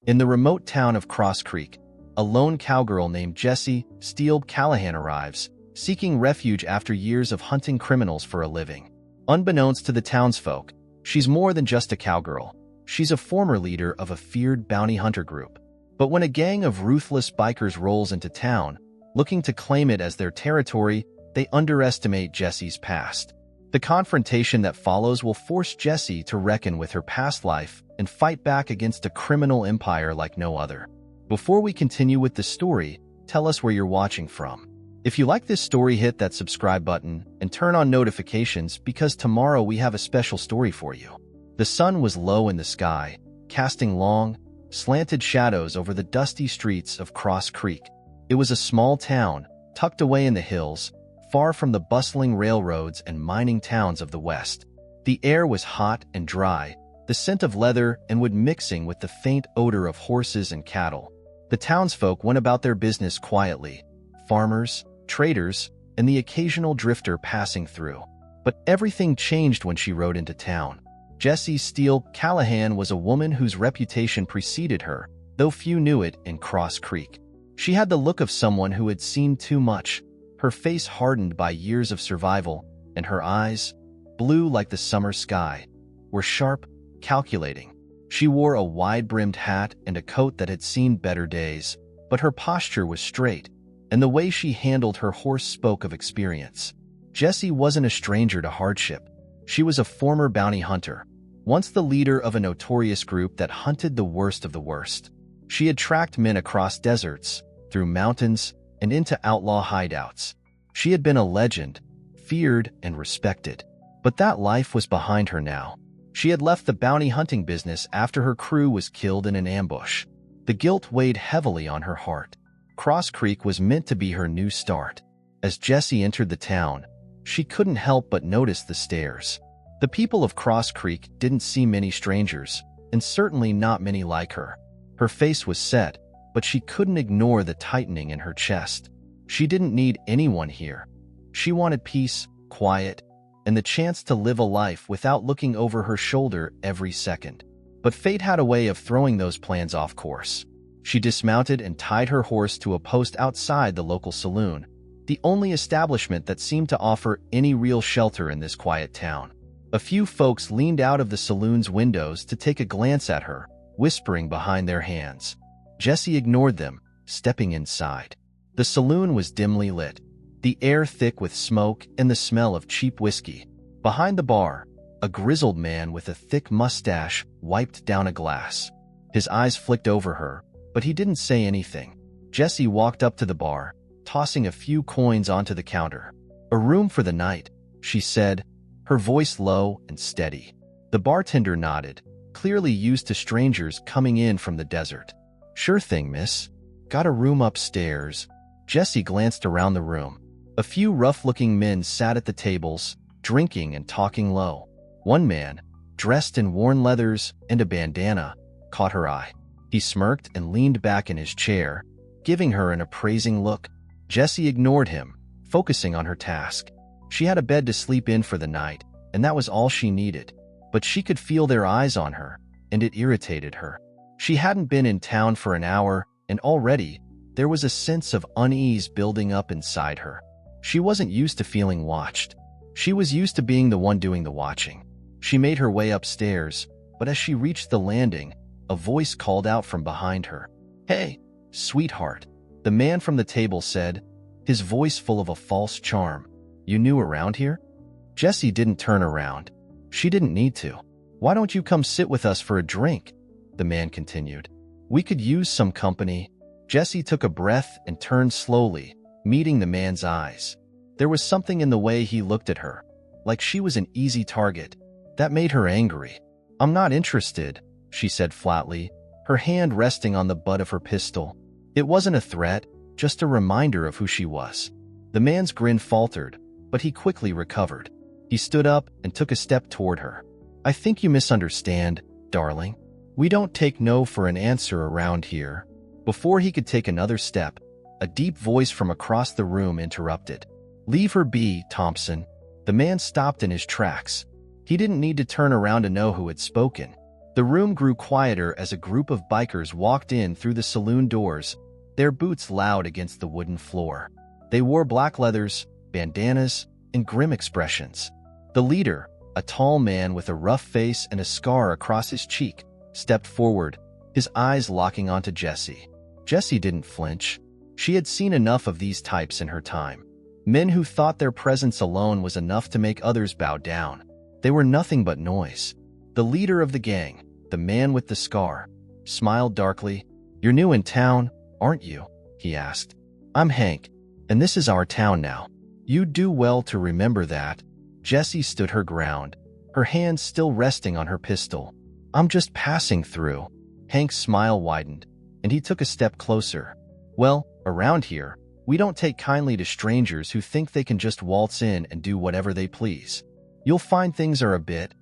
In the remote town of Cross Creek, a lone cowgirl named Jessie Callahan arrives, seeking refuge after years of hunting criminals for a living. Unbeknownst to the townsfolk, she's more than just a cowgirl. She's a former leader of a feared bounty hunter group. But when a gang of ruthless bikers rolls into town, looking to claim it as their territory, they underestimate Jessie's past. The confrontation that follows will force Jessie to reckon with her past life and fight back against a criminal empire like no other. Before we continue with the story, tell us where you're watching from. If you like this story, hit that subscribe button and turn on notifications because tomorrow we have a special story for you. The sun was low in the sky, casting long, slanted shadows over the dusty streets of Cross Creek. It was a small town, tucked away in the hills, far from the bustling railroads and mining towns of the West. The air was hot and dry, the scent of leather and wood mixing with the faint odor of horses and cattle. The townsfolk went about their business quietly, farmers, traders, and the occasional drifter passing through. But everything changed when she rode into town. Jessie Callahan was a woman whose reputation preceded her, though few knew it in Cross Creek. She had the look of someone who had seen too much, her face hardened by years of survival, and her eyes, blue like the summer sky, were sharp, calculating. She wore a wide-brimmed hat and a coat that had seen better days, but her posture was straight, and the way she handled her horse spoke of experience. Jessie wasn't a stranger to hardship. She was a former bounty hunter, once the leader of a notorious group that hunted the worst of the worst. She had tracked men across deserts, through mountains, and into outlaw hideouts. She had been a legend, feared and respected. But that life was behind her now. She had left the bounty hunting business after her crew was killed in an ambush. The guilt weighed heavily on her heart. Cross Creek was meant to be her new start. As Jessie entered the town, she couldn't help but notice the stares. The people of Cross Creek didn't see many strangers, and certainly not many like her. Her face was set, but she couldn't ignore the tightening in her chest. She didn't need anyone here. She wanted peace, quiet, and the chance to live a life without looking over her shoulder every second. But fate had a way of throwing those plans off course. She dismounted and tied her horse to a post outside the local saloon, the only establishment that seemed to offer any real shelter in this quiet town. A few folks leaned out of the saloon's windows to take a glance at her, whispering behind their hands. Jessie ignored them, stepping inside. The saloon was dimly lit, the air thick with smoke and the smell of cheap whiskey. Behind the bar, a grizzled man with a thick mustache wiped down a glass. His eyes flicked over her, but he didn't say anything. Jessie walked up to the bar, tossing a few coins onto the counter. "A room for the night," she said, her voice low and steady. The bartender nodded, clearly used to strangers coming in from the desert. "Sure thing, miss. Got a room upstairs." Jessie glanced around the room. A few rough-looking men sat at the tables, drinking and talking low. One man, dressed in worn leathers and a bandana, caught her eye. He smirked and leaned back in his chair, giving her an appraising look. Jessie ignored him, focusing on her task. She had a bed to sleep in for the night, and that was all she needed. But she could feel their eyes on her, and it irritated her. She hadn't been in town for an hour, and already, there was a sense of unease building up inside her. She wasn't used to feeling watched. She was used to being the one doing the watching. She made her way upstairs, but as she reached the landing, a voice called out from behind her. "Hey, sweetheart," the man from the table said, his voice full of a false charm. "You new around here?" Jessie didn't turn around. She didn't need to. "Why don't you come sit with us for a drink?" the man continued. "We could use some company." Jessie took a breath and turned slowly, meeting the man's eyes. There was something in the way he looked at her, like she was an easy target. That made her angry. "I'm not interested," she said flatly, her hand resting on the butt of her pistol. It wasn't a threat, just a reminder of who she was. The man's grin faltered, but he quickly recovered. He stood up and took a step toward her. "I think you misunderstand, darling. We don't take no for an answer around here." Before he could take another step, a deep voice from across the room interrupted. "Leave her be, Thompson." The man stopped in his tracks. He didn't need to turn around to know who had spoken. The room grew quieter as a group of bikers walked in through the saloon doors, their boots loud against the wooden floor. They wore black leathers, bandanas, and grim expressions. The leader, a tall man with a rough face and a scar across his cheek, stepped forward, his eyes locking onto Jessie. Jessie didn't flinch. She had seen enough of these types in her time. Men who thought their presence alone was enough to make others bow down. They were nothing but noise. The leader of the gang, the man with the scar, smiled darkly. "You're new in town, aren't you?" he asked. "I'm Hank, and this is our town now. You'd do well to remember that." Jessie stood her ground, her hands still resting on her pistol. "I'm just passing through." Hank's smile widened, and he took a step closer. "Well, around here, we don't take kindly to strangers who think they can just waltz in and do whatever they please. You'll find things are a bit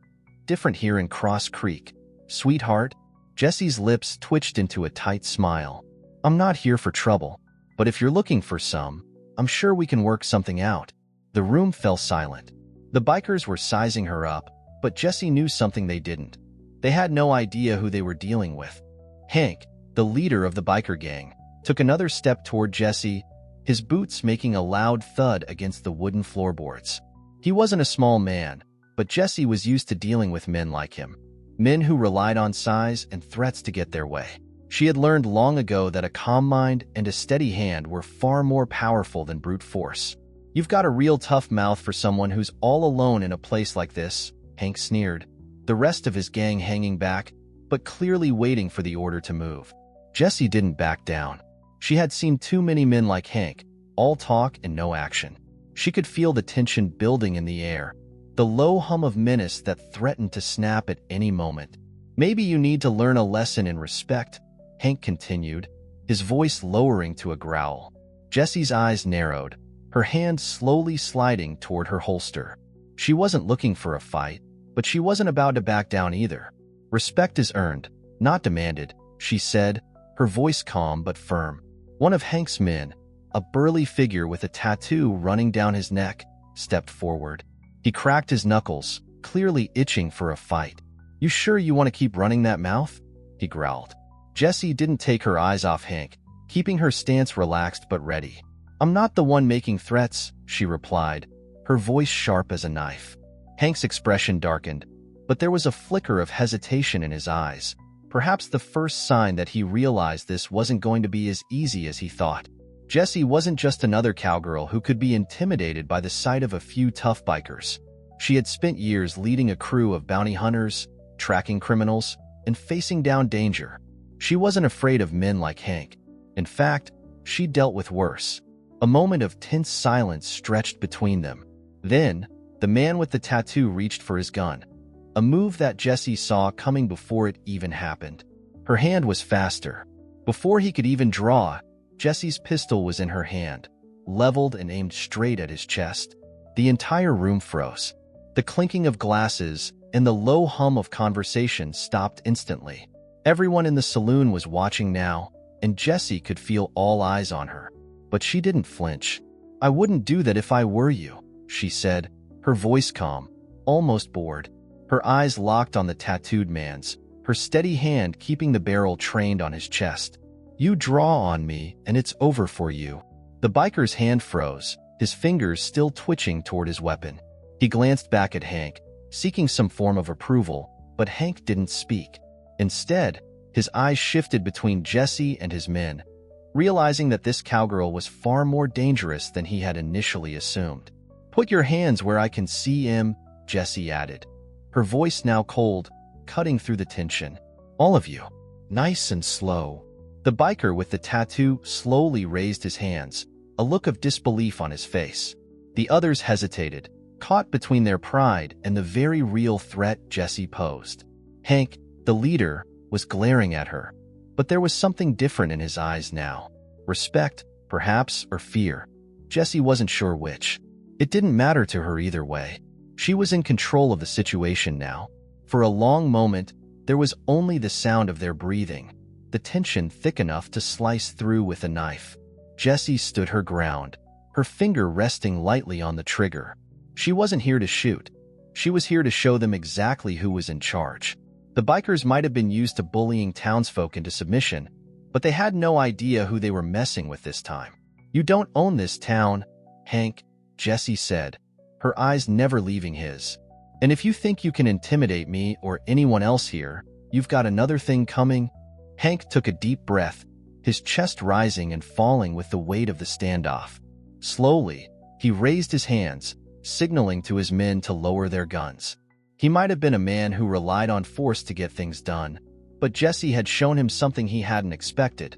different here in Cross Creek, sweetheart." Jessie's lips twitched into a tight smile. "I'm not here for trouble, but if you're looking for some, I'm sure we can work something out." The room fell silent. The bikers were sizing her up, but Jessie knew something they didn't. They had no idea who they were dealing with. Hank, the leader of the biker gang, took another step toward Jessie, his boots making a loud thud against the wooden floorboards. He wasn't a small man, but Jessie was used to dealing with men like him. Men who relied on size and threats to get their way. She had learned long ago that a calm mind and a steady hand were far more powerful than brute force. "You've got a real tough mouth for someone who's all alone in a place like this," Hank sneered, the rest of his gang hanging back, but clearly waiting for the order to move. Jessie didn't back down. She had seen too many men like Hank, all talk and no action. She could feel the tension building in the air, the low hum of menace that threatened to snap at any moment. "Maybe you need to learn a lesson in respect," Hank continued, his voice lowering to a growl. Jessie's eyes narrowed, her hand slowly sliding toward her holster. She wasn't looking for a fight, but she wasn't about to back down either. "Respect is earned, not demanded," she said, her voice calm but firm. One of Hank's men, a burly figure with a tattoo running down his neck, stepped forward. He cracked his knuckles, clearly itching for a fight. "You sure you want to keep running that mouth?" he growled. Jessie didn't take her eyes off Hank, keeping her stance relaxed but ready. "I'm not the one making threats," she replied, her voice sharp as a knife. Hank's expression darkened, but there was a flicker of hesitation in his eyes, perhaps the first sign that he realized this wasn't going to be as easy as he thought. Jessie wasn't just another cowgirl who could be intimidated by the sight of a few tough bikers. She had spent years leading a crew of bounty hunters, tracking criminals, and facing down danger. She wasn't afraid of men like Hank. In fact, she dealt with worse. A moment of tense silence stretched between them. Then, the man with the tattoo reached for his gun, a move that Jessie saw coming before it even happened. Her hand was faster. Before he could even draw, Jessie's pistol was in her hand, leveled and aimed straight at his chest. The entire room froze. The clinking of glasses and the low hum of conversation stopped instantly. Everyone in the saloon was watching now, and Jessie could feel all eyes on her. But she didn't flinch. "I wouldn't do that if I were you," she said, her voice calm, almost bored. Her eyes locked on the tattooed man's, her steady hand keeping the barrel trained on his chest. "You draw on me, and it's over for you." The biker's hand froze, his fingers still twitching toward his weapon. He glanced back at Hank, seeking some form of approval, but Hank didn't speak. Instead, his eyes shifted between Jessie and his men, realizing that this cowgirl was far more dangerous than he had initially assumed. "Put your hands where I can see him," Jessie added, her voice now cold, cutting through the tension. "All of you. Nice and slow." The biker with the tattoo slowly raised his hands, a look of disbelief on his face. The others hesitated, caught between their pride and the very real threat Jessie posed. Hank, the leader, was glaring at her, but there was something different in his eyes now. Respect, perhaps, or fear. Jessie wasn't sure which. It didn't matter to her either way. She was in control of the situation now. For a long moment, there was only the sound of their breathing, the tension thick enough to slice through with a knife. Jessie stood her ground, her finger resting lightly on the trigger. She wasn't here to shoot. She was here to show them exactly who was in charge. The bikers might have been used to bullying townsfolk into submission, but they had no idea who they were messing with this time. "You don't own this town, Hank," Jessie said, her eyes never leaving his. "And if you think you can intimidate me or anyone else here, you've got another thing coming." Hank took a deep breath, his chest rising and falling with the weight of the standoff. Slowly, he raised his hands, signaling to his men to lower their guns. He might have been a man who relied on force to get things done, but Jessie had shown him something he hadn't expected,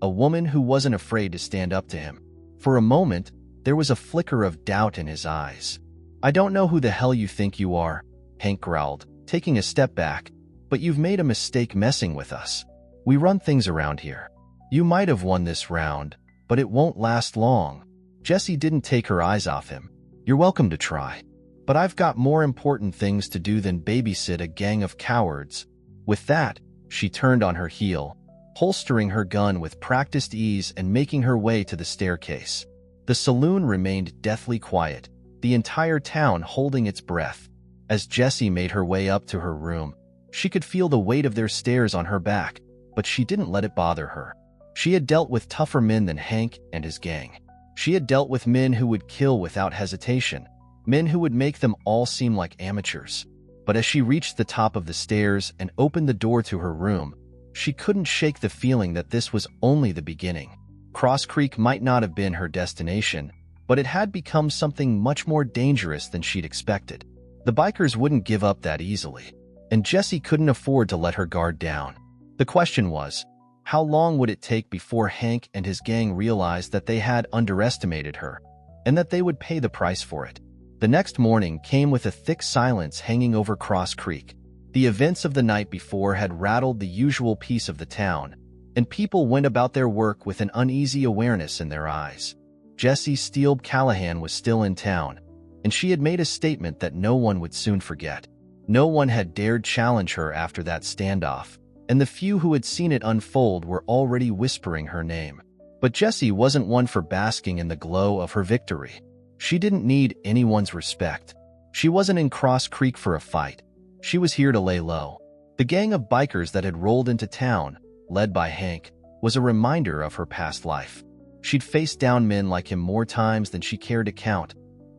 a woman who wasn't afraid to stand up to him. For a moment, there was a flicker of doubt in his eyes. "I don't know who the hell you think you are," Hank growled, taking a step back, "but you've made a mistake messing with us. We run things around here. You might have won this round, but it won't last long." Jessie didn't take her eyes off him. "You're welcome to try, but I've got more important things to do than babysit a gang of cowards." With that, she turned on her heel, holstering her gun with practiced ease and making her way to the staircase. The saloon remained deathly quiet, the entire town holding its breath. As Jessie made her way up to her room, she could feel the weight of their stares on her back, but she didn't let it bother her. She had dealt with tougher men than Hank and his gang. She had dealt with men who would kill without hesitation, men who would make them all seem like amateurs. But as she reached the top of the stairs and opened the door to her room, she couldn't shake the feeling that this was only the beginning. Cross Creek might not have been her destination, but it had become something much more dangerous than she'd expected. The bikers wouldn't give up that easily, and Jessie couldn't afford to let her guard down. The question was, how long would it take before Hank and his gang realized that they had underestimated her, and that they would pay the price for it? The next morning came with a thick silence hanging over Cross Creek. The events of the night before had rattled the usual peace of the town, and people went about their work with an uneasy awareness in their eyes. Jessie Steele Callahan was still in town, and she had made a statement that no one would soon forget. No one had dared challenge her after that standoff, and the few who had seen it unfold were already whispering her name. But Jessie wasn't one for basking in the glow of her victory. She didn't need anyone's respect. She wasn't in Cross Creek for a fight. She was here to lay low. The gang of bikers that had rolled into town, led by Hank, was a reminder of her past life. She'd faced down men like him more times than she cared to count.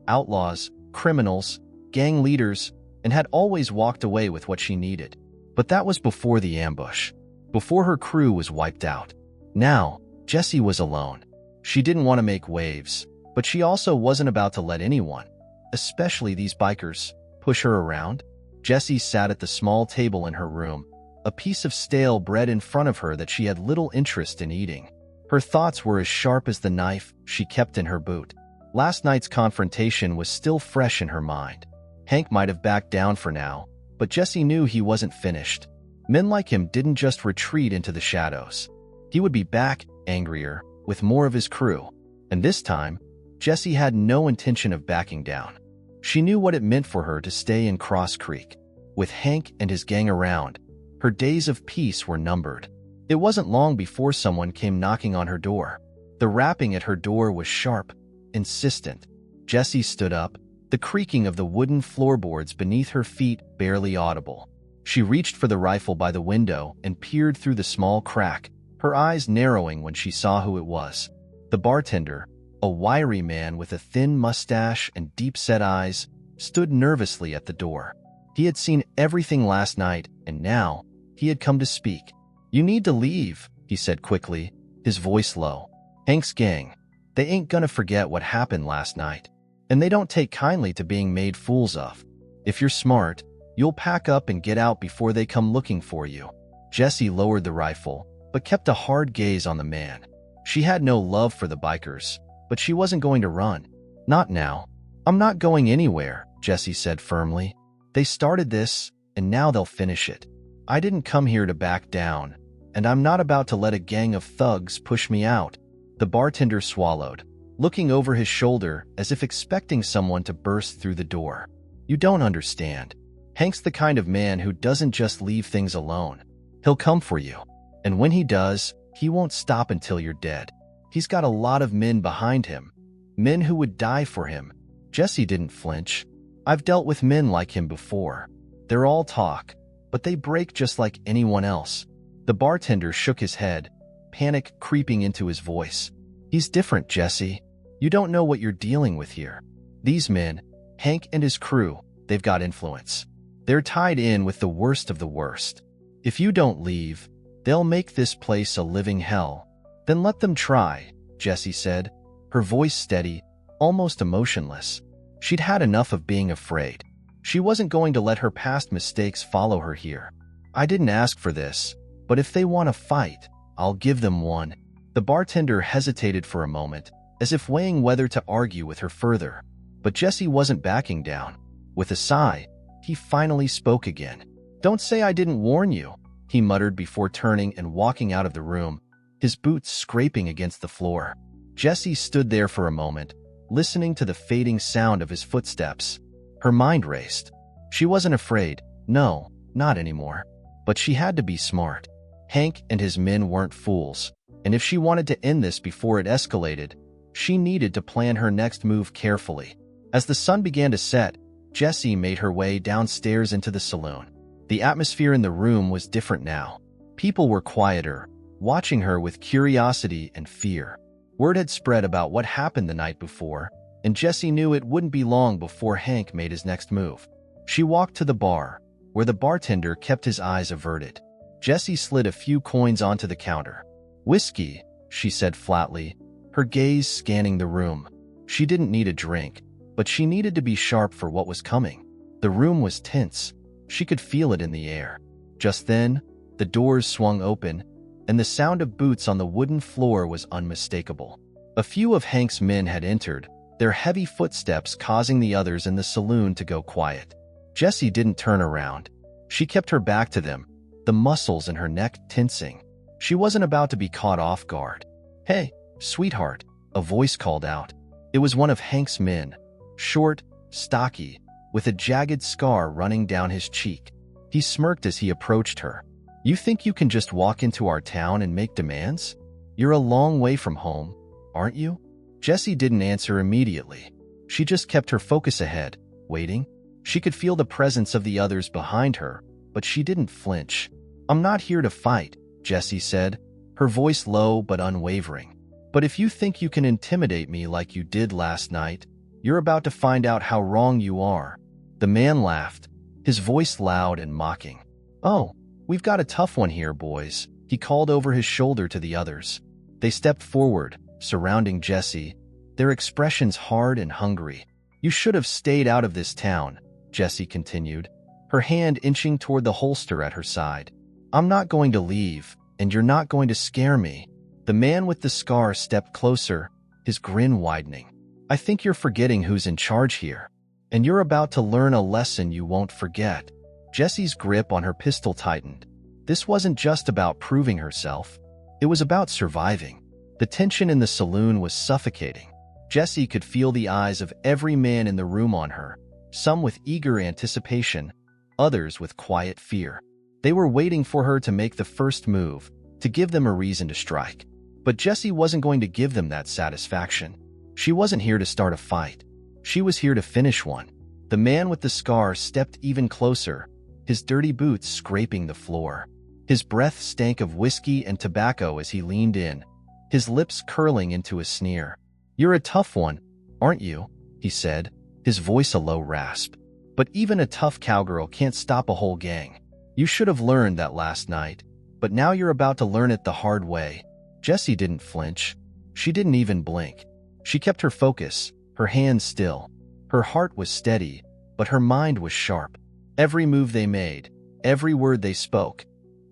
Outlaws, criminals, gang leaders, and had always walked away with what she needed. But that was before the ambush, before her crew was wiped out. Now, Jessie was alone. She didn't want to make waves, but she also wasn't about to let anyone, especially these bikers, push her around. Jessie sat at the small table in her room, a piece of stale bread in front of her that she had little interest in eating. Her thoughts were as sharp as the knife she kept in her boot. Last night's confrontation was still fresh in her mind. Hank might have backed down for now, but Jessie knew he wasn't finished. Men like him didn't just retreat into the shadows. He would be back, angrier, with more of his crew. And this time, Jessie had no intention of backing down. She knew what it meant for her to stay in Cross Creek. With Hank and his gang around, her days of peace were numbered. It wasn't long before someone came knocking on her door. The rapping at her door was sharp, insistent. Jessie stood up, the creaking of the wooden floorboards beneath her feet barely audible. She reached for the rifle by the window and peered through the small crack, her eyes narrowing when she saw who it was. The bartender, a wiry man with a thin mustache and deep-set eyes, stood nervously at the door. He had seen everything last night, and now he had come to speak. "You need to leave," he said quickly, his voice low. "Hank's gang, they ain't gonna forget what happened last night, and they don't take kindly to being made fools of. If you're smart, you'll pack up and get out before they come looking for you." Jessie lowered the rifle, but kept a hard gaze on the man. She had no love for the bikers, but she wasn't going to run. "Not now." "I'm not going anywhere," Jessie said firmly. "They started this, and now they'll finish it. I didn't come here to back down, and I'm not about to let a gang of thugs push me out." The bartender swallowed, looking over his shoulder as if expecting someone to burst through the door. "You don't understand. Hank's the kind of man who doesn't just leave things alone. He'll come for you. And when he does, he won't stop until you're dead. He's got a lot of men behind him, men who would die for him." Jessie didn't flinch. "I've dealt with men like him before. They're all talk. but they break just like anyone else. The bartender shook his head, panic creeping into his voice. He's different, Jessie. You don't know what you're dealing with here. These men, Hank and his crew, they've got influence. They're tied in with the worst of the worst. If you don't leave, they'll make this place a living hell. Then let them try, Jessie said, her voice steady, almost emotionless. She'd had enough of being afraid. She wasn't going to let her past mistakes follow her here. I didn't ask for this, but if they want to fight, I'll give them one. The bartender hesitated for a moment, as if weighing whether to argue with her further. But Jessie wasn't backing down. With a sigh, he finally spoke again. Don't say I didn't warn you, he muttered before turning and walking out of the room, his boots scraping against the floor. Jessie stood there for a moment, listening to the fading sound of his footsteps. Her mind raced. She wasn't afraid, no, not anymore. But she had to be smart. Hank and his men weren't fools, and if she wanted to end this before it escalated, she needed to plan her next move carefully. As the sun began to set, Jessie made her way downstairs into the saloon. The atmosphere in the room was different now. People were quieter, watching her with curiosity and fear. Word had spread about what happened the night before, and Jessie knew it wouldn't be long before Hank made his next move. She walked to the bar, where the bartender kept his eyes averted. Jessie slid a few coins onto the counter. "Whiskey," she said flatly, her gaze scanning the room. She didn't need a drink, but she needed to be sharp for what was coming. The room was tense. She could feel it in the air. Just then, the doors swung open, and the sound of boots on the wooden floor was unmistakable. A few of Hank's men had entered, their heavy footsteps causing the others in the saloon to go quiet. Jessie didn't turn around. She kept her back to them, the muscles in her neck tensing. She wasn't about to be caught off guard. "Hey, sweetheart," a voice called out. It was one of Hank's men, short, stocky, with a jagged scar running down his cheek. He smirked as he approached her. "You think you can just walk into our town and make demands? You're a long way from home, aren't you?" Jessie didn't answer immediately. She just kept her focus ahead, waiting. She could feel the presence of the others behind her, but she didn't flinch. "I'm not here to fight," Jessie said, her voice low but unwavering. "But if you think you can intimidate me like you did last night, you're about to find out how wrong you are." The man laughed, his voice loud and mocking. "Oh, we've got a tough one here, boys," he called over his shoulder to the others. They stepped forward, surrounding Jessie, their expressions hard and hungry. "You should have stayed out of this town," Jessie continued, her hand inching toward the holster at her side. "I'm not going to leave, and you're not going to scare me." The man with the scar stepped closer, his grin widening. "I think you're forgetting who's in charge here, and you're about to learn a lesson you won't forget." Jessie's grip on her pistol tightened. This wasn't just about proving herself. It was about surviving. The tension in the saloon was suffocating. Jessie could feel the eyes of every man in the room on her, some with eager anticipation, others with quiet fear. They were waiting for her to make the first move, to give them a reason to strike. But Jessie wasn't going to give them that satisfaction. She wasn't here to start a fight. She was here to finish one. The man with the scar stepped even closer, his dirty boots scraping the floor. His breath stank of whiskey and tobacco as he leaned in, his lips curling into a sneer. "You're a tough one, aren't you?" he said, his voice a low rasp. "But even a tough cowgirl can't stop a whole gang. You should have learned that last night, but now you're about to learn it the hard way." Jessie didn't flinch. She didn't even blink. She kept her focus, her hands still. Her heart was steady, but her mind was sharp. Every move they made, every word they spoke,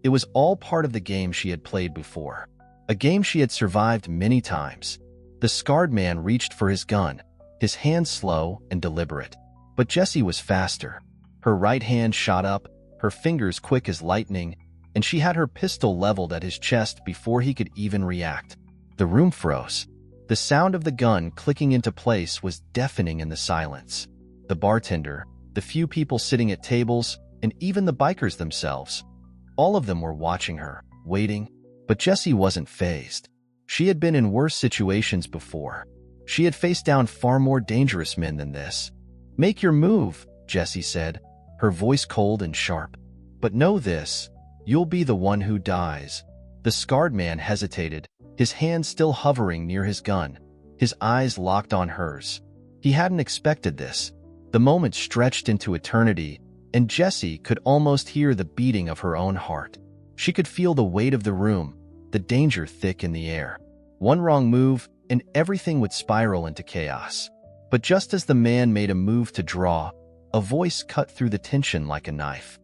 it was all part of the game she had played before. A game she had survived many times. The scarred man reached for his gun, his hand slow and deliberate. But Jessie was faster. Her right hand shot up, her fingers quick as lightning, and she had her pistol leveled at his chest before he could even react. The room froze. The sound of the gun clicking into place was deafening in the silence. The bartender, the few people sitting at tables, and even the bikers themselves, all of them were watching her, waiting. But Jessie wasn't fazed. She had been in worse situations before. She had faced down far more dangerous men than this. "Make your move," Jessie said, her voice cold and sharp. But know this, you'll be the one who dies." The scarred man hesitated, his hand still hovering near his gun, his eyes locked on hers. He hadn't expected this. The moment stretched into eternity, and Jessie could almost hear the beating of her own heart. She could feel the weight of the room, the danger thick in the air. One wrong move, and everything would spiral into chaos. But just as the man made a move to draw, a voice cut through the tension like a knife.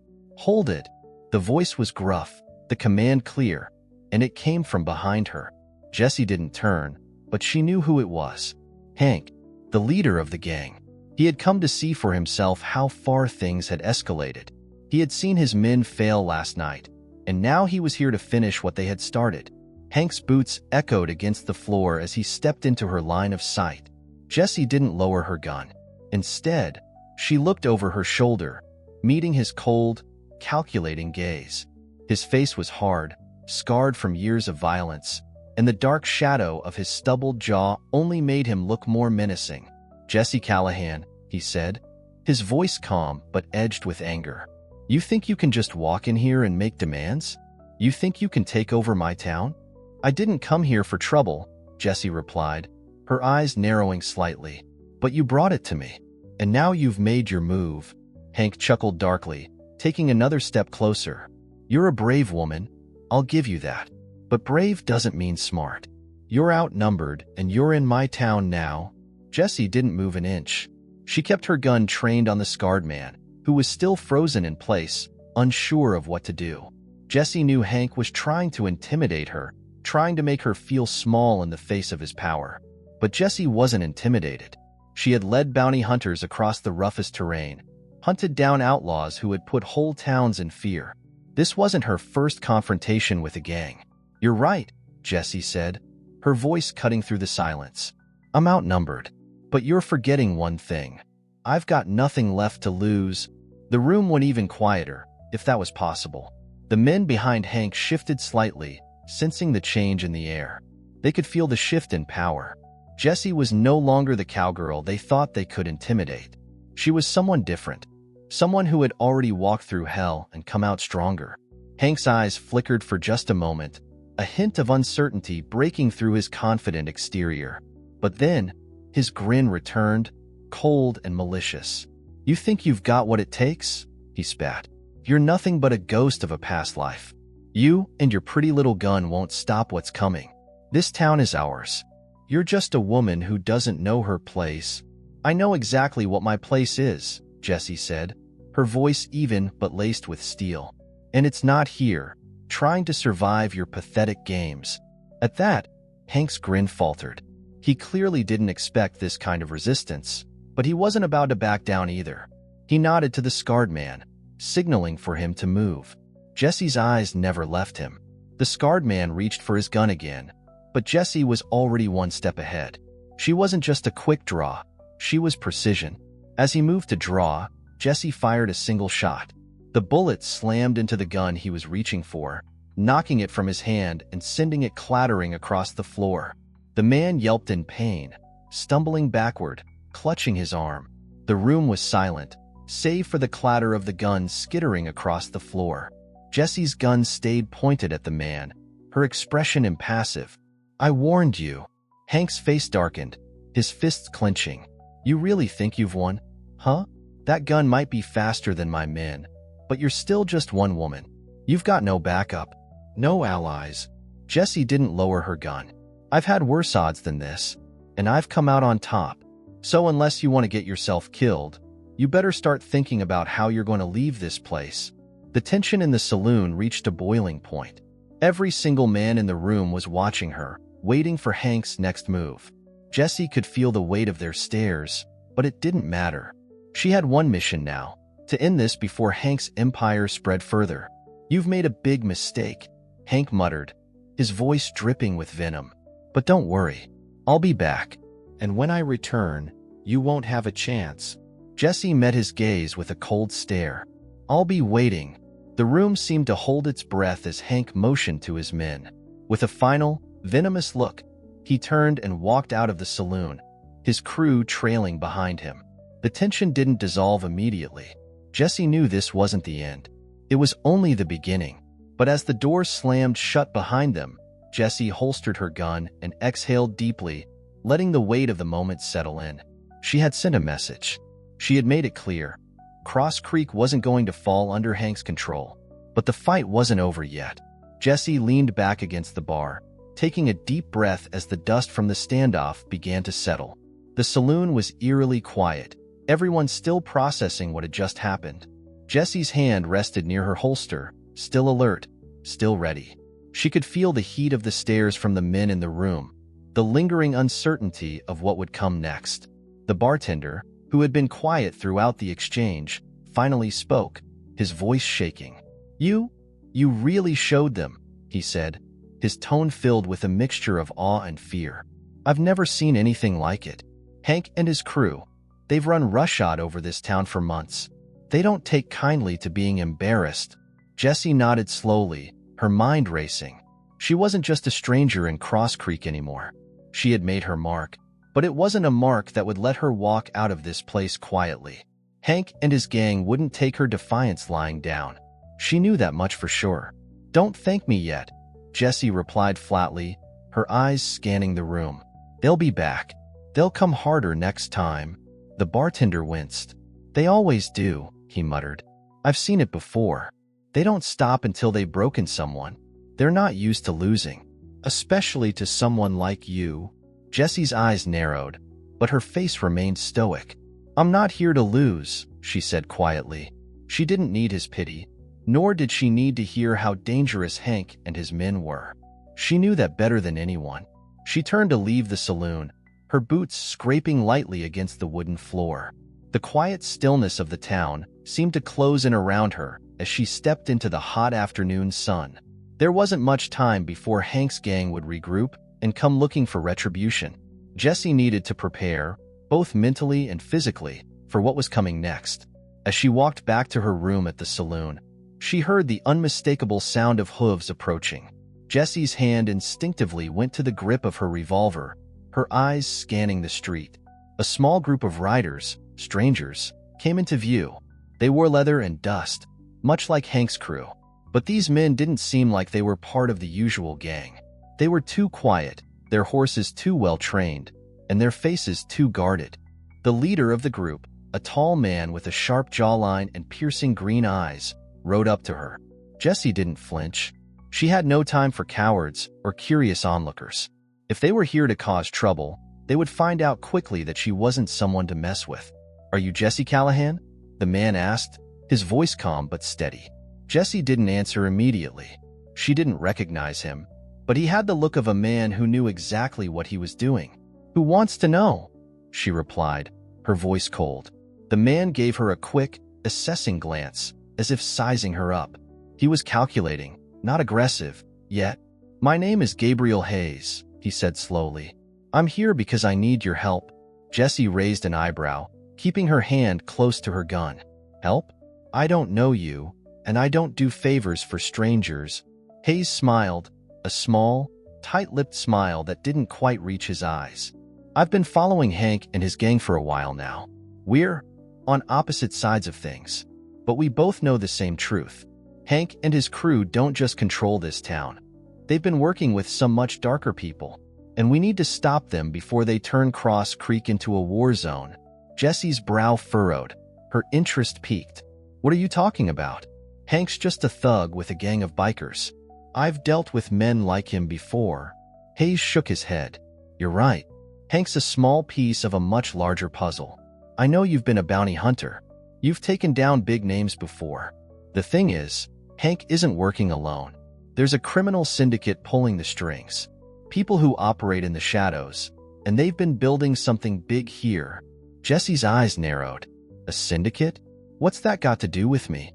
"Hold it!" The voice was gruff, the command clear, and it came from behind her. Jessie didn't turn, but she knew who it was. Hank, the leader of the gang. He had come to see for himself how far things had escalated. He had seen his men fail last night, and now he was here to finish what they had started. Hank's boots echoed against the floor as he stepped into her line of sight. Jessie didn't lower her gun. Instead, she looked over her shoulder, meeting his cold, calculating gaze. His face was hard, scarred from years of violence, and the dark shadow of his stubbled jaw only made him look more menacing. "Jessie Callahan," he said, his voice calm but edged with anger. "You think you can just walk in here and make demands? You think you can take over my town?" "I didn't come here for trouble," Jessie replied, her eyes narrowing slightly. "But you brought it to me. And now you've made your move." Hank chuckled darkly, taking another step closer. "You're a brave woman, I'll give you that. But brave doesn't mean smart. You're outnumbered, and you're in my town now." Jessie didn't move an inch. She kept her gun trained on the scarred man, who was still frozen in place, unsure of what to do. Jessie knew Hank was trying to intimidate her, trying to make her feel small in the face of his power. But Jessie wasn't intimidated. She had led bounty hunters across the roughest terrain, hunted down outlaws who had put whole towns in fear. This wasn't her first confrontation with a gang. "You're right," Jessie said, her voice cutting through the silence. "I'm outnumbered. But you're forgetting one thing. I've got nothing left to lose." The room went even quieter, if that was possible. The men behind Hank shifted slightly, sensing the change in the air. They could feel the shift in power. Jessie was no longer the cowgirl they thought they could intimidate. She was someone different, someone who had already walked through hell and come out stronger. Hank's eyes flickered for just a moment, a hint of uncertainty breaking through his confident exterior. But then, his grin returned, cold and malicious. "You think you've got what it takes?" he spat. "You're nothing but a ghost of a past life. You and your pretty little gun won't stop what's coming. This town is ours. You're just a woman who doesn't know her place." "I know exactly what my place is," Jessie said, her voice even but laced with steel. "And it's not here, trying to survive your pathetic games." At that, Hank's grin faltered. He clearly didn't expect this kind of resistance, but he wasn't about to back down either. He nodded to the scarred man, signaling for him to move. Jessie's eyes never left him. The scarred man reached for his gun again, but Jessie was already one step ahead. She wasn't just a quick draw, she was precision. As he moved to draw, Jessie fired a single shot. The bullet slammed into the gun he was reaching for, knocking it from his hand and sending it clattering across the floor. The man yelped in pain, stumbling backward, clutching his arm. The room was silent, save for the clatter of the gun skittering across the floor. Jessie's gun stayed pointed at the man, her expression impassive. "I warned you." Hank's face darkened, his fists clenching. "You really think you've won? Huh? That gun might be faster than my men, but you're still just one woman. You've got no backup, no allies." Jessie didn't lower her gun. "I've had worse odds than this, and I've come out on top. So unless you want to get yourself killed, you better start thinking about how you're going to leave this place." The tension in the saloon reached a boiling point. Every single man in the room was watching her, waiting for Hank's next move. Jessie could feel the weight of their stares, but it didn't matter. She had one mission now, to end this before Hank's empire spread further. "You've made a big mistake," Hank muttered, his voice dripping with venom. "But don't worry, I'll be back. And when I return, you won't have a chance." Jessie met his gaze with a cold stare. "I'll be waiting." The room seemed to hold its breath as Hank motioned to his men. With a final, venomous look, he turned and walked out of the saloon, his crew trailing behind him. The tension didn't dissolve immediately. Jessie knew this wasn't the end. It was only the beginning, but as the door slammed shut behind them, Jessie holstered her gun and exhaled deeply, letting the weight of the moment settle in. She had sent a message. She had made it clear. Cross Creek wasn't going to fall under Hank's control, but the fight wasn't over yet. Jessie leaned back against the bar, taking a deep breath as the dust from the standoff began to settle. The saloon was eerily quiet, everyone still processing what had just happened. Jessie's hand rested near her holster, still alert, still ready. She could feel the heat of the stares from the men in the room, the lingering uncertainty of what would come next. The bartender, who had been quiet throughout the exchange, finally spoke, his voice shaking. You really showed them," he said, his tone filled with a mixture of awe and fear. "I've never seen anything like it. Hank and his crew, they've run roughshod over this town for months. They don't take kindly to being embarrassed." Jessie nodded slowly, her mind racing. She wasn't just a stranger in Cross Creek anymore. She had made her mark, but it wasn't a mark that would let her walk out of this place quietly. Hank and his gang wouldn't take her defiance lying down. She knew that much for sure. "Don't thank me yet," Jessie replied flatly, her eyes scanning the room. "They'll be back. They'll come harder next time." The bartender winced. "They always do," he muttered. "I've seen it before. They don't stop until they've broken someone. They're not used to losing, especially to someone like you." Jessie's eyes narrowed, but her face remained stoic. "I'm not here to lose," she said quietly. She didn't need his pity, nor did she need to hear how dangerous Hank and his men were. She knew that better than anyone. She turned to leave the saloon, her boots scraping lightly against the wooden floor. The quiet stillness of the town seemed to close in around her as she stepped into the hot afternoon sun. There wasn't much time before Hank's gang would regroup and come looking for retribution. Jessie needed to prepare, both mentally and physically, for what was coming next. As she walked back to her room at the saloon, she heard the unmistakable sound of hooves approaching. Jessie's hand instinctively went to the grip of her revolver, her eyes scanning the street. A small group of riders, strangers, came into view. They wore leather and dust, much like Hank's crew. But these men didn't seem like they were part of the usual gang. They were too quiet, their horses too well trained, and their faces too guarded. The leader of the group, a tall man with a sharp jawline and piercing green eyes, rode up to her. Jessie didn't flinch. She had no time for cowards or curious onlookers. If they were here to cause trouble, they would find out quickly that she wasn't someone to mess with. "Are you Jessie Callahan?" the man asked, his voice calm but steady. Jessie didn't answer immediately. She didn't recognize him, but he had the look of a man who knew exactly what he was doing. "Who wants to know?" she replied, her voice cold. The man gave her a quick, assessing glance, as if sizing her up. He was calculating, not aggressive, yet. "My name is Gabriel Hayes," he said slowly. "I'm here because I need your help." Jessie raised an eyebrow, keeping her hand close to her gun. "Help? I don't know you, and I don't do favors for strangers." Hayes smiled, a small, tight-lipped smile that didn't quite reach his eyes. "I've been following Hank and his gang for a while now. We're on opposite sides of things, but we both know the same truth. Hank and his crew don't just control this town. They've been working with some much darker people, and we need to stop them before they turn Cross Creek into a war zone." Jessie's brow furrowed, her interest piqued. "What are you talking about? Hank's just a thug with a gang of bikers. I've dealt with men like him before." Hayes shook his head. "You're right. Hank's a small piece of a much larger puzzle. I know you've been a bounty hunter. You've taken down big names before. The thing is, Hank isn't working alone. There's a criminal syndicate pulling the strings. People who operate in the shadows, and they've been building something big here." Jessie's eyes narrowed. "A syndicate? What's that got to do with me?"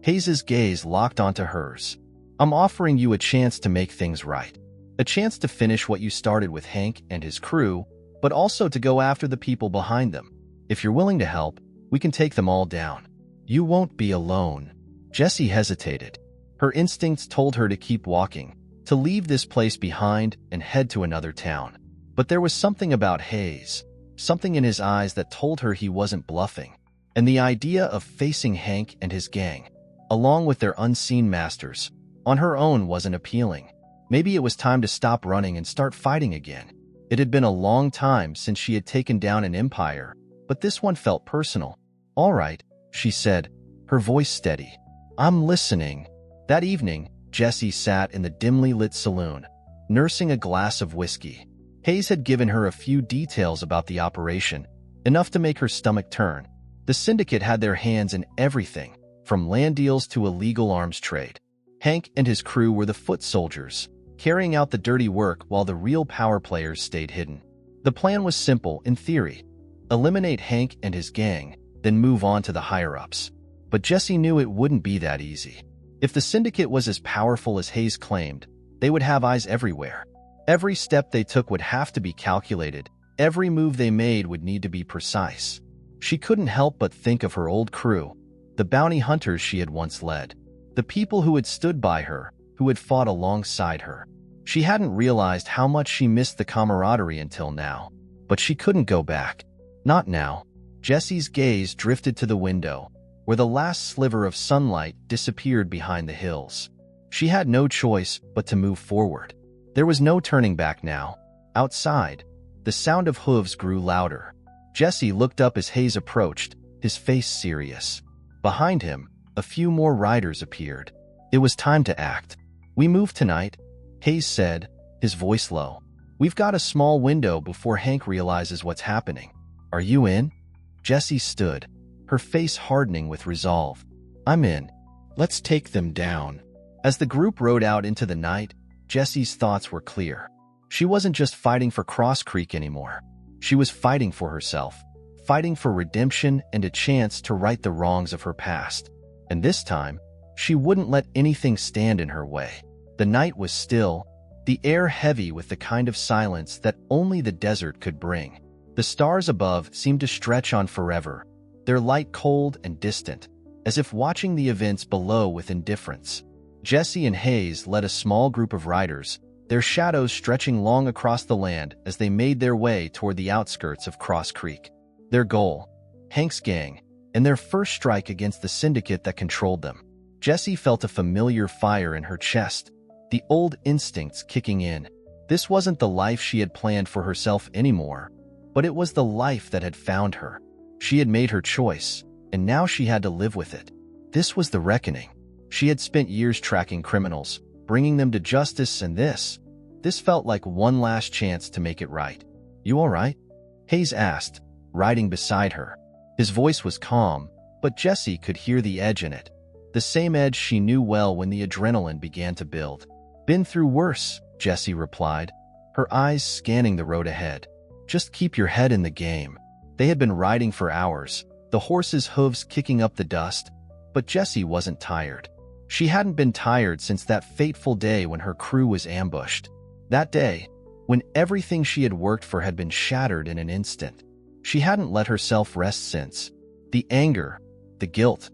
Hayes's gaze locked onto hers. "I'm offering you a chance to make things right. A chance to finish what you started with Hank and his crew, but also to go after the people behind them. If you're willing to help, we can take them all down. You won't be alone." Jessie hesitated. Her instincts told her to keep walking, to leave this place behind and head to another town. But there was something about Hayes, something in his eyes that told her he wasn't bluffing. And the idea of facing Hank and his gang, along with their unseen masters, on her own wasn't appealing. Maybe it was time to stop running and start fighting again. It had been a long time since she had taken down an empire, but this one felt personal. "All right," she said, her voice steady. "I'm listening." That evening, Jessie sat in the dimly lit saloon, nursing a glass of whiskey. Hayes had given her a few details about the operation, enough to make her stomach turn. The syndicate had their hands in everything, from land deals to illegal arms trade. Hank and his crew were the foot soldiers, carrying out the dirty work while the real power players stayed hidden. The plan was simple in theory: eliminate Hank and his gang, then move on to the higher-ups. But Jessie knew it wouldn't be that easy. If the syndicate was as powerful as Hayes claimed, they would have eyes everywhere. Every step they took would have to be calculated. Every move they made would need to be precise. She couldn't help but think of her old crew, the bounty hunters she had once led, the people who had stood by her, who had fought alongside her. She hadn't realized how much she missed the camaraderie until now, but she couldn't go back. Not now. Jessie's gaze drifted to the window, where the last sliver of sunlight disappeared behind the hills. She had no choice but to move forward. There was no turning back now. Outside, the sound of hooves grew louder. Jessie looked up as Hayes approached, his face serious. Behind him, a few more riders appeared. It was time to act. "We move tonight," Hayes said, his voice low. "We've got a small window before Hank realizes what's happening. Are you in?" Jessie stood, her face hardening with resolve. "I'm in. Let's take them down." As the group rode out into the night, Jessie's thoughts were clear. She wasn't just fighting for Cross Creek anymore. She was fighting for herself, fighting for redemption and a chance to right the wrongs of her past. And this time, she wouldn't let anything stand in her way. The night was still, the air heavy with the kind of silence that only the desert could bring. The stars above seemed to stretch on forever, their light cold and distant, as if watching the events below with indifference. Jessie and Hayes led a small group of riders, their shadows stretching long across the land as they made their way toward the outskirts of Cross Creek. Their goal, Hank's gang, and their first strike against the syndicate that controlled them. Jessie felt a familiar fire in her chest, the old instincts kicking in. This wasn't the life she had planned for herself anymore, but it was the life that had found her. She had made her choice, and now she had to live with it. This was the reckoning. She had spent years tracking criminals, bringing them to justice, and this felt like one last chance to make it right. "You all right?" Hayes asked, riding beside her. His voice was calm, but Jessie could hear the edge in it, the same edge she knew well when the adrenaline began to build. "Been through worse," Jessie replied, her eyes scanning the road ahead. "Just keep your head in the game." They had been riding for hours, the horses' hooves kicking up the dust, but Jessie wasn't tired. She hadn't been tired since that fateful day when her crew was ambushed. That day, when everything she had worked for had been shattered in an instant. She hadn't let herself rest since. The anger, the guilt,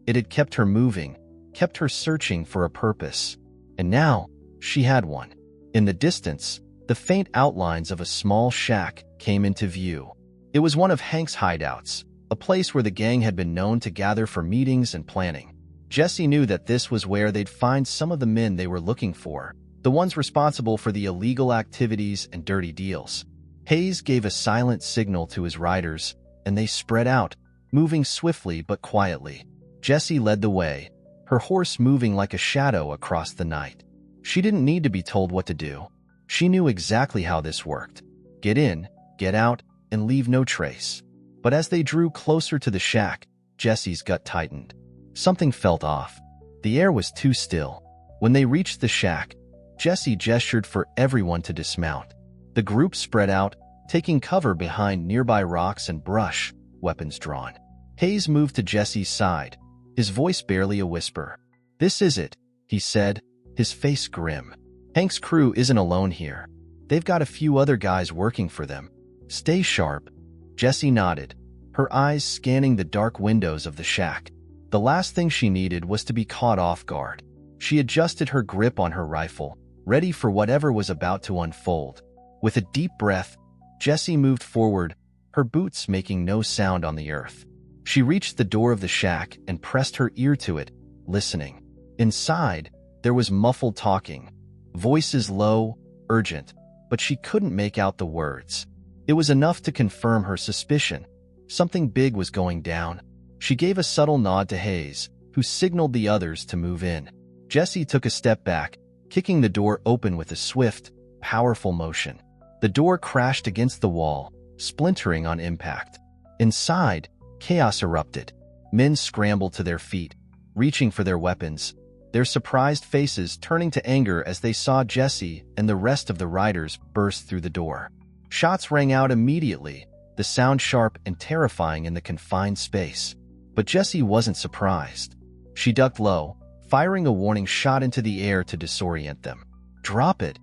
it had kept her moving, kept her searching for a purpose. And now, she had one. In the distance, the faint outlines of a small shack came into view. It was one of Hank's hideouts, a place where the gang had been known to gather for meetings and planning. Jessie knew that this was where they'd find some of the men they were looking for, the ones responsible for the illegal activities and dirty deals. Hayes gave a silent signal to his riders, and they spread out, moving swiftly but quietly. Jessie led the way, her horse moving like a shadow across the night. She didn't need to be told what to do. She knew exactly how this worked. Get in, get out, and leave no trace. But as they drew closer to the shack, Jessie's gut tightened. Something felt off. The air was too still. When they reached the shack, Jessie gestured for everyone to dismount. The group spread out, taking cover behind nearby rocks and brush, weapons drawn. Hayes moved to Jessie's side, his voice barely a whisper. "This is it," he said, his face grim. "Hank's crew isn't alone here. They've got a few other guys working for them. Stay sharp." Jessie nodded, her eyes scanning the dark windows of the shack. The last thing she needed was to be caught off guard. She adjusted her grip on her rifle, ready for whatever was about to unfold. With a deep breath, Jessie moved forward, her boots making no sound on the earth. She reached the door of the shack and pressed her ear to it, listening. Inside, there was muffled talking, voices low, urgent, but she couldn't make out the words. It was enough to confirm her suspicion. Something big was going down. She gave a subtle nod to Hayes, who signaled the others to move in. Jessie took a step back, kicking the door open with a swift, powerful motion. The door crashed against the wall, splintering on impact. Inside, chaos erupted. Men scrambled to their feet, reaching for their weapons, their surprised faces turning to anger as they saw Jessie and the rest of the riders burst through the door. Shots rang out immediately, the sound sharp and terrifying in the confined space. But Jessie wasn't surprised. She ducked low, firing a warning shot into the air to disorient them. "Drop it,"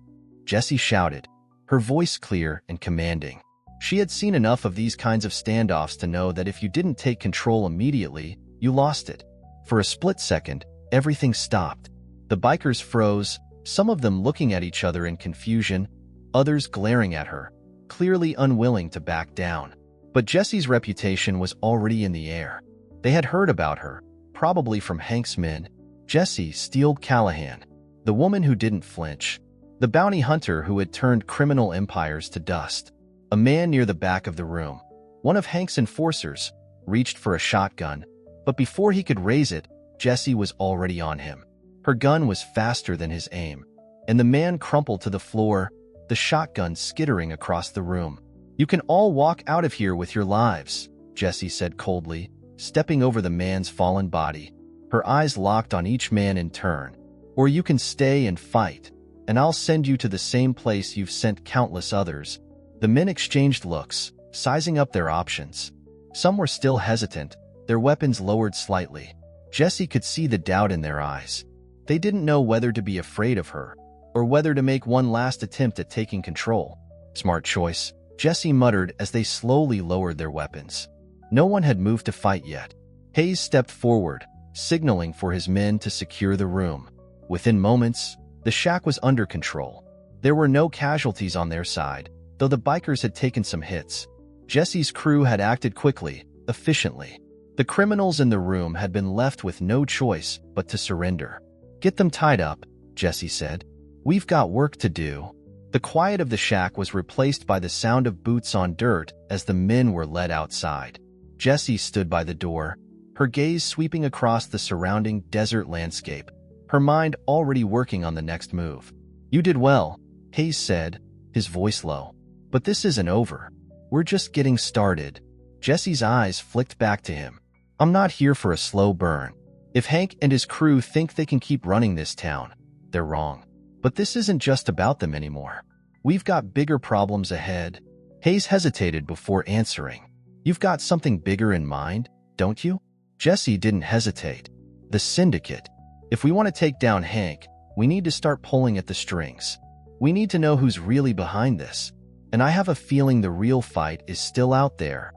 Jessie shouted, her voice clear and commanding. She had seen enough of these kinds of standoffs to know that if you didn't take control immediately, you lost it. For a split second, everything stopped. The bikers froze, some of them looking at each other in confusion, others glaring at her, clearly unwilling to back down. But Jessie's reputation was already in the air. They had heard about her, probably from Hank's men. Jessie steeled Callahan, the woman who didn't flinch, the bounty hunter who had turned criminal empires to dust. A man near the back of the room, one of Hank's enforcers, reached for a shotgun, but before he could raise it, Jessie was already on him. Her gun was faster than his aim, and the man crumpled to the floor, the shotgun skittering across the room. "You can all walk out of here with your lives," Jessie said coldly, stepping over the man's fallen body. Her eyes locked on each man in turn. "Or you can stay and fight, and I'll send you to the same place you've sent countless others." The men exchanged looks, sizing up their options. Some were still hesitant, their weapons lowered slightly. Jessie could see the doubt in their eyes. They didn't know whether to be afraid of her, or whether to make one last attempt at taking control. "Smart choice," Jessie muttered as they slowly lowered their weapons. No one had moved to fight yet. Hayes stepped forward, signaling for his men to secure the room. Within moments, the shack was under control. There were no casualties on their side, though the bikers had taken some hits. Jessie's crew had acted quickly, efficiently. The criminals in the room had been left with no choice but to surrender. "Get them tied up," Jessie said. "We've got work to do." The quiet of the shack was replaced by the sound of boots on dirt as the men were led outside. Jessie stood by the door, her gaze sweeping across the surrounding desert landscape, her mind already working on the next move. "You did well," Hayes said, his voice low. "But this isn't over. We're just getting started." Jessie's eyes flicked back to him. "I'm not here for a slow burn. If Hank and his crew think they can keep running this town, they're wrong. But this isn't just about them anymore. We've got bigger problems ahead." Hayes hesitated before answering. "You've got something bigger in mind, don't you?" Jessie didn't hesitate. "The syndicate. If we want to take down Hank, we need to start pulling at the strings. We need to know who's really behind this. And I have a feeling the real fight is still out there."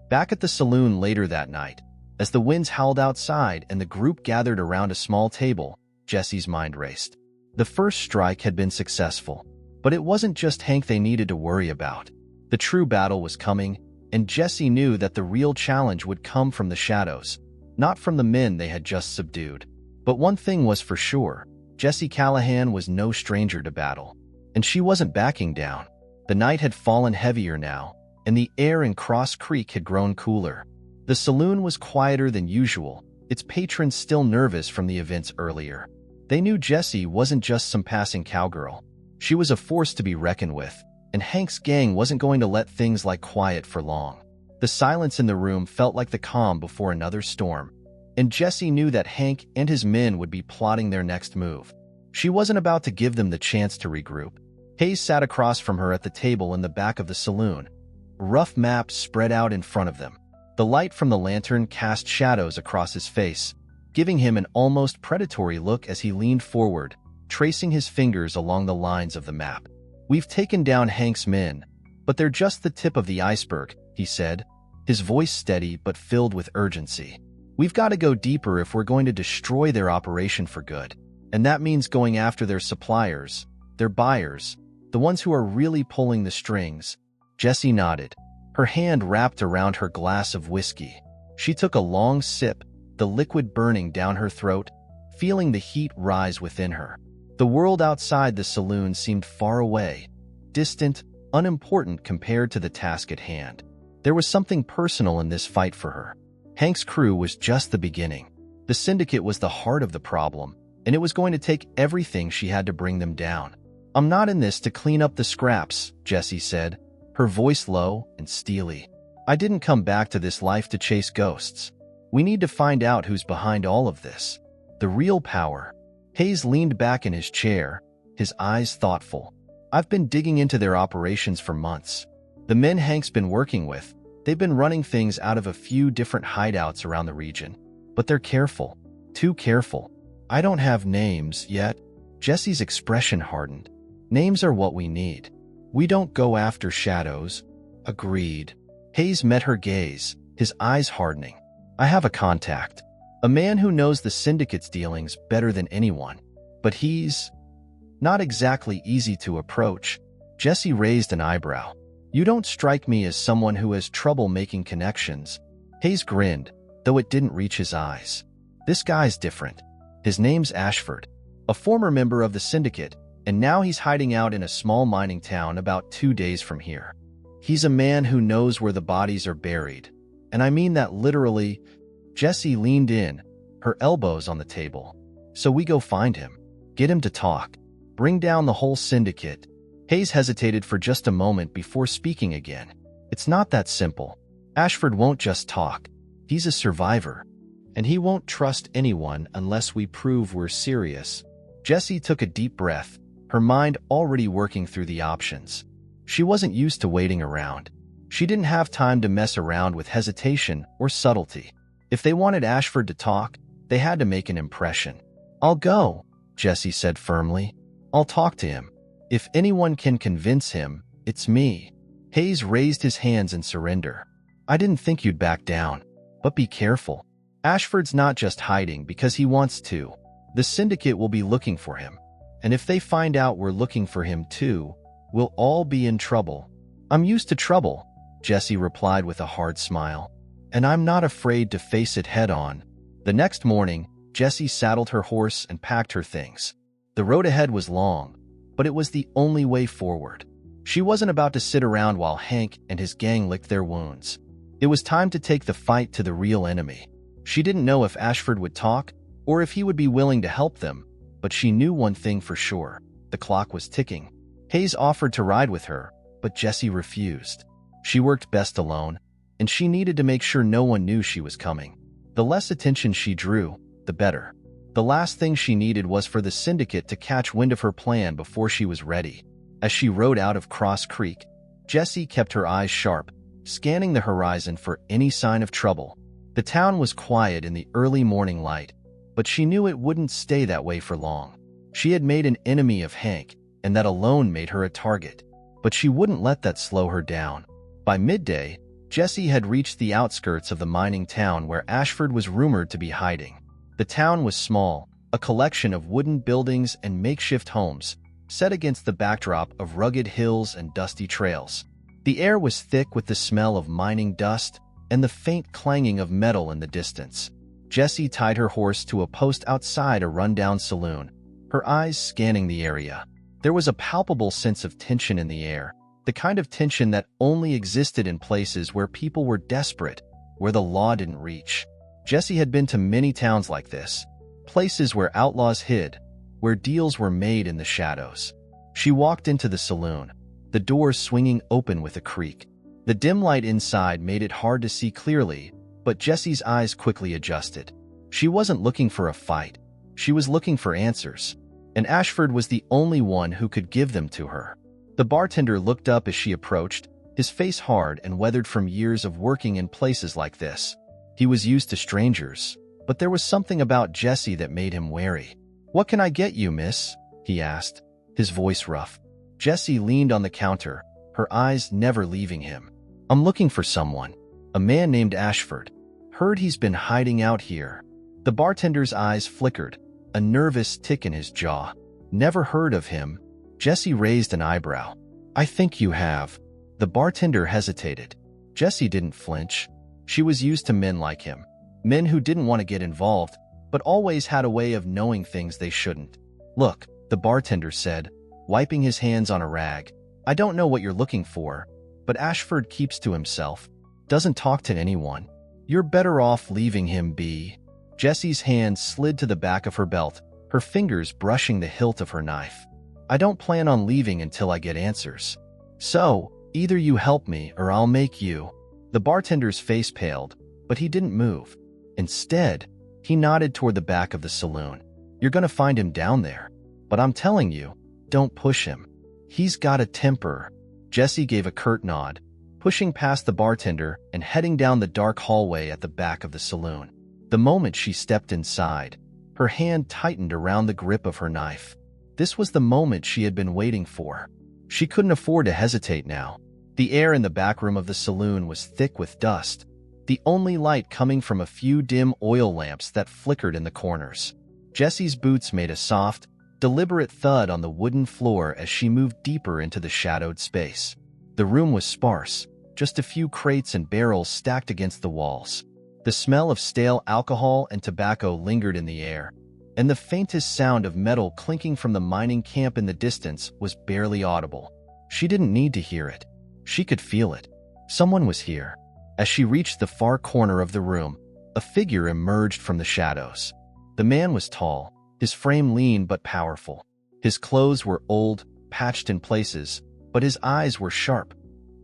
Back at the saloon later that night, as the winds howled outside and the group gathered around a small table, Jessie's mind raced. The first strike had been successful, but it wasn't just Hank they needed to worry about. The true battle was coming, and Jessie knew that the real challenge would come from the shadows, not from the men they had just subdued. But one thing was for sure, Jessie Callahan was no stranger to battle, and she wasn't backing down. The night had fallen heavier now, and the air in Cross Creek had grown cooler. The saloon was quieter than usual, its patrons still nervous from the events earlier. They knew Jessie wasn't just some passing cowgirl. She was a force to be reckoned with, and Hank's gang wasn't going to let things lie quiet for long. The silence in the room felt like the calm before another storm, and Jessie knew that Hank and his men would be plotting their next move. She wasn't about to give them the chance to regroup. Hayes sat across from her at the table in the back of the saloon. Rough maps spread out in front of them. The light from the lantern cast shadows across his face, giving him an almost predatory look as he leaned forward, tracing his fingers along the lines of the map. "We've taken down Hank's men, but they're just the tip of the iceberg," he said, his voice steady but filled with urgency. "We've got to go deeper if we're going to destroy their operation for good. And that means going after their suppliers, their buyers, the ones who are really pulling the strings." Jessie nodded, her hand wrapped around her glass of whiskey. She took a long sip, the liquid burning down her throat. feeling the heat rise within her. The world outside the saloon seemed far away, distant, unimportant compared to the task at hand. There was something personal in this fight for her. Hank's crew was just the beginning. The syndicate was the heart of the problem, and it was going to take everything she had to bring them down. "I'm not in this to clean up the scraps," Jessie said, her voice low and steely. "I didn't come back to this life to chase ghosts. We need to find out who's behind all of this. The real power." Hayes leaned back in his chair, his eyes thoughtful. "I've been digging into their operations for months. The men Hank's been working with, they've been running things out of a few different hideouts around the region. But they're careful. Too careful. I don't have names yet." Jessie's expression hardened. "Names are what we need. We don't go after shadows." "Agreed." Hayes met her gaze, his eyes hardening. "I have a contact. A man who knows the syndicate's dealings better than anyone. But he's not exactly easy to approach." Jessie raised an eyebrow. "You don't strike me as someone who has trouble making connections." Hayes grinned, though it didn't reach his eyes. "This guy's different. His name's Ashford, a former member of the syndicate, and now he's hiding out in a small mining town about 2 days from here. He's a man who knows where the bodies are buried. And I mean that literally." Jessie leaned in, her elbows on the table. "So we go find him, get him to talk, bring down the whole syndicate." Hayes hesitated for just a moment before speaking again. "It's not that simple. Ashford won't just talk. He's a survivor, and he won't trust anyone unless we prove we're serious." Jessie took a deep breath, her mind already working through the options. She wasn't used to waiting around. She didn't have time to mess around with hesitation or subtlety. If they wanted Ashford to talk, they had to make an impression. "I'll go," Jessie said firmly. "I'll talk to him. If anyone can convince him, it's me." Hayes raised his hands in surrender. "I didn't think you'd back down. But be careful. Ashford's not just hiding because he wants to. The syndicate will be looking for him. And if they find out we're looking for him too, we'll all be in trouble." "I'm used to trouble," Jessie replied with a hard smile. "And I'm not afraid to face it head on." The next morning, Jessie saddled her horse and packed her things. The road ahead was long, but it was the only way forward. She wasn't about to sit around while Hank and his gang licked their wounds. It was time to take the fight to the real enemy. She didn't know if Ashford would talk or if he would be willing to help them, but she knew one thing for sure. The clock was ticking. Hayes offered to ride with her, but Jessie refused. She worked best alone, and she needed to make sure no one knew she was coming. The less attention she drew, the better. The last thing she needed was for the syndicate to catch wind of her plan before she was ready. As she rode out of Cross Creek, Jessie kept her eyes sharp, scanning the horizon for any sign of trouble. The town was quiet in the early morning light, but she knew it wouldn't stay that way for long. She had made an enemy of Hank, and that alone made her a target. But she wouldn't let that slow her down. By midday, Jessie had reached the outskirts of the mining town where Ashford was rumored to be hiding. The town was small, a collection of wooden buildings and makeshift homes, set against the backdrop of rugged hills and dusty trails. The air was thick with the smell of mining dust and the faint clanging of metal in the distance. Jessie tied her horse to a post outside a rundown saloon, her eyes scanning the area. There was a palpable sense of tension in the air, the kind of tension that only existed in places where people were desperate, where the law didn't reach. Jessie had been to many towns like this, places where outlaws hid, where deals were made in the shadows. She walked into the saloon, the door swinging open with a creak. The dim light inside made it hard to see clearly, but Jessie's eyes quickly adjusted. She wasn't looking for a fight. She was looking for answers, and Ashford was the only one who could give them to her. The bartender looked up as she approached, his face hard and weathered from years of working in places like this. He was used to strangers, but there was something about Jessie that made him wary. "What can I get you, miss?" he asked, his voice rough. Jessie leaned on the counter, her eyes never leaving him. "I'm looking for someone. A man named Ashford. Heard he's been hiding out here." The bartender's eyes flickered, a nervous tick in his jaw. "Never heard of him." Jessie raised an eyebrow. "I think you have." The bartender hesitated. Jessie didn't flinch. She was used to men like him, men who didn't want to get involved, but always had a way of knowing things they shouldn't. "Look," the bartender said, wiping his hands on a rag. "I don't know what you're looking for, but Ashford keeps to himself, doesn't talk to anyone. You're better off leaving him be." Jessie's hand slid to the back of her belt, her fingers brushing the hilt of her knife. "I don't plan on leaving until I get answers. So, either you help me or I'll make you." The bartender's face paled, but he didn't move. Instead, he nodded toward the back of the saloon. "You're gonna find him down there. But I'm telling you, don't push him. He's got a temper." Jessie gave a curt nod, pushing past the bartender and heading down the dark hallway at the back of the saloon. The moment she stepped inside, her hand tightened around the grip of her knife. This was the moment she had been waiting for. She couldn't afford to hesitate now. The air in the back room of the saloon was thick with dust, the only light coming from a few dim oil lamps that flickered in the corners. Jessie's boots made a soft, deliberate thud on the wooden floor as she moved deeper into the shadowed space. The room was sparse, just a few crates and barrels stacked against the walls. The smell of stale alcohol and tobacco lingered in the air, and the faintest sound of metal clinking from the mining camp in the distance was barely audible. She didn't need to hear it. She could feel it. Someone was here. As she reached the far corner of the room, a figure emerged from the shadows. The man was tall, his frame lean but powerful. His clothes were old, patched in places, but his eyes were sharp,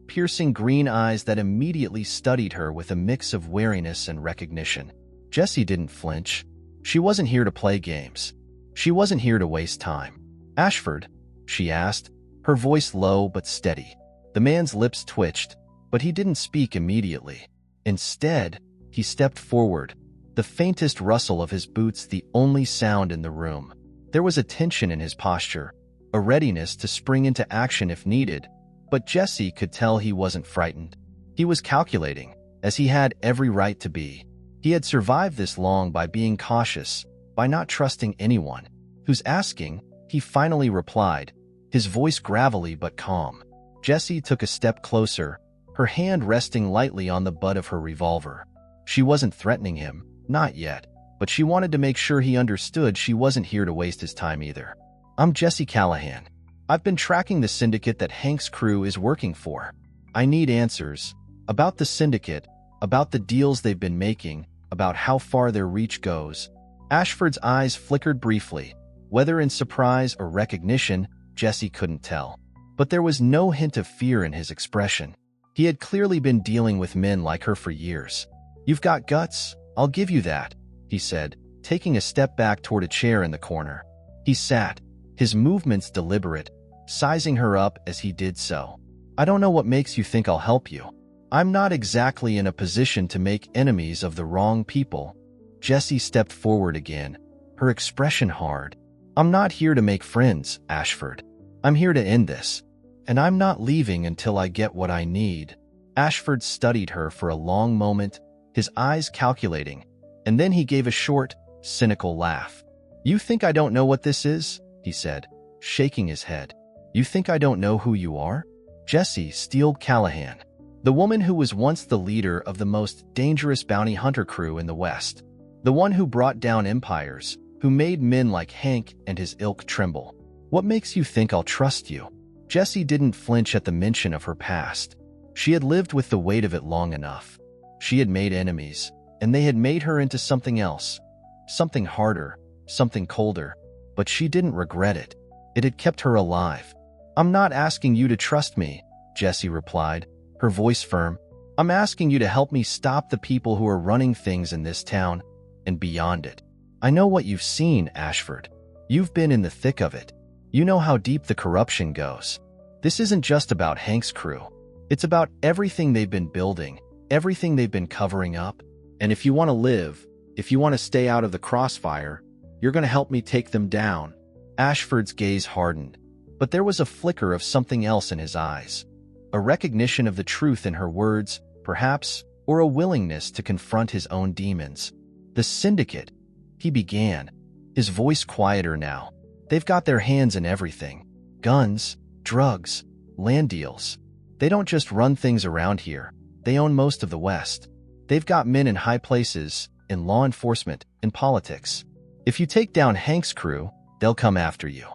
piercing green eyes that immediately studied her with a mix of wariness and recognition. Jessie didn't flinch. She wasn't here to play games. She wasn't here to waste time. "Ashford?" she asked, her voice low but steady. The man's lips twitched, but he didn't speak immediately. Instead, he stepped forward, the faintest rustle of his boots the only sound in the room. There was a tension in his posture, a readiness to spring into action if needed, but Jessie could tell he wasn't frightened. He was calculating, as he had every right to be. He had survived this long by being cautious, by not trusting anyone. "Who's asking?" he finally replied, his voice gravelly but calm. Jessie took a step closer, her hand resting lightly on the butt of her revolver. She wasn't threatening him, not yet, but she wanted to make sure he understood she wasn't here to waste his time either. "I'm Jessie Callahan. I've been tracking the syndicate that Hank's crew is working for. I need answers. About the syndicate, about the deals they've been making, about how far their reach goes." Ashford's eyes flickered briefly. Whether in surprise or recognition, Jessie couldn't tell. But there was no hint of fear in his expression. He had clearly been dealing with men like her for years. "You've got guts, I'll give you that," he said, taking a step back toward a chair in the corner. He sat, his movements deliberate, sizing her up as he did so. "I don't know what makes you think I'll help you. I'm not exactly in a position to make enemies of the wrong people." Jessie stepped forward again, her expression hard. "I'm not here to make friends, Ashford. I'm here to end this. And I'm not leaving until I get what I need." Ashford studied her for a long moment, his eyes calculating, and then he gave a short, cynical laugh. "You think I don't know what this is?" he said, shaking his head. "You think I don't know who you are?" Jessie Steele Callahan, the woman who was once the leader of the most dangerous bounty hunter crew in the West, the one who brought down empires, who made men like Hank and his ilk tremble. "What makes you think I'll trust you?" Jessie didn't flinch at the mention of her past. She had lived with the weight of it long enough. She had made enemies, and they had made her into something else, something harder, something colder, but she didn't regret it. It had kept her alive. "I'm not asking you to trust me," Jessie replied, her voice firm. "I'm asking you to help me stop the people who are running things in this town and beyond it. I know what you've seen, Ashford. You've been in the thick of it. You know how deep the corruption goes. This isn't just about Hank's crew. It's about everything they've been building, everything they've been covering up. And if you want to live, if you want to stay out of the crossfire, you're going to help me take them down." Ashford's gaze hardened, but there was a flicker of something else in his eyes. A recognition of the truth in her words, perhaps, or a willingness to confront his own demons. "The syndicate," he began, his voice quieter now. "They've got their hands in everything. Guns, drugs, land deals. They don't just run things around here. They own most of the West. They've got men in high places, in law enforcement, in politics. If you take down Hank's crew, they'll come after you.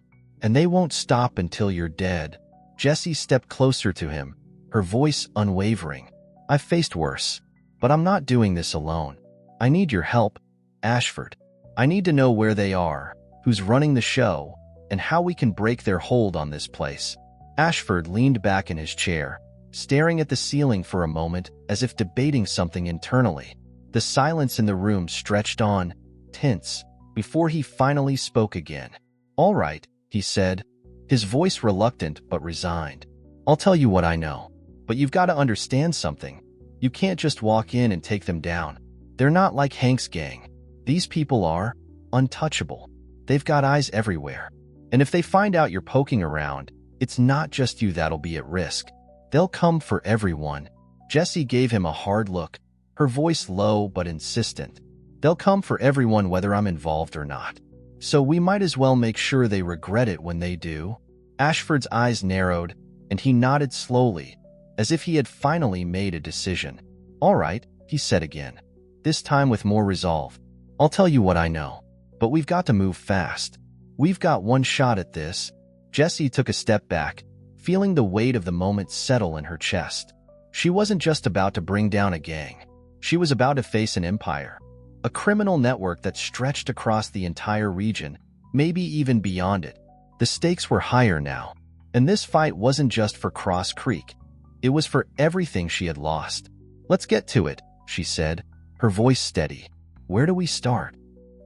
And they won't stop until you're dead. Jessie stepped closer to him, her voice unwavering. I've faced worse, but I'm not doing this alone. I need your help, Ashford. I need to know where they are, who's running the show, and how we can break their hold on this place. Ashford leaned back in his chair, staring at the ceiling for a moment as if debating something internally. The silence in the room stretched on, tense, before he finally spoke again. All right, he said, his voice reluctant but resigned. I'll tell you what I know, but you've got to understand something. You can't just walk in and take them down. They're not like Hank's gang. These people are untouchable. They've got eyes everywhere. And if they find out you're poking around, it's not just you that'll be at risk. They'll come for everyone. Jessie gave him a hard look, her voice low but insistent. They'll come for everyone whether I'm involved or not. So we might as well make sure they regret it when they do. Ashford's eyes narrowed, and he nodded slowly, as if he had finally made a decision. All right, he said again, this time with more resolve. I'll tell you what I know, but we've got to move fast. We've got one shot at this. Jessie took a step back, feeling the weight of the moment settle in her chest. She wasn't just about to bring down a gang. She was about to face an empire. A criminal network that stretched across the entire region, maybe even beyond it. The stakes were higher now, and this fight wasn't just for Cross Creek. It was for everything she had lost. Let's get to it, she said, her voice steady. Where do we start?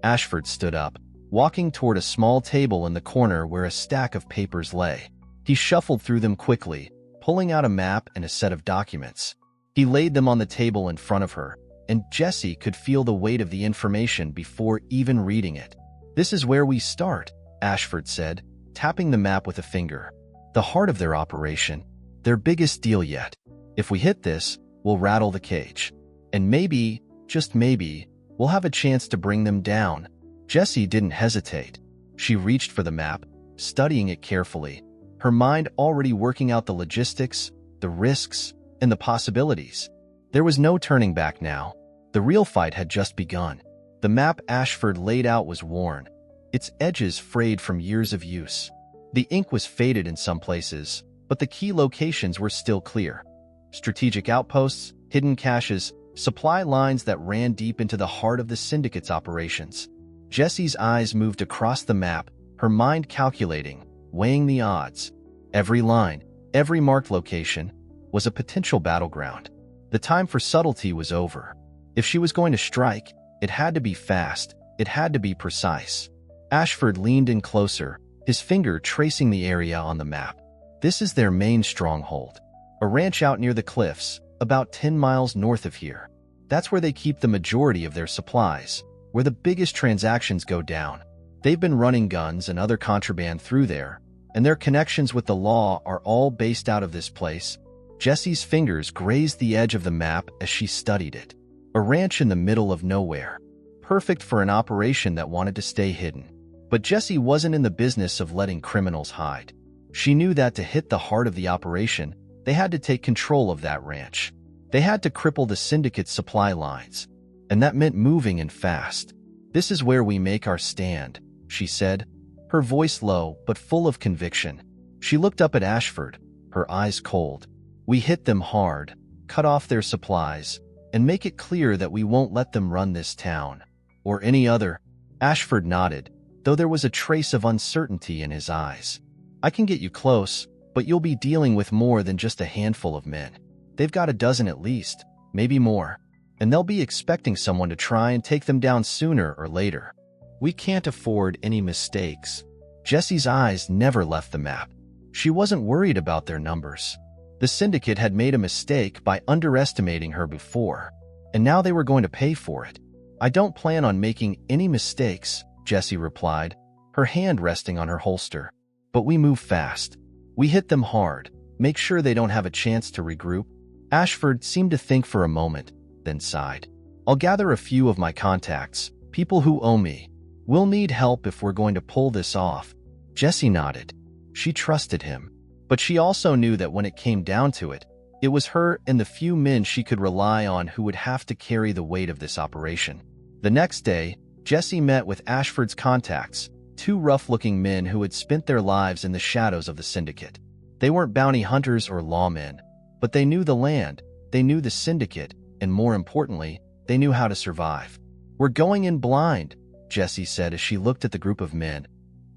Ashford stood up, walking toward a small table in the corner where a stack of papers lay. He shuffled through them quickly, pulling out a map and a set of documents. He laid them on the table in front of her, and Jessie could feel the weight of the information before even reading it. This is where we start, Ashford said, tapping the map with a finger. The heart of their operation, their biggest deal yet. If we hit this, we'll rattle the cage. And maybe, just maybe, we'll have a chance to bring them down. Jessie didn't hesitate. She reached for the map, studying it carefully, her mind already working out the logistics, the risks, and the possibilities. There was no turning back now. The real fight had just begun. The map Ashford laid out was worn, its edges frayed from years of use. The ink was faded in some places, but the key locations were still clear. Strategic outposts, hidden caches, supply lines that ran deep into the heart of the syndicate's operations. Jessie's eyes moved across the map, her mind calculating, weighing the odds. Every line, every marked location, was a potential battleground. The time for subtlety was over. If she was going to strike, it had to be fast, it had to be precise. Ashford leaned in closer, his finger tracing the area on the map. This is their main stronghold. A ranch out near the cliffs, about 10 miles north of here. That's where they keep the majority of their supplies, where the biggest transactions go down. They've been running guns and other contraband through there, and their connections with the law are all based out of this place. Jessie's fingers grazed the edge of the map as she studied it. A ranch in the middle of nowhere, perfect for an operation that wanted to stay hidden. But Jessie wasn't in the business of letting criminals hide. She knew that to hit the heart of the operation, they had to take control of that ranch. They had to cripple the syndicate's supply lines, and that meant moving and fast. This is where we make our stand, she said, her voice low but full of conviction. She looked up at Ashford, her eyes cold. We hit them hard, cut off their supplies, and make it clear that we won't let them run this town, or any other. Ashford nodded, though there was a trace of uncertainty in his eyes. I can get you close, but you'll be dealing with more than just a handful of men. They've got a dozen at least, maybe more, and they'll be expecting someone to try and take them down sooner or later. We can't afford any mistakes. Jessie's eyes never left the map. She wasn't worried about their numbers. The syndicate had made a mistake by underestimating her before, and now they were going to pay for it. I don't plan on making any mistakes, Jessie replied, her hand resting on her holster. But we move fast. We hit them hard, make sure they don't have a chance to regroup. Ashford seemed to think for a moment, then sighed. I'll gather a few of my contacts, people who owe me. We'll need help if we're going to pull this off. Jessie nodded. She trusted him. But she also knew that when it came down to it, it was her and the few men she could rely on who would have to carry the weight of this operation. The next day, Jessie met with Ashford's contacts, two rough-looking men who had spent their lives in the shadows of the syndicate. They weren't bounty hunters or lawmen, but they knew the land, they knew the syndicate, and more importantly, they knew how to survive. "We're going in blind," Jessie said as she looked at the group of men,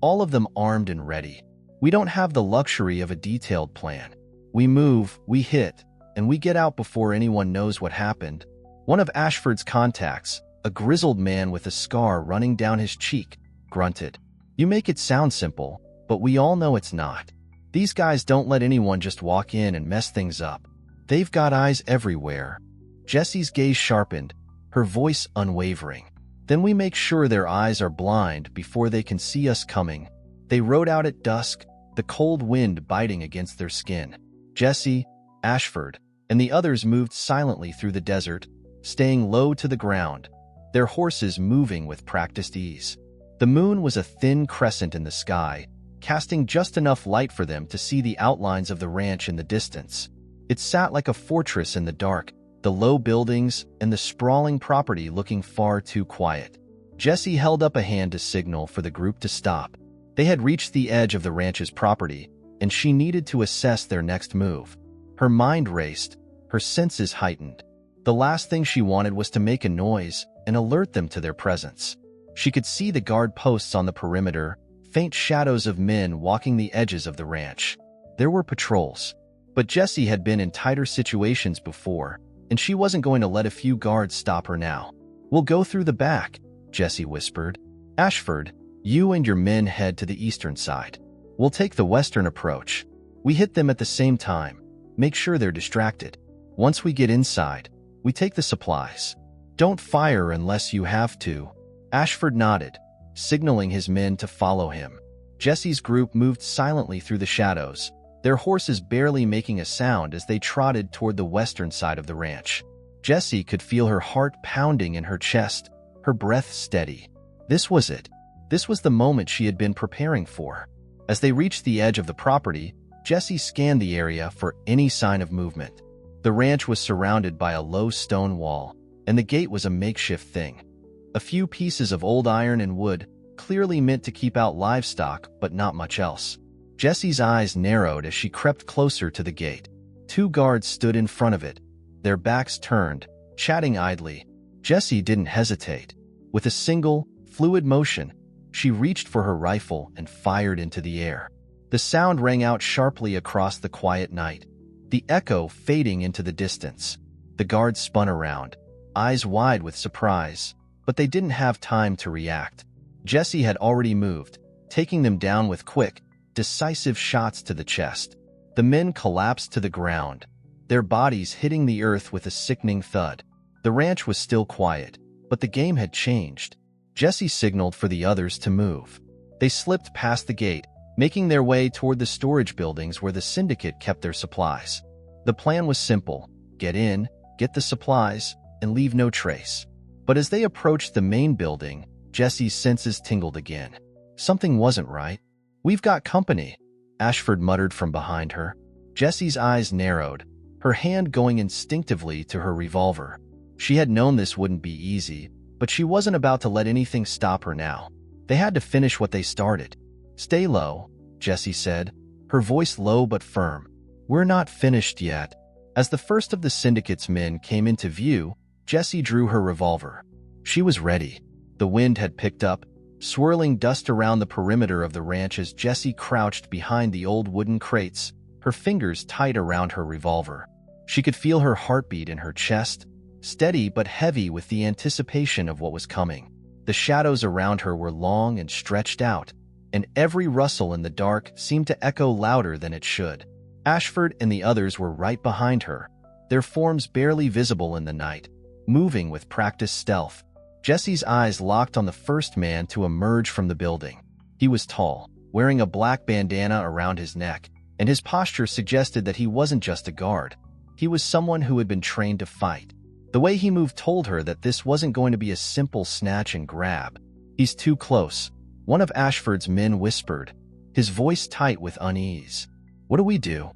all of them armed and ready. "We don't have the luxury of a detailed plan. We move, we hit, and we get out before anyone knows what happened." One of Ashford's contacts, a grizzled man with a scar running down his cheek, grunted. "You make it sound simple, but we all know it's not. These guys don't let anyone just walk in and mess things up. They've got eyes everywhere." Jessie's gaze sharpened, her voice unwavering. "Then we make sure their eyes are blind before they can see us coming." They rode out at dusk, the cold wind biting against their skin. Jessie, Ashford, and the others moved silently through the desert, staying low to the ground, their horses moving with practiced ease. The moon was a thin crescent in the sky, casting just enough light for them to see the outlines of the ranch in the distance. It sat like a fortress in the dark, the low buildings and the sprawling property looking far too quiet. Jessie held up a hand to signal for the group to stop. They had reached the edge of the ranch's property, and she needed to assess their next move. Her mind raced, her senses heightened. The last thing she wanted was to make a noise and alert them to their presence. She could see the guard posts on the perimeter, faint shadows of men walking the edges of the ranch. There were patrols. But Jessie had been in tighter situations before, and she wasn't going to let a few guards stop her now. "We'll go through the back," Jessie whispered. "Ashford, you and your men head to the eastern side. We'll take the western approach. We hit them at the same time. Make sure they're distracted. Once we get inside, we take the supplies. Don't fire unless you have to." Ashford nodded, signaling his men to follow him. Jessie's group moved silently through the shadows, their horses barely making a sound as they trotted toward the western side of the ranch. Jessie could feel her heart pounding in her chest, her breath steady. This was it. This was the moment she had been preparing for. As they reached the edge of the property, Jessie scanned the area for any sign of movement. The ranch was surrounded by a low stone wall, and the gate was a makeshift thing. A few pieces of old iron and wood, clearly meant to keep out livestock, but not much else. Jessie's eyes narrowed as she crept closer to the gate. Two guards stood in front of it, their backs turned, chatting idly. Jessie didn't hesitate. With a single, fluid motion, she reached for her rifle and fired into the air. The sound rang out sharply across the quiet night, the echo fading into the distance. The guards spun around, eyes wide with surprise, but they didn't have time to react. Jessie had already moved, taking them down with quick, decisive shots to the chest. The men collapsed to the ground, their bodies hitting the earth with a sickening thud. The ranch was still quiet, but the game had changed. Jessie signaled for the others to move. They slipped past the gate, making their way toward the storage buildings where the syndicate kept their supplies. The plan was simple: get in, get the supplies, and leave no trace. But as they approached the main building, Jessie's senses tingled again. Something wasn't right. "We've got company," Ashford muttered from behind her. Jessie's eyes narrowed, her hand going instinctively to her revolver. She had known this wouldn't be easy, but she wasn't about to let anything stop her now. They had to finish what they started. "Stay low," Jessie said, her voice low but firm. "We're not finished yet." As the first of the syndicate's men came into view, Jessie drew her revolver. She was ready. The wind had picked up, swirling dust around the perimeter of the ranch as Jessie crouched behind the old wooden crates, her fingers tight around her revolver. She could feel her heartbeat in her chest, steady but heavy with the anticipation of what was coming. The shadows around her were long and stretched out, and every rustle in the dark seemed to echo louder than it should. Ashford and the others were right behind her, their forms barely visible in the night, moving with practiced stealth. Jessie's eyes locked on the first man to emerge from the building. He was tall, wearing a black bandana around his neck, and his posture suggested that he wasn't just a guard. He was someone who had been trained to fight. The way he moved told her that this wasn't going to be a simple snatch and grab. "He's too close," one of Ashford's men whispered, his voice tight with unease. "What do we do?"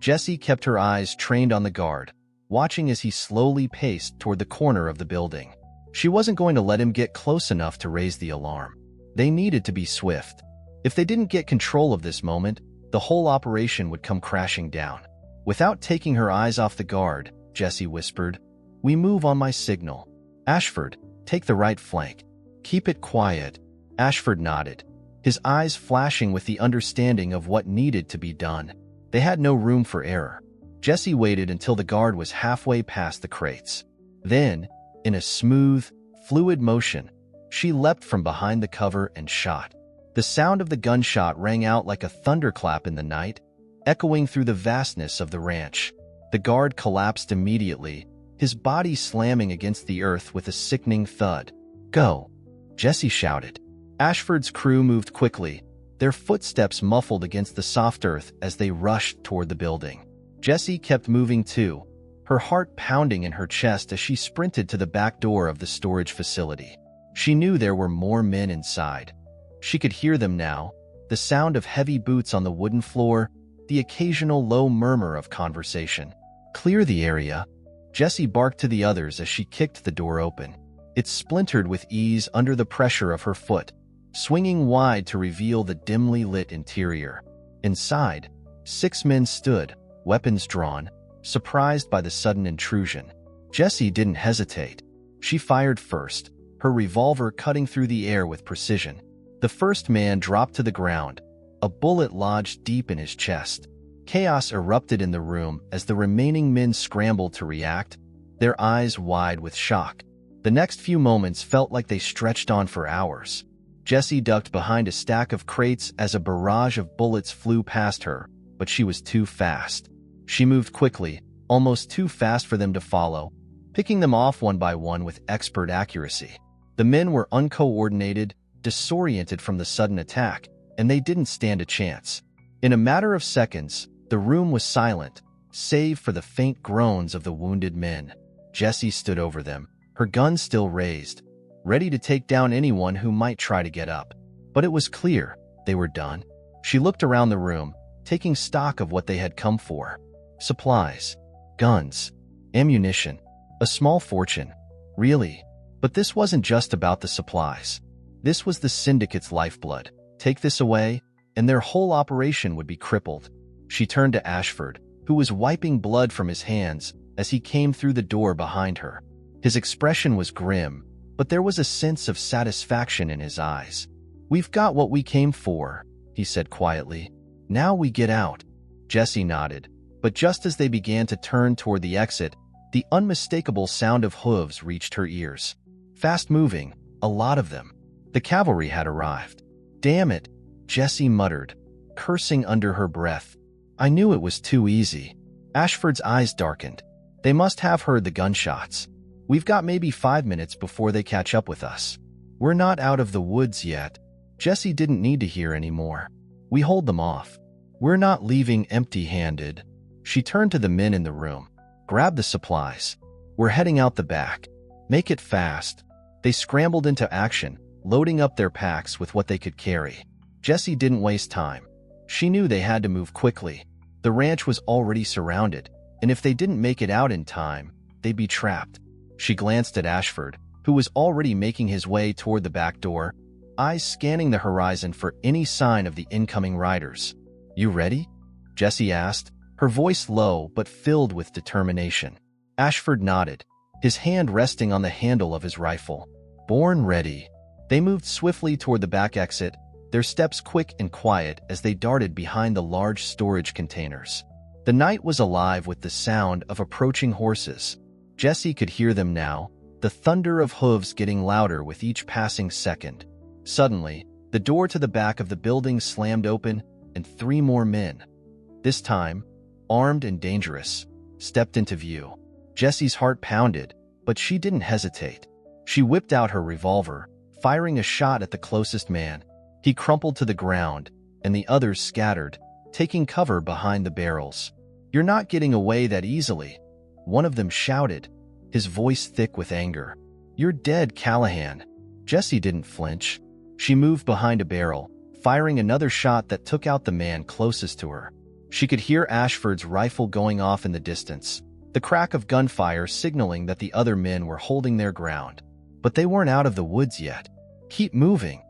Jessie kept her eyes trained on the guard, watching as he slowly paced toward the corner of the building. She wasn't going to let him get close enough to raise the alarm. They needed to be swift. If they didn't get control of this moment, the whole operation would come crashing down. Without taking her eyes off the guard, Jessie whispered, "We move on my signal. Ashford, take the right flank. Keep it quiet." Ashford nodded, his eyes flashing with the understanding of what needed to be done. They had no room for error. Jessie waited until the guard was halfway past the crates. Then, in a smooth, fluid motion, she leapt from behind the cover and shot. The sound of the gunshot rang out like a thunderclap in the night, echoing through the vastness of the ranch. The guard collapsed immediately, his body slamming against the earth with a sickening thud. "Go," Jessie shouted. Ashford's crew moved quickly, their footsteps muffled against the soft earth as they rushed toward the building. Jessie kept moving too, her heart pounding in her chest as she sprinted to the back door of the storage facility. She knew there were more men inside. She could hear them now, the sound of heavy boots on the wooden floor, the occasional low murmur of conversation. "Clear the area," Jessie barked to the others as she kicked the door open. It splintered with ease under the pressure of her foot, swinging wide to reveal the dimly lit interior. Inside, 6 men stood, weapons drawn, surprised by the sudden intrusion. Jessie didn't hesitate. She fired first, her revolver cutting through the air with precision. The first man dropped to the ground, a bullet lodged deep in his chest. Chaos erupted in the room as the remaining men scrambled to react, their eyes wide with shock. The next few moments felt like they stretched on for hours. Jessie ducked behind a stack of crates as a barrage of bullets flew past her, but she was too fast. She moved quickly, almost too fast for them to follow, picking them off one by one with expert accuracy. The men were uncoordinated, disoriented from the sudden attack, and they didn't stand a chance. In a matter of seconds, the room was silent, save for the faint groans of the wounded men. Jessie stood over them, her gun still raised, ready to take down anyone who might try to get up. But it was clear they were done. She looked around the room, taking stock of what they had come for. Supplies, guns, ammunition, a small fortune. Really. But this wasn't just about the supplies. This was the syndicate's lifeblood. Take this away, and their whole operation would be crippled. She turned to Ashford, who was wiping blood from his hands as he came through the door behind her. His expression was grim, but there was a sense of satisfaction in his eyes. "We've got what we came for," he said quietly. "Now we get out." Jessie nodded, but just as they began to turn toward the exit, the unmistakable sound of hooves reached her ears. Fast-moving, a lot of them. The cavalry had arrived. "Damn it," Jessie muttered, cursing under her breath. "I knew it was too easy." Ashford's eyes darkened. "They must have heard the gunshots. We've got maybe 5 minutes before they catch up with us. We're not out of the woods yet." Jessie didn't need to hear any more. "We hold them off. We're not leaving empty-handed." She turned to the men in the room. "Grab the supplies. We're heading out the back. Make it fast." They scrambled into action, loading up their packs with what they could carry. Jessie didn't waste time. She knew they had to move quickly. The ranch was already surrounded, and if they didn't make it out in time, they'd be trapped. She glanced at Ashford, who was already making his way toward the back door, eyes scanning the horizon for any sign of the incoming riders. "You ready?" Jessie asked, her voice low but filled with determination. Ashford nodded, his hand resting on the handle of his rifle. "Born ready." They moved swiftly toward the back exit, their steps quick and quiet as they darted behind the large storage containers. The night was alive with the sound of approaching horses. Jessie could hear them now, the thunder of hooves getting louder with each passing second. Suddenly, the door to the back of the building slammed open, and 3 more men, this time, armed and dangerous, stepped into view. Jessie's heart pounded, but she didn't hesitate. She whipped out her revolver, firing a shot at the closest man. He crumpled to the ground, and the others scattered, taking cover behind the barrels. "You're not getting away that easily," one of them shouted, his voice thick with anger. "You're dead, Callahan." Jessie didn't flinch. She moved behind a barrel, firing another shot that took out the man closest to her. She could hear Ashford's rifle going off in the distance, the crack of gunfire signaling that the other men were holding their ground. But they weren't out of the woods yet. "Keep moving,"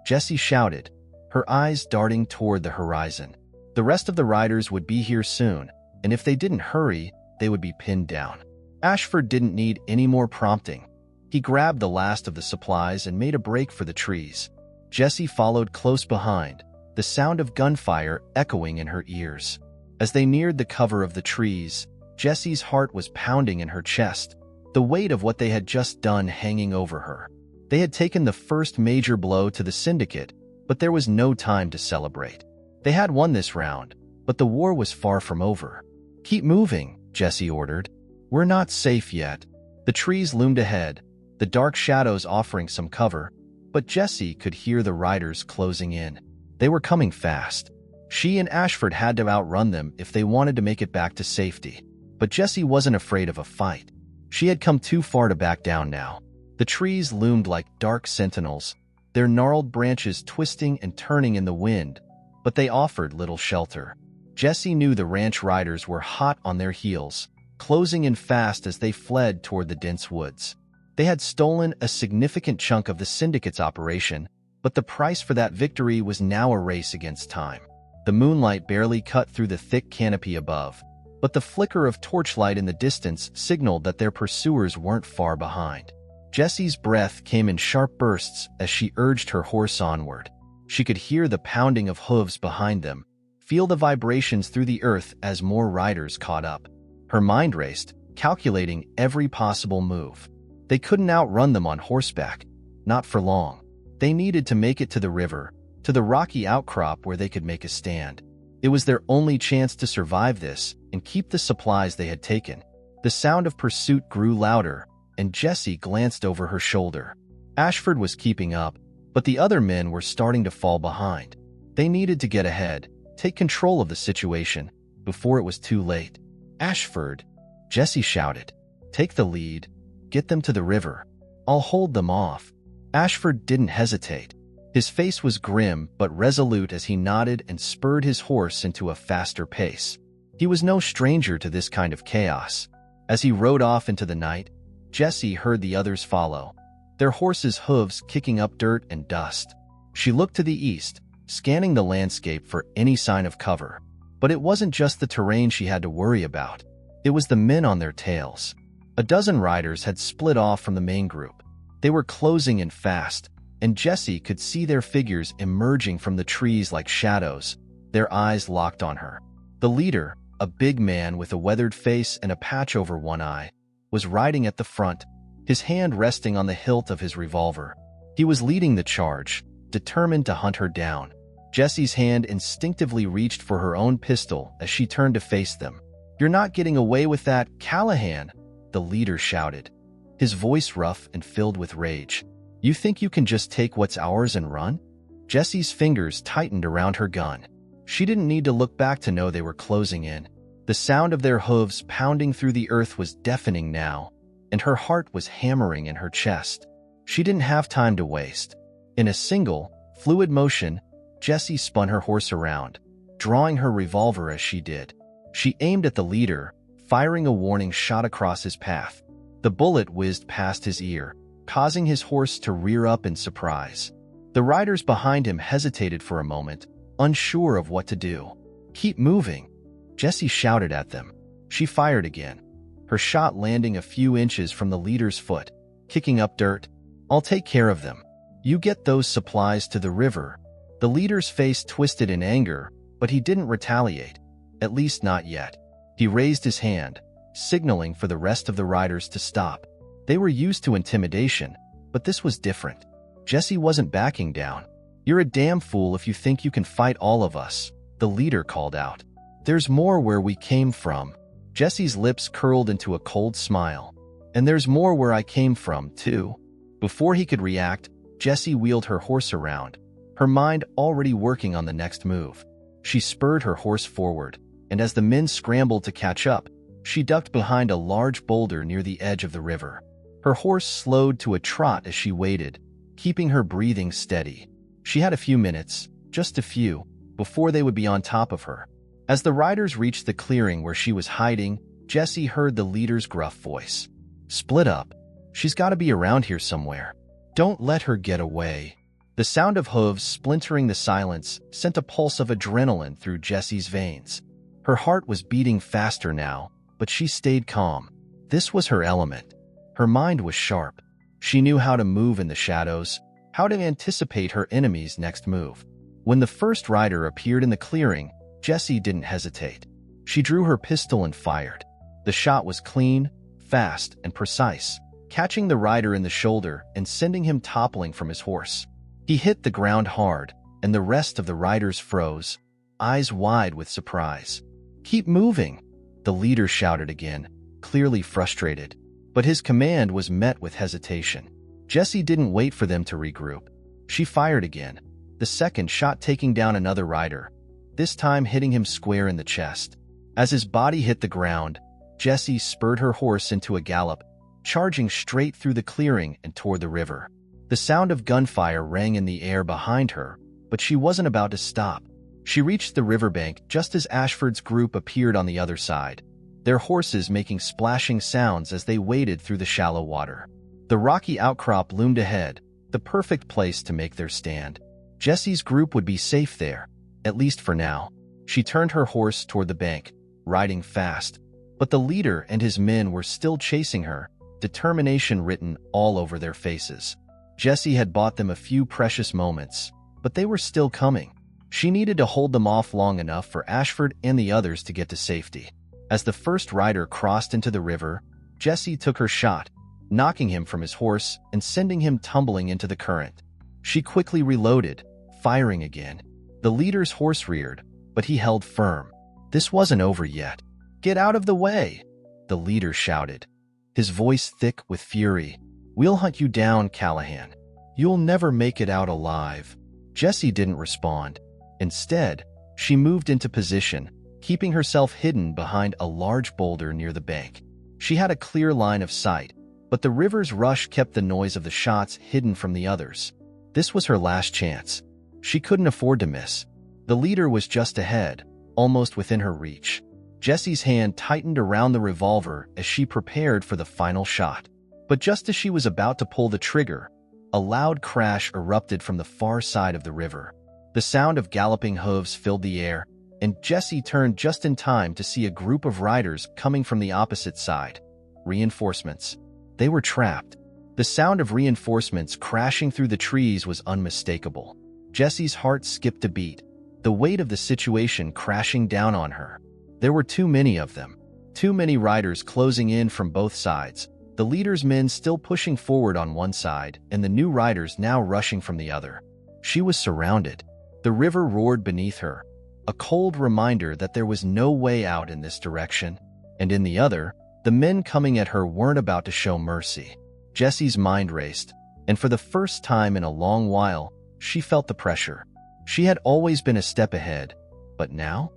Jessie shouted, her eyes darting toward the horizon. The rest of the riders would be here soon, and if they didn't hurry, they would be pinned down. Ashford didn't need any more prompting. He grabbed the last of the supplies and made a break for the trees. Jessie followed close behind, the sound of gunfire echoing in her ears. As they neared the cover of the trees, Jessie's heart was pounding in her chest, the weight of what they had just done hanging over her. They had taken the first major blow to the syndicate, but there was no time to celebrate. They had won this round, but the war was far from over. "Keep moving," Jessie ordered. "We're not safe yet." The trees loomed ahead, the dark shadows offering some cover, but Jessie could hear the riders closing in. They were coming fast. She and Ashford had to outrun them if they wanted to make it back to safety. But Jessie wasn't afraid of a fight. She had come too far to back down now. The trees loomed like dark sentinels, their gnarled branches twisting and turning in the wind, but they offered little shelter. Jessie knew the ranch riders were hot on their heels, closing in fast as they fled toward the dense woods. They had stolen a significant chunk of the syndicate's operation, but the price for that victory was now a race against time. The moonlight barely cut through the thick canopy above, but the flicker of torchlight in the distance signaled that their pursuers weren't far behind. Jessie's breath came in sharp bursts as she urged her horse onward. She could hear the pounding of hooves behind them, feel the vibrations through the earth as more riders caught up. Her mind raced, calculating every possible move. They couldn't outrun them on horseback, not for long. They needed to make it to the river, to the rocky outcrop where they could make a stand. It was their only chance to survive this and keep the supplies they had taken. The sound of pursuit grew louder, and Jessie glanced over her shoulder. Ashford was keeping up, but the other men were starting to fall behind. They needed to get ahead, take control of the situation, before it was too late. "Ashford," Jessie shouted, "take the lead. Get them to the river. I'll hold them off." Ashford didn't hesitate. His face was grim but resolute as he nodded and spurred his horse into a faster pace. He was no stranger to this kind of chaos. As he rode off into the night, Jessie heard the others follow, their horses' hooves kicking up dirt and dust. She looked to the east, scanning the landscape for any sign of cover. But it wasn't just the terrain she had to worry about. It was the men on their tails. A dozen riders had split off from the main group. They were closing in fast, and Jessie could see their figures emerging from the trees like shadows, their eyes locked on her. The leader, a big man with a weathered face and a patch over one eye, was riding at the front, his hand resting on the hilt of his revolver. He was leading the charge, determined to hunt her down. Jessie's hand instinctively reached for her own pistol as she turned to face them. "You're not getting away with that, Callahan," the leader shouted, his voice rough and filled with rage. "You think you can just take what's ours and run?" Jessie's fingers tightened around her gun. She didn't need to look back to know they were closing in. The sound of their hooves pounding through the earth was deafening now, and her heart was hammering in her chest. She didn't have time to waste. In a single, fluid motion, Jessie spun her horse around, drawing her revolver as she did. She aimed at the leader, firing a warning shot across his path. The bullet whizzed past his ear, causing his horse to rear up in surprise. The riders behind him hesitated for a moment, unsure of what to do. "Keep moving," Jessie shouted at them. She fired again, her shot landing a few inches from the leader's foot, kicking up dirt. "I'll take care of them. You get those supplies to the river." The leader's face twisted in anger, but he didn't retaliate, at least not yet. He raised his hand, signaling for the rest of the riders to stop. They were used to intimidation, but this was different. Jessie wasn't backing down. "You're a damn fool if you think you can fight all of us," the leader called out. "There's more where we came from." Jessie's lips curled into a cold smile. "And there's more where I came from, too." Before he could react, Jessie wheeled her horse around, her mind already working on the next move. She spurred her horse forward, and as the men scrambled to catch up, she ducked behind a large boulder near the edge of the river. Her horse slowed to a trot as she waited, keeping her breathing steady. She had a few minutes, just a few, before they would be on top of her. As the riders reached the clearing where she was hiding, Jessie heard the leader's gruff voice. "Split up. She's got to be around here somewhere. Don't let her get away. The sound of hooves splintering the silence sent a pulse of adrenaline through Jessie's veins. Her heart was beating faster now, but she stayed calm. This was her element. Her mind was sharp. She knew how to move in the shadows, how to anticipate her enemy's next move. When the first rider appeared in the clearing, Jessie didn't hesitate. She drew her pistol and fired. The shot was clean, fast, and precise, catching the rider in the shoulder and sending him toppling from his horse. He hit the ground hard, and the rest of the riders froze, eyes wide with surprise. "Keep moving," the leader shouted again, clearly frustrated. But his command was met with hesitation. Jessie didn't wait for them to regroup. She fired again, the second shot taking down another rider, this time hitting him square in the chest. As his body hit the ground, Jessie spurred her horse into a gallop, charging straight through the clearing and toward the river. The sound of gunfire rang in the air behind her, but she wasn't about to stop. She reached the riverbank just as Ashford's group appeared on the other side, their horses making splashing sounds as they waded through the shallow water. The rocky outcrop loomed ahead, the perfect place to make their stand. Jessie's group would be safe there, at least for now. She turned her horse toward the bank, riding fast. But the leader and his men were still chasing her, determination written all over their faces. Jessie had bought them a few precious moments, but they were still coming. She needed to hold them off long enough for Ashford and the others to get to safety. As the first rider crossed into the river, Jessie took her shot, knocking him from his horse and sending him tumbling into the current. She quickly reloaded, firing again. The leader's horse reared, but he held firm. This wasn't over yet. "Get out of the way," the leader shouted, his voice thick with fury. "We'll hunt you down, Callahan. You'll never make it out alive." Jessie didn't respond. Instead, she moved into position, keeping herself hidden behind a large boulder near the bank. She had a clear line of sight, but the river's rush kept the noise of the shots hidden from the others. This was her last chance. She couldn't afford to miss. The leader was just ahead, almost within her reach. Jessie's hand tightened around the revolver as she prepared for the final shot. But just as she was about to pull the trigger, a loud crash erupted from the far side of the river. The sound of galloping hooves filled the air, and Jessie turned just in time to see a group of riders coming from the opposite side. Reinforcements. They were trapped. The sound of reinforcements crashing through the trees was unmistakable. Jessie's heart skipped a beat, the weight of the situation crashing down on her. There were too many of them. Too many riders closing in from both sides, the leader's men still pushing forward on one side and the new riders now rushing from the other. She was surrounded. The river roared beneath her, a cold reminder that there was no way out in this direction. And in the other, the men coming at her weren't about to show mercy. Jessie's mind raced, and for the first time in a long while, she felt the pressure. She had always been a step ahead, but now,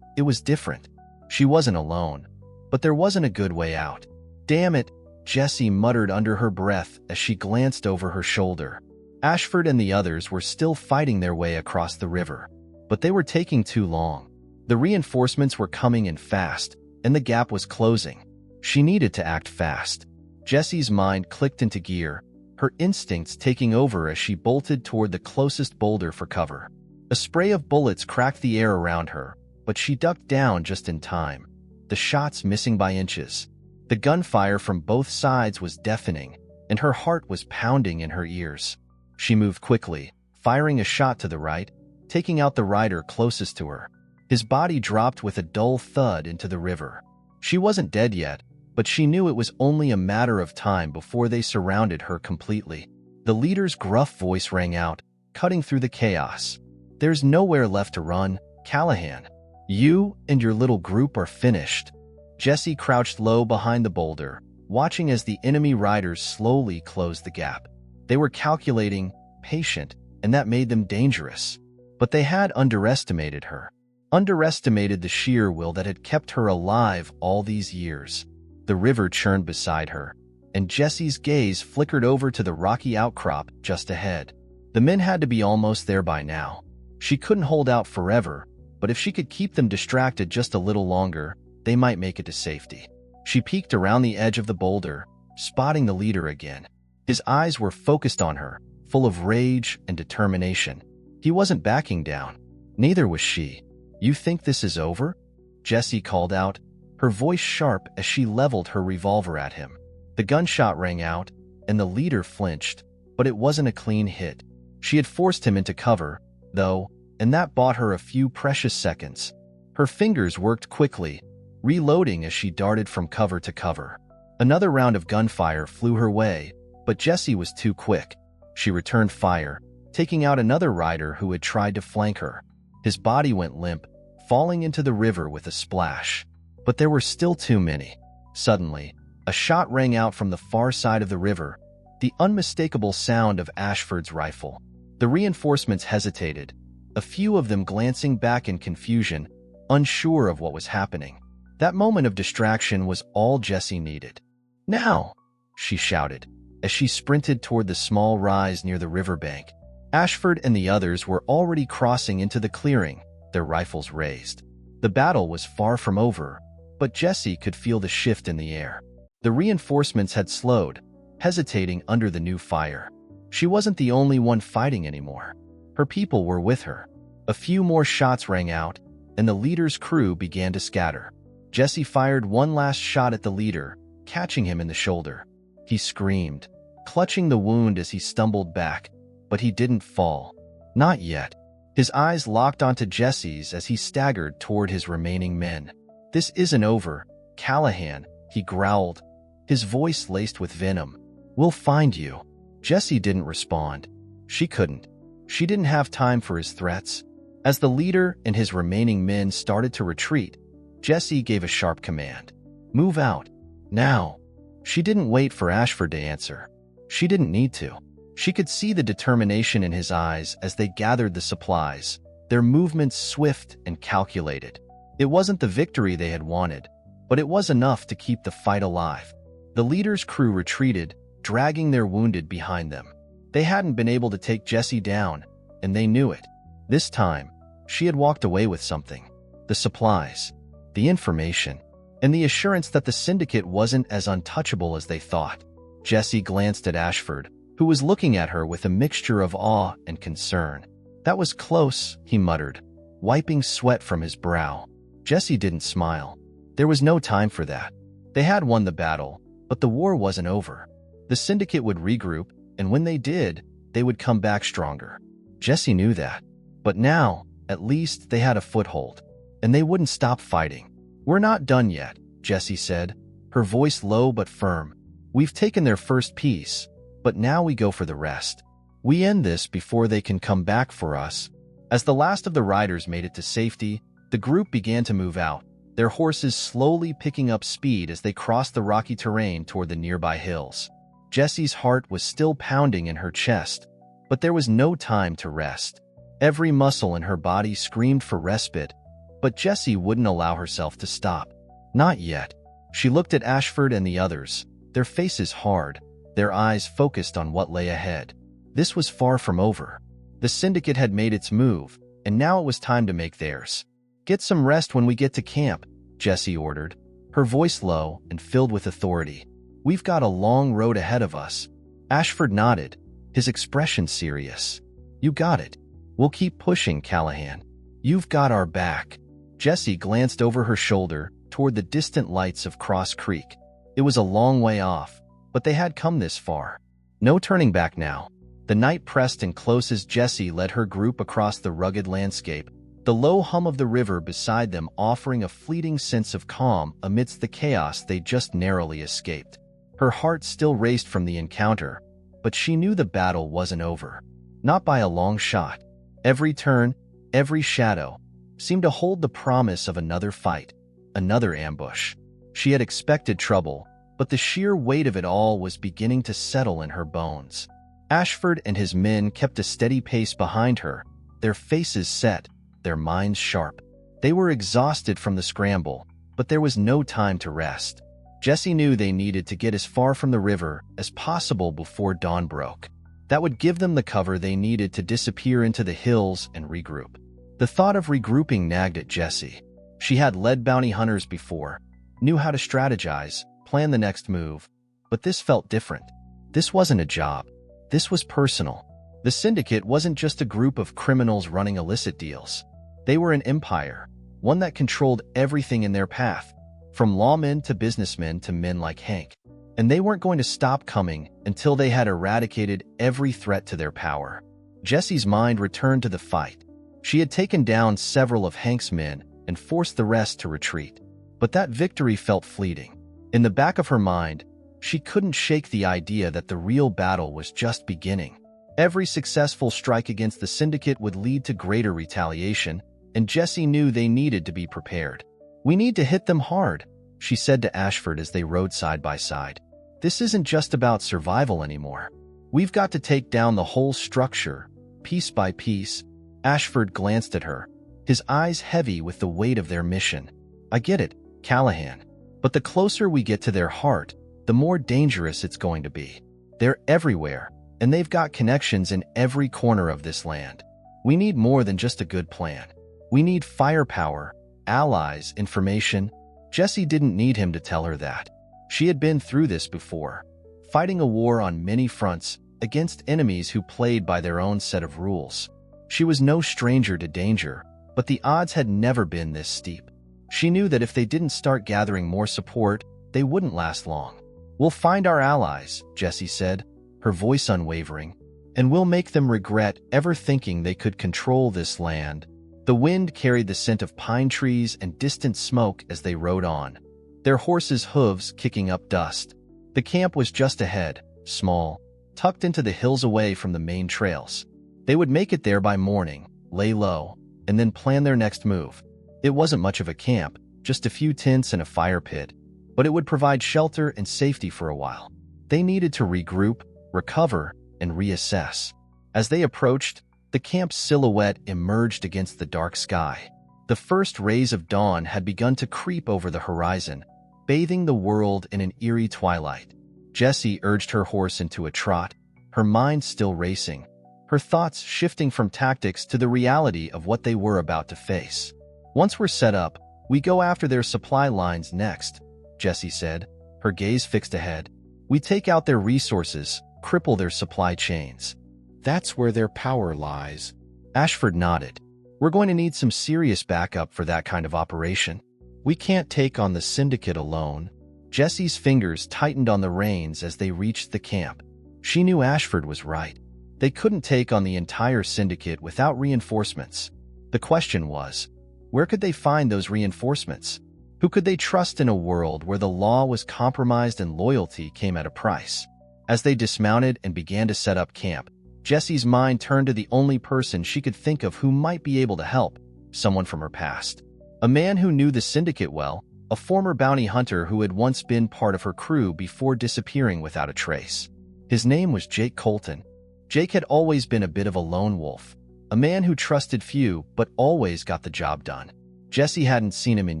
it was different. She wasn't alone, but there wasn't a good way out. "Damn it," Jessie muttered under her breath as she glanced over her shoulder. Ashford and the others were still fighting their way across the river, but they were taking too long. The reinforcements were coming in fast, and the gap was closing. She needed to act fast. Jessie's mind clicked into gear, her instincts taking over as she bolted toward the closest boulder for cover. A spray of bullets cracked the air around her, but she ducked down just in time, the shots missing by inches. The gunfire from both sides was deafening, and her heart was pounding in her ears. She moved quickly, firing a shot to the right, taking out the rider closest to her. His body dropped with a dull thud into the river. She wasn't dead yet, but she knew it was only a matter of time before they surrounded her completely. The leader's gruff voice rang out, cutting through the chaos. "There's nowhere left to run, Callahan. You and your little group are finished." Jessie crouched low behind the boulder, watching as the enemy riders slowly closed the gap. They were calculating, patient, and that made them dangerous. But they had underestimated her. Underestimated the sheer will that had kept her alive all these years. The river churned beside her, and Jessie's gaze flickered over to the rocky outcrop just ahead. The men had to be almost there by now. She couldn't hold out forever, but if she could keep them distracted just a little longer, they might make it to safety. She peeked around the edge of the boulder, spotting the leader again. His eyes were focused on her, full of rage and determination. He wasn't backing down. Neither was she. "You think this is over?" Jessie called out, her voice sharp as she leveled her revolver at him. The gunshot rang out, and the leader flinched, but it wasn't a clean hit. She had forced him into cover, though, and that bought her a few precious seconds. Her fingers worked quickly, reloading as she darted from cover to cover. Another round of gunfire flew her way, but Jessie was too quick. She returned fire, taking out another rider who had tried to flank her. His body went limp, falling into the river with a splash. But there were still too many. Suddenly, a shot rang out from the far side of the river, the unmistakable sound of Ashford's rifle. The reinforcements hesitated, a few of them glancing back in confusion, unsure of what was happening. That moment of distraction was all Jessie needed. "Now!" she shouted, as she sprinted toward the small rise near the riverbank. Ashford and the others were already crossing into the clearing, their rifles raised. The battle was far from over, but Jessie could feel the shift in the air. The reinforcements had slowed, hesitating under the new fire. She wasn't the only one fighting anymore. Her people were with her. A few more shots rang out, and the leader's crew began to scatter. Jessie fired one last shot at the leader, catching him in the shoulder. He screamed, clutching the wound as he stumbled back, but he didn't fall. Not yet. His eyes locked onto Jessie's as he staggered toward his remaining men. "This isn't over, Callahan," he growled, his voice laced with venom. "We'll find you." Jessie didn't respond. She couldn't. She didn't have time for his threats. As the leader and his remaining men started to retreat, Jessie gave a sharp command. "Move out. Now." She didn't wait for Ashford to answer. She didn't need to. She could see the determination in his eyes as they gathered the supplies, their movements swift and calculated. It wasn't the victory they had wanted, but it was enough to keep the fight alive. The leader's crew retreated, dragging their wounded behind them. They hadn't been able to take Jessie down, and they knew it. This time, she had walked away with something. The supplies, the information, and the assurance that the syndicate wasn't as untouchable as they thought. Jessie glanced at Ashford, who was looking at her with a mixture of awe and concern. "That was close," he muttered, wiping sweat from his brow. Jessie didn't smile. There was no time for that. They had won the battle, but the war wasn't over. The syndicate would regroup, and when they did, they would come back stronger. Jessie knew that. But now, at least, they had a foothold, and they wouldn't stop fighting. "We're not done yet," Jessie said, her voice low but firm. "We've taken their first piece, but now we go for the rest. We end this before they can come back for us." As the last of the riders made it to safety, the group began to move out, their horses slowly picking up speed as they crossed the rocky terrain toward the nearby hills. Jessie's heart was still pounding in her chest, but there was no time to rest. Every muscle in her body screamed for respite, but Jessie wouldn't allow herself to stop. Not yet. She looked at Ashford and the others, their faces hard, their eyes focused on what lay ahead. This was far from over. The syndicate had made its move, and now it was time to make theirs. "Get some rest when we get to camp," Jessie ordered, her voice low and filled with authority. "We've got a long road ahead of us." Ashford nodded, his expression serious. "You got it. We'll keep pushing, Callahan. You've got our back." Jessie glanced over her shoulder toward the distant lights of Cross Creek. It was a long way off, but they had come this far. No turning back now. The night pressed in close as Jessie led her group across the rugged landscape, the low hum of the river beside them offering a fleeting sense of calm amidst the chaos they just narrowly escaped. Her heart still raced from the encounter, but she knew the battle wasn't over. Not by a long shot. Every turn, every shadow, seemed to hold the promise of another fight, another ambush. She had expected trouble, but the sheer weight of it all was beginning to settle in her bones. Ashford and his men kept a steady pace behind her, their faces set, their minds sharp. They were exhausted from the scramble, but there was no time to rest. Jessie knew they needed to get as far from the river as possible before dawn broke. That would give them the cover they needed to disappear into the hills and regroup. The thought of regrouping nagged at Jessie. She had led bounty hunters before, knew how to strategize, plan the next move, But this felt different. This wasn't a job. This was personal. The syndicate wasn't just a group of criminals running illicit deals. They were an empire, one that controlled everything in their path, from lawmen to businessmen to men like Hank. And they weren't going to stop coming until they had eradicated every threat to their power. Jessie's mind returned to the fight. She had taken down several of Hank's men and forced the rest to retreat. But that victory felt fleeting. In the back of her mind, she couldn't shake the idea that the real battle was just beginning. Every successful strike against the syndicate would lead to greater retaliation, and Jessie knew they needed to be prepared. "We need to hit them hard," she said to Ashford as they rode side by side. "This isn't just about survival anymore. We've got to take down the whole structure, piece by piece." Ashford glanced at her, his eyes heavy with the weight of their mission. "I get it, Callahan. But the closer we get to their heart, the more dangerous it's going to be. They're everywhere, and they've got connections in every corner of this land. We need more than just a good plan. We need firepower, allies, information." Jessie didn't need him to tell her that. She had been through this before, fighting a war on many fronts against enemies who played by their own set of rules. She was no stranger to danger, but the odds had never been this steep. She knew that if they didn't start gathering more support, they wouldn't last long. "We'll find our allies," Jessie said, her voice unwavering, "and we'll make them regret ever thinking they could control this land." The wind carried the scent of pine trees and distant smoke as they rode on, their horses' hooves kicking up dust. The camp was just ahead, small, tucked into the hills away from the main trails. They would make it there by morning, lay low, and then plan their next move. It wasn't much of a camp, just a few tents and a fire pit, but it would provide shelter and safety for a while. They needed to regroup, recover, and reassess. As they approached, the camp's silhouette emerged against the dark sky. The first rays of dawn had begun to creep over the horizon, bathing the world in an eerie twilight. Jessie urged her horse into a trot, her mind still racing, her thoughts shifting from tactics to the reality of what they were about to face. "Once we're set up, we go after their supply lines next," Jessie said, her gaze fixed ahead. "We take out their resources, cripple their supply chains. That's where their power lies." Ashford nodded. "We're going to need some serious backup for that kind of operation. We can't take on the syndicate alone." Jessie's fingers tightened on the reins as they reached the camp. She knew Ashford was right. They couldn't take on the entire syndicate without reinforcements. The question was, where could they find those reinforcements? Who could they trust in a world where the law was compromised and loyalty came at a price? As they dismounted and began to set up camp, Jessie's mind turned to the only person she could think of who might be able to help, someone from her past. A man who knew the syndicate well, a former bounty hunter who had once been part of her crew before disappearing without a trace. His name was Jake Colton. Jake had always been a bit of a lone wolf, a man who trusted few but always got the job done. Jessie hadn't seen him in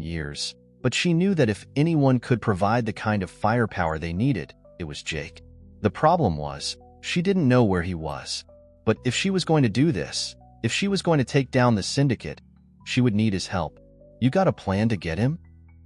years, but she knew that if anyone could provide the kind of firepower they needed, it was Jake. The problem was, she didn't know where he was. But if she was going to do this, if she was going to take down the syndicate, she would need his help. "You got a plan to get him?"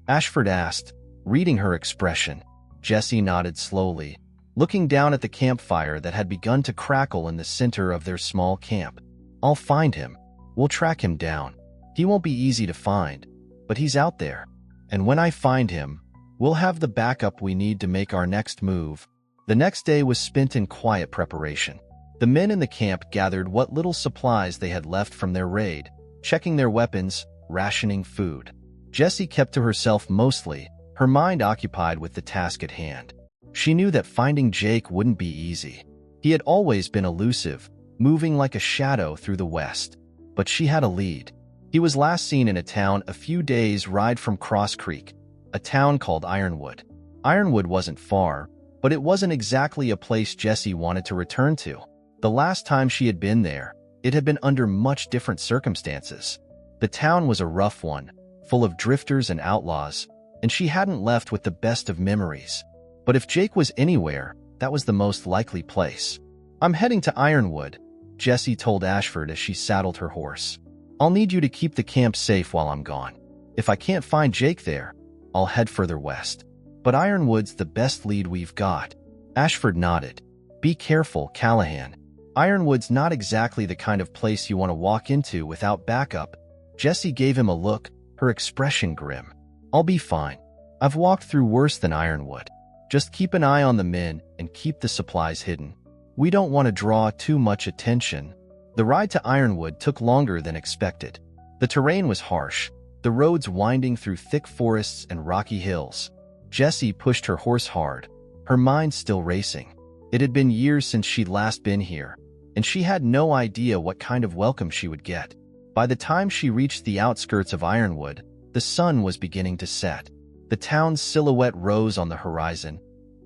Ashford asked, reading her expression. Jessie nodded slowly, looking down at the campfire that had begun to crackle in the center of their small camp. "I'll find him. We'll track him down. He won't be easy to find, but he's out there. And when I find him, we'll have the backup we need to make our next move." The next day was spent in quiet preparation. The men in the camp gathered what little supplies they had left from their raid, checking their weapons, rationing food. Jessie kept to herself mostly, her mind occupied with the task at hand. She knew that finding Jake wouldn't be easy. He had always been elusive, moving like a shadow through the west. But she had a lead. He was last seen in a town a few days' ride from Cross Creek, a town called Ironwood. Ironwood wasn't far, but it wasn't exactly a place Jessie wanted to return to. The last time she had been there, it had been under much different circumstances. The town was a rough one, full of drifters and outlaws, and she hadn't left with the best of memories. But if Jake was anywhere, that was the most likely place. "I'm heading to Ironwood," Jessie told Ashford as she saddled her horse. "I'll need you to keep the camp safe while I'm gone. If I can't find Jake there, I'll head further west." But Ironwood's the best lead we've got. Ashford nodded. Be careful, Callahan. Ironwood's not exactly the kind of place you want to walk into without backup. Jessie gave him a look, her expression grim. I'll be fine. I've walked through worse than Ironwood. Just keep an eye on the men and keep the supplies hidden. We don't want to draw too much attention. The ride to Ironwood took longer than expected. The terrain was harsh, the roads winding through thick forests and rocky hills. Jessie pushed her horse hard, her mind still racing. It had been years since she'd last been here, and she had no idea what kind of welcome she would get. By the time she reached the outskirts of Ironwood, the sun was beginning to set. The town's silhouette rose on the horizon,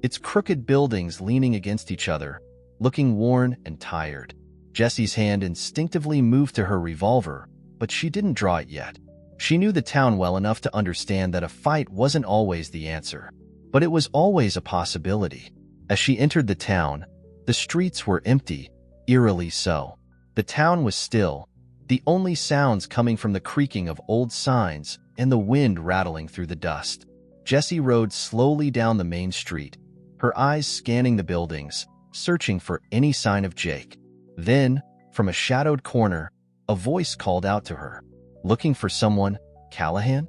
its crooked buildings leaning against each other, looking worn and tired. Jessie's hand instinctively moved to her revolver, but she didn't draw it yet. She knew the town well enough to understand that a fight wasn't always the answer, but it was always a possibility. As she entered the town, the streets were empty, eerily so. The town was still, the only sounds coming from the creaking of old signs and the wind rattling through the dust. Jessie rode slowly down the main street, her eyes scanning the buildings, searching for any sign of Jake. Then, from a shadowed corner, a voice called out to her. Looking for someone, Callahan?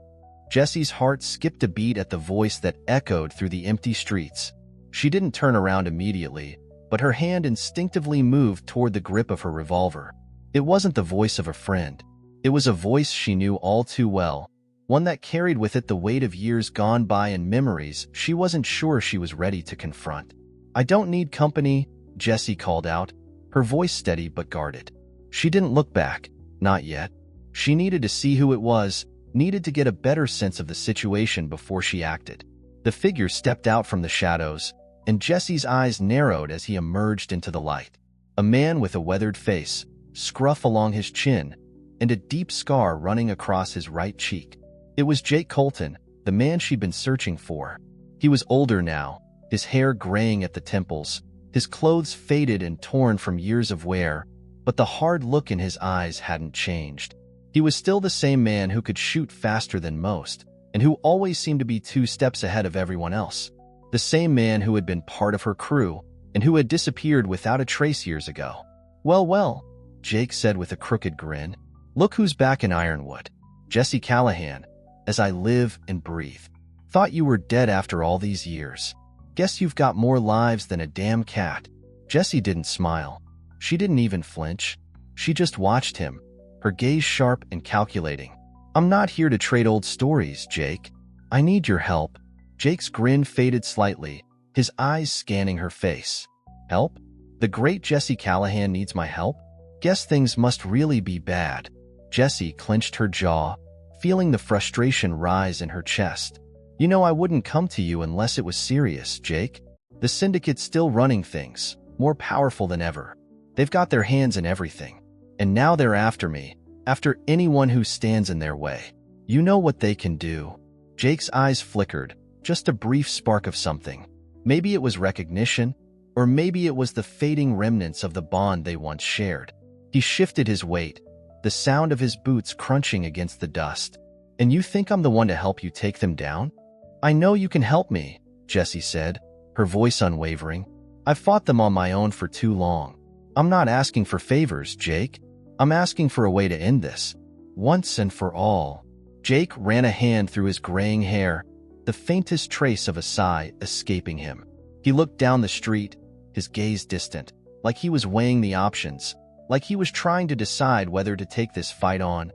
Jessie's heart skipped a beat at the voice that echoed through the empty streets. She didn't turn around immediately, but her hand instinctively moved toward the grip of her revolver. It wasn't the voice of a friend. It was a voice she knew all too well, one that carried with it the weight of years gone by and memories she wasn't sure she was ready to confront. I don't need company, Jessie called out, her voice steady but guarded. She didn't look back, not yet. She needed to see who it was, needed to get a better sense of the situation before she acted. The figure stepped out from the shadows, and Jessie's eyes narrowed as he emerged into the light. A man with a weathered face, scruff along his chin, and a deep scar running across his right cheek. It was Jake Colton, the man she'd been searching for. He was older now, his hair graying at the temples, his clothes faded and torn from years of wear, but the hard look in his eyes hadn't changed. He was still the same man who could shoot faster than most, and who always seemed to be 2 steps ahead of everyone else. The same man who had been part of her crew, and who had disappeared without a trace years ago. Well, well, Jake said with a crooked grin. Look who's back in Ironwood. Jessie Callahan, as I live and breathe. Thought you were dead after all these years. Guess you've got more lives than a damn cat. Jessie didn't smile. She didn't even flinch. She just watched him, her gaze sharp and calculating. I'm not here to trade old stories, Jake. I need your help. Jake's grin faded slightly, his eyes scanning her face. Help? The great Jessie Callahan needs my help? Guess things must really be bad. Jessie clenched her jaw, feeling the frustration rise in her chest. You know I wouldn't come to you unless it was serious, Jake. The syndicate's still running things, more powerful than ever. They've got their hands in everything. And now they're after me, after anyone who stands in their way. You know what they can do. Jake's eyes flickered, just a brief spark of something. Maybe it was recognition, or maybe it was the fading remnants of the bond they once shared. He shifted his weight, the sound of his boots crunching against the dust. And you think I'm the one to help you take them down? I know you can help me, Jessie said, her voice unwavering. I've fought them on my own for too long. I'm not asking for favors, Jake. I'm asking for a way to end this, once and for all. Jake ran a hand through his graying hair, the faintest trace of a sigh escaping him. He looked down the street, his gaze distant, like he was weighing the options, like he was trying to decide whether to take this fight on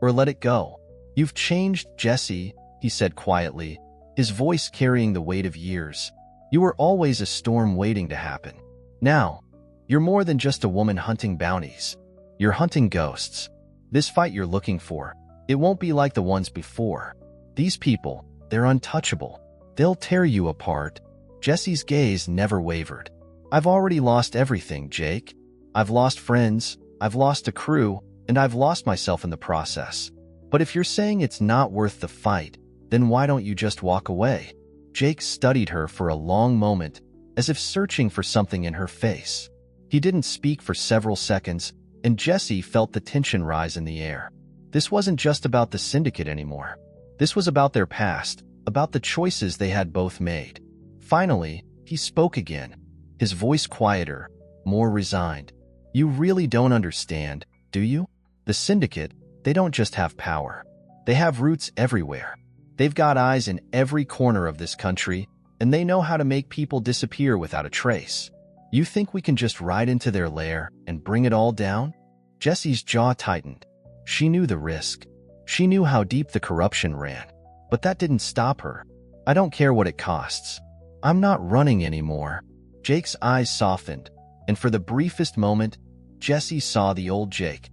or let it go. You've changed, Jessie, he said quietly, his voice carrying the weight of years. You were always a storm waiting to happen. Now, you're more than just a woman hunting bounties. You're hunting ghosts. This fight you're looking for, it won't be like the ones before. These people, they're untouchable. They'll tear you apart. Jessie's gaze never wavered. I've already lost everything, Jake. I've lost friends, I've lost a crew, and I've lost myself in the process. But if you're saying it's not worth the fight, then why don't you just walk away? Jake studied her for a long moment, as if searching for something in her face. He didn't speak for several seconds, and Jessie felt the tension rise in the air. This wasn't just about the syndicate anymore. This was about their past, about the choices they had both made. Finally, he spoke again, his voice quieter, more resigned. You really don't understand, do you? The syndicate, they don't just have power. They have roots everywhere. They've got eyes in every corner of this country, and they know how to make people disappear without a trace. You think we can just ride into their lair and bring it all down? Jessie's jaw tightened. She knew the risk. She knew how deep the corruption ran. But that didn't stop her. I don't care what it costs. I'm not running anymore. Jake's eyes softened, and for the briefest moment, Jessie saw the old Jake.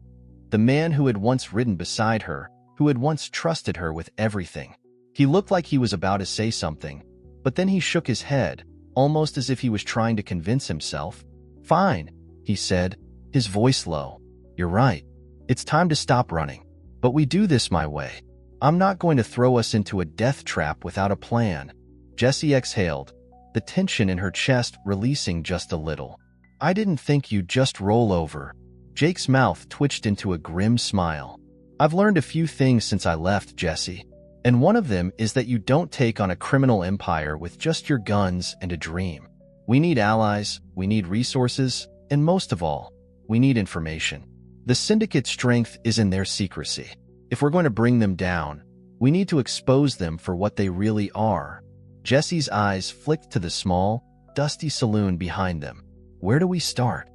The man who had once ridden beside her, who had once trusted her with everything. He looked like he was about to say something, but then he shook his head, almost as if he was trying to convince himself. Fine, he said, his voice low. You're right. It's time to stop running. But we do this my way. I'm not going to throw us into a death trap without a plan. Jessie exhaled, the tension in her chest releasing just a little. I didn't think you'd just roll over. Jake's mouth twitched into a grim smile. I've learned a few things since I left, Jessie. And one of them is that you don't take on a criminal empire with just your guns and a dream. We need allies, we need resources, and most of all, we need information. The syndicate's strength is in their secrecy. If we're going to bring them down, we need to expose them for what they really are. Jessie's eyes flicked to the small, dusty saloon behind them. Where do we start?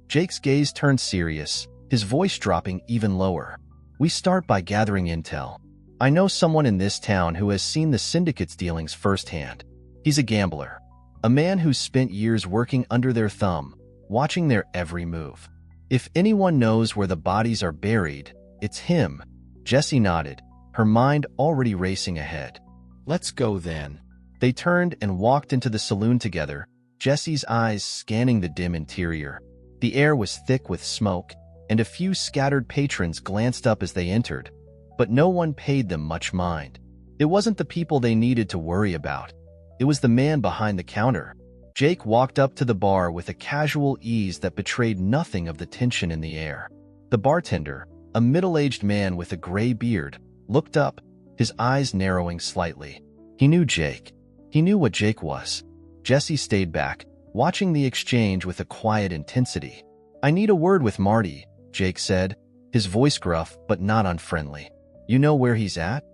Jake's gaze turned serious, his voice dropping even lower. We start by gathering intel. I know someone in this town who has seen the syndicate's dealings firsthand. He's a gambler, a man who's spent years working under their thumb, watching their every move. If anyone knows where the bodies are buried, it's him. Jessie nodded, her mind already racing ahead. Let's go then. They turned and walked into the saloon together, Jessie's eyes scanning the dim interior. The air was thick with smoke, and a few scattered patrons glanced up as they entered, but no one paid them much mind. It wasn't the people they needed to worry about. It was the man behind the counter. Jake walked up to the bar with a casual ease that betrayed nothing of the tension in the air. The bartender, a middle-aged man with a gray beard, looked up, his eyes narrowing slightly. He knew Jake. He knew what Jake was. Jessie stayed back, watching the exchange with a quiet intensity. I need a word with Marty, Jake said, his voice gruff but not unfriendly. You know where he's at?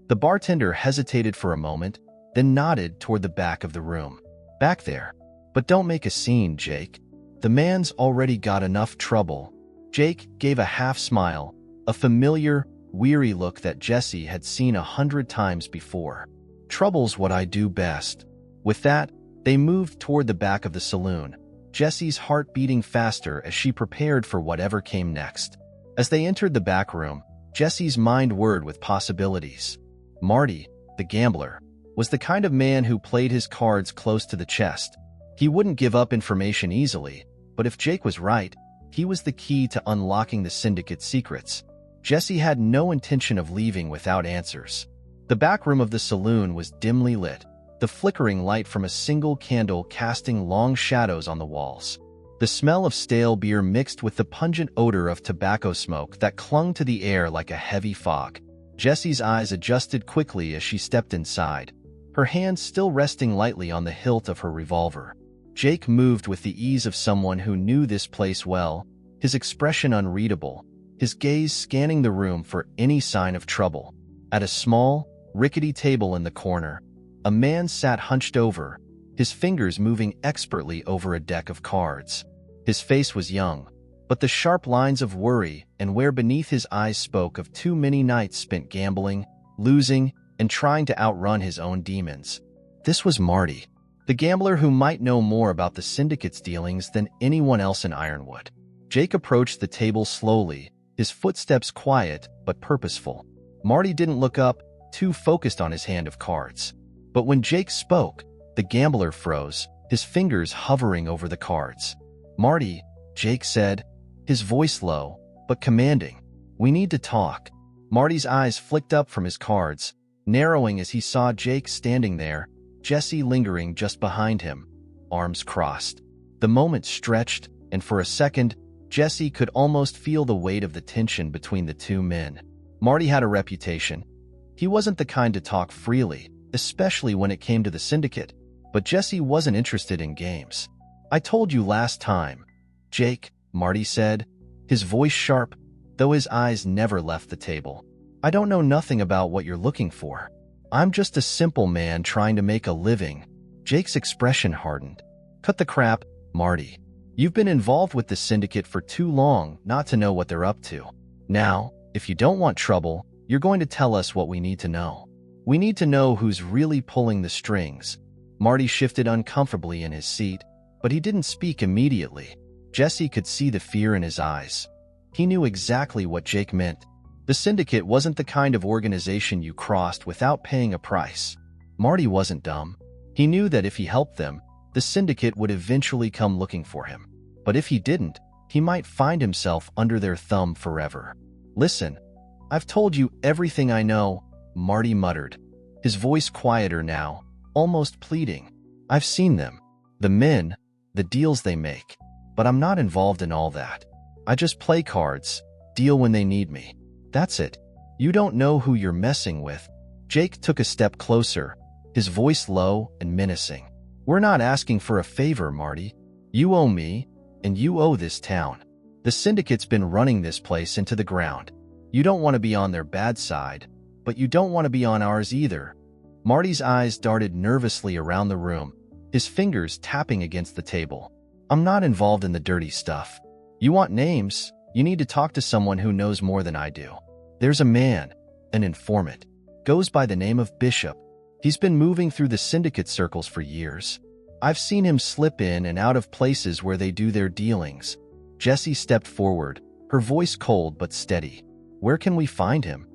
The bartender hesitated for a moment, then nodded toward the back of the room. Back there. But don't make a scene, Jake. The man's already got enough trouble. Jake gave a half smile, a familiar, weary look that Jessie had seen 100 times before. Trouble's what I do best. With that, they moved toward the back of the saloon, Jessie's heart beating faster as she prepared for whatever came next. As they entered the back room, Jessie's mind whirred with possibilities. Marty, the gambler, was the kind of man who played his cards close to the chest. He wouldn't give up information easily, but if Jake was right, he was the key to unlocking the syndicate's secrets. Jessie had no intention of leaving without answers. The back room of the saloon was dimly lit, the flickering light from a single candle casting long shadows on the walls. The smell of stale beer mixed with the pungent odor of tobacco smoke that clung to the air like a heavy fog. Jessie's eyes adjusted quickly as she stepped inside, her hand still resting lightly on the hilt of her revolver. Jake moved with the ease of someone who knew this place well, his expression unreadable, his gaze scanning the room for any sign of trouble. At a small, rickety table in the corner, a man sat hunched over, his fingers moving expertly over a deck of cards. His face was young, but the sharp lines of worry and where beneath his eyes spoke of too many nights spent gambling, losing, and trying to outrun his own demons. This was Marty, the gambler who might know more about the syndicate's dealings than anyone else in Ironwood. Jake approached the table slowly, his footsteps quiet but purposeful. Marty didn't look up, too focused on his hand of cards. But when Jake spoke, the gambler froze, his fingers hovering over the cards. Marty, Jake said, his voice low, but commanding. We need to talk. Marty's eyes flicked up from his cards, narrowing as he saw Jake standing there, Jessie lingering just behind him, arms crossed. The moment stretched, and for a second, Jessie could almost feel the weight of the tension between the two men. Marty had a reputation. He wasn't the kind to talk freely, especially when it came to the syndicate. But Jessie wasn't interested in games. "I told you last time, Jake," Marty said, his voice sharp, though his eyes never left the table. "I don't know nothing about what you're looking for. I'm just a simple man trying to make a living." Jake's expression hardened. "Cut the crap, Marty. You've been involved with the syndicate for too long not to know what they're up to. Now, if you don't want trouble, you're going to tell us what we need to know. We need to know who's really pulling the strings." Marty shifted uncomfortably in his seat, but he didn't speak immediately. Jessie could see the fear in his eyes. He knew exactly what Jake meant. The syndicate wasn't the kind of organization you crossed without paying a price. Marty wasn't dumb. He knew that if he helped them, the syndicate would eventually come looking for him. But if he didn't, he might find himself under their thumb forever. "Listen, I've told you everything I know," Marty muttered, his voice quieter now, almost pleading. "I've seen them, the men, the deals they make, but I'm not involved in all that. I just play cards, deal when they need me. That's it. You don't know who you're messing with." Jake took a step closer, his voice low and menacing. "We're not asking for a favor, Marty. You owe me, and you owe this town. The syndicate's been running this place into the ground. You don't want to be on their bad side, but you don't want to be on ours either." Marty's eyes darted nervously around the room, his fingers tapping against the table. "I'm not involved in the dirty stuff. You want names? You need to talk to someone who knows more than I do. There's a man, an informant, goes by the name of Bishop. He's been moving through the syndicate circles for years. I've seen him slip in and out of places where they do their dealings." Jessie stepped forward, her voice cold but steady. "Where can we find him?"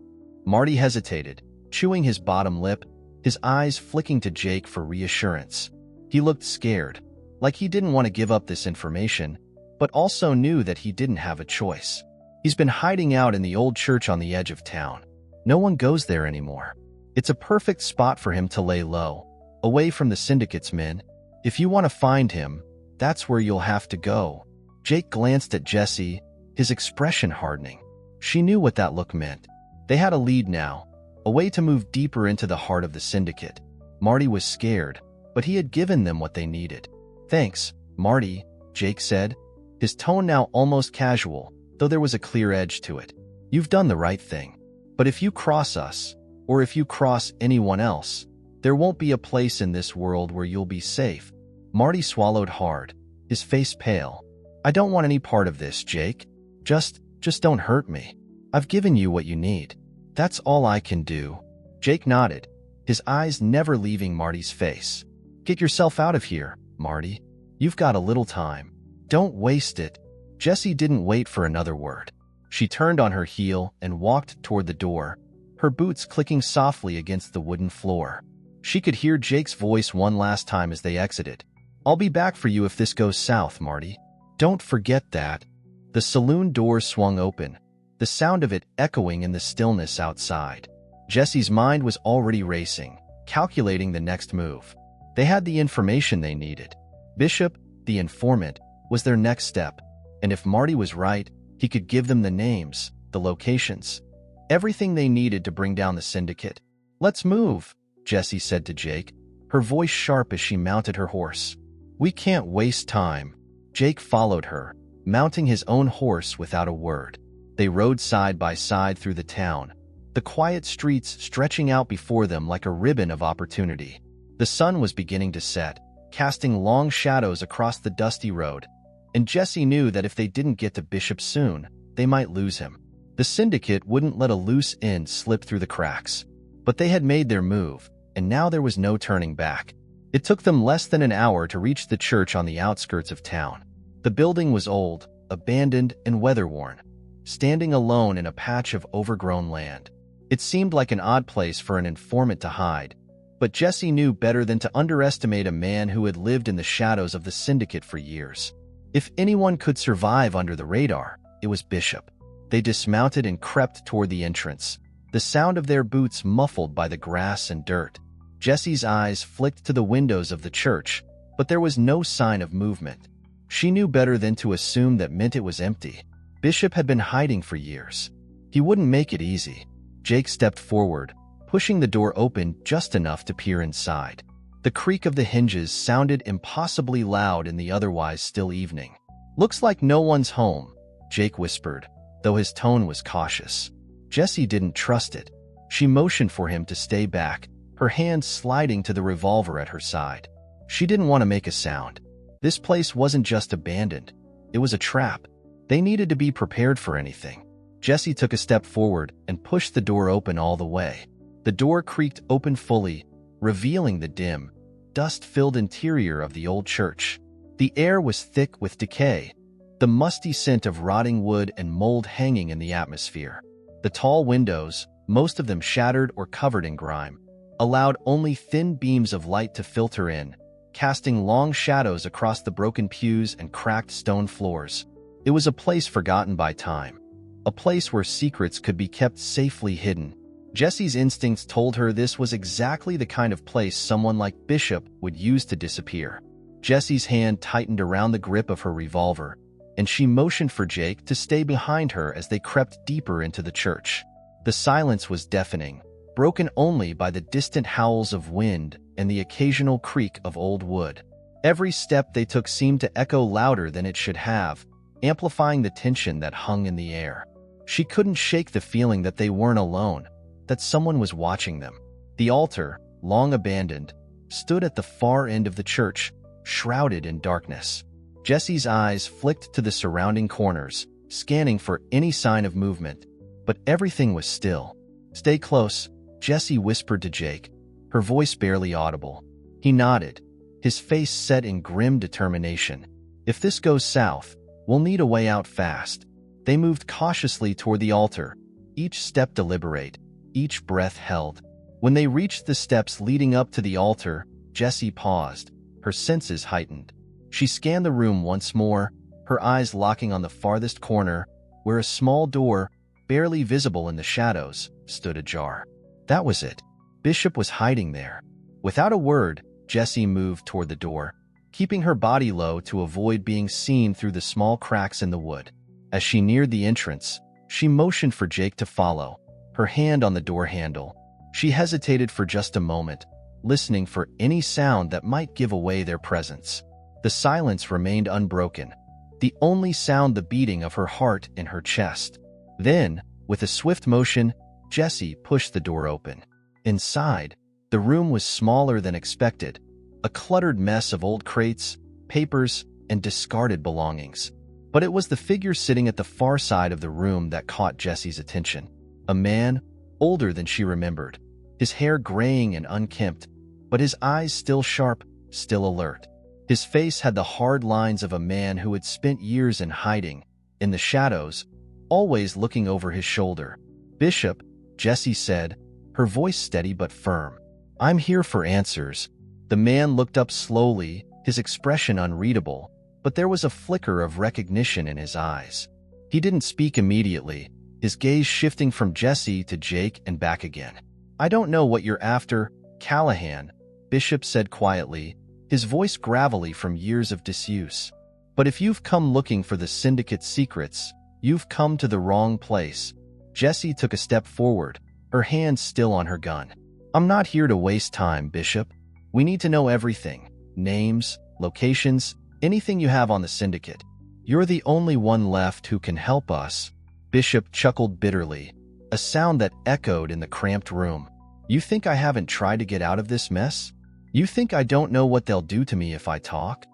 Marty hesitated, chewing his bottom lip, his eyes flicking to Jake for reassurance. He looked scared, like he didn't want to give up this information, but also knew that he didn't have a choice. "He's been hiding out in the old church on the edge of town. No one goes there anymore. It's a perfect spot for him to lay low, away from the syndicate's men. If you want to find him, that's where you'll have to go." Jake glanced at Jessie, his expression hardening. She knew what that look meant. They had a lead now, a way to move deeper into the heart of the syndicate. Marty was scared, but he had given them what they needed. "Thanks, Marty," Jake said, his tone now almost casual, though there was a clear edge to it. "You've done the right thing. But if you cross us, or if you cross anyone else, there won't be a place in this world where you'll be safe." Marty swallowed hard, his face pale. "I don't want any part of this, Jake. Just don't hurt me. I've given you what you need. That's all I can do." Jake nodded, his eyes never leaving Marty's face. "Get yourself out of here, Marty. You've got a little time. Don't waste it." Jessie didn't wait for another word. She turned on her heel and walked toward the door, her boots clicking softly against the wooden floor. She could hear Jake's voice one last time as they exited. "I'll be back for you if this goes south, Marty. Don't forget that." The saloon door swung open, the sound of it echoing in the stillness outside. Jessie's mind was already racing, calculating the next move. They had the information they needed. Bishop, the informant, was their next step, and if Marty was right, he could give them the names, the locations, everything they needed to bring down the syndicate. "Let's move," Jessie said to Jake, her voice sharp as she mounted her horse. "We can't waste time." Jake followed her, mounting his own horse without a word. They rode side by side through the town, the quiet streets stretching out before them like a ribbon of opportunity. The sun was beginning to set, casting long shadows across the dusty road, and Jessie knew that if they didn't get to Bishop soon, they might lose him. The syndicate wouldn't let a loose end slip through the cracks. But they had made their move, and now there was no turning back. It took them less than an hour to reach the church on the outskirts of town. The building was old, abandoned, and weather-worn, standing alone in a patch of overgrown land. It seemed like an odd place for an informant to hide, but Jessie knew better than to underestimate a man who had lived in the shadows of the syndicate for years. If anyone could survive under the radar, it was Bishop. They dismounted and crept toward the entrance, the sound of their boots muffled by the grass and dirt. Jessie's eyes flicked to the windows of the church, but there was no sign of movement. She knew better than to assume that meant it was empty. Bishop had been hiding for years. He wouldn't make it easy. Jake stepped forward, pushing the door open just enough to peer inside. The creak of the hinges sounded impossibly loud in the otherwise still evening. "Looks like no one's home," Jake whispered, though his tone was cautious. Jessie didn't trust it. She motioned for him to stay back, her hand sliding to the revolver at her side. She didn't want to make a sound. This place wasn't just abandoned. It was a trap. They needed to be prepared for anything. Jessie took a step forward and pushed the door open all the way. The door creaked open fully, revealing the dim, dust-filled interior of the old church. The air was thick with decay, the musty scent of rotting wood and mold hanging in the atmosphere. The tall windows, most of them shattered or covered in grime, allowed only thin beams of light to filter in, casting long shadows across the broken pews and cracked stone floors. It was a place forgotten by time, a place where secrets could be kept safely hidden. Jessie's instincts told her this was exactly the kind of place someone like Bishop would use to disappear. Jessie's hand tightened around the grip of her revolver, and she motioned for Jake to stay behind her as they crept deeper into the church. The silence was deafening, broken only by the distant howls of wind and the occasional creak of old wood. Every step they took seemed to echo louder than it should have, amplifying the tension that hung in the air. She couldn't shake the feeling that they weren't alone, that someone was watching them. The altar, long abandoned, stood at the far end of the church, shrouded in darkness. Jessie's eyes flicked to the surrounding corners, scanning for any sign of movement, but everything was still. "Stay close," Jessie whispered to Jake, her voice barely audible. He nodded, his face set in grim determination. "If this goes south, we'll need a way out fast." They moved cautiously toward the altar, each step deliberate, each breath held. When they reached the steps leading up to the altar, Jessie paused, her senses heightened. She scanned the room once more, her eyes locking on the farthest corner, where a small door, barely visible in the shadows, stood ajar. That was it. Bishop was hiding there. Without a word, Jessie moved toward the door, keeping her body low to avoid being seen through the small cracks in the wood. As she neared the entrance, she motioned for Jake to follow, her hand on the door handle. She hesitated for just a moment, listening for any sound that might give away their presence. The silence remained unbroken, the only sound the beating of her heart in her chest. Then, with a swift motion, Jessie pushed the door open. Inside, the room was smaller than expected, a cluttered mess of old crates, papers, and discarded belongings. But it was the figure sitting at the far side of the room that caught Jessie's attention. A man, older than she remembered, his hair graying and unkempt, but his eyes still sharp, still alert. His face had the hard lines of a man who had spent years in hiding, in the shadows, always looking over his shoulder. "Bishop," Jessie said, her voice steady but firm. "I'm here for answers." The man looked up slowly, his expression unreadable, but there was a flicker of recognition in his eyes. He didn't speak immediately, his gaze shifting from Jessie to Jake and back again. "I don't know what you're after, Callahan," Bishop said quietly, his voice gravelly from years of disuse. "But if you've come looking for the Syndicate's secrets, you've come to the wrong place." Jessie took a step forward, her hand still on her gun. "I'm not here to waste time, Bishop. We need to know everything. Names, locations, anything you have on the Syndicate. You're the only one left who can help us." Bishop chuckled bitterly, a sound that echoed in the cramped room. "You think I haven't tried to get out of this mess? You think I don't know what they'll do to me if I talk?"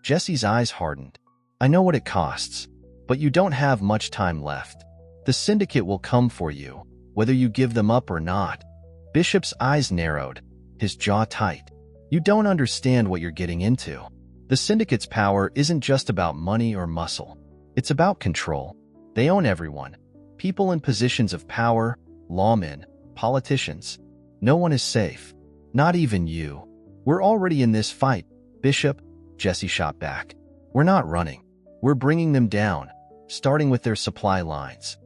Jessie's eyes hardened. "I know what it costs, but you don't have much time left. The Syndicate will come for you, whether you give them up or not." Bishop's eyes narrowed, his jaw tight. "You don't understand what you're getting into. The Syndicate's power isn't just about money or muscle. It's about control. They own everyone. People in positions of power, lawmen, politicians. No one is safe. Not even you. We're already in this fight, Bishop," Jessie shot back. "We're not running. We're bringing them down, starting with their supply lines.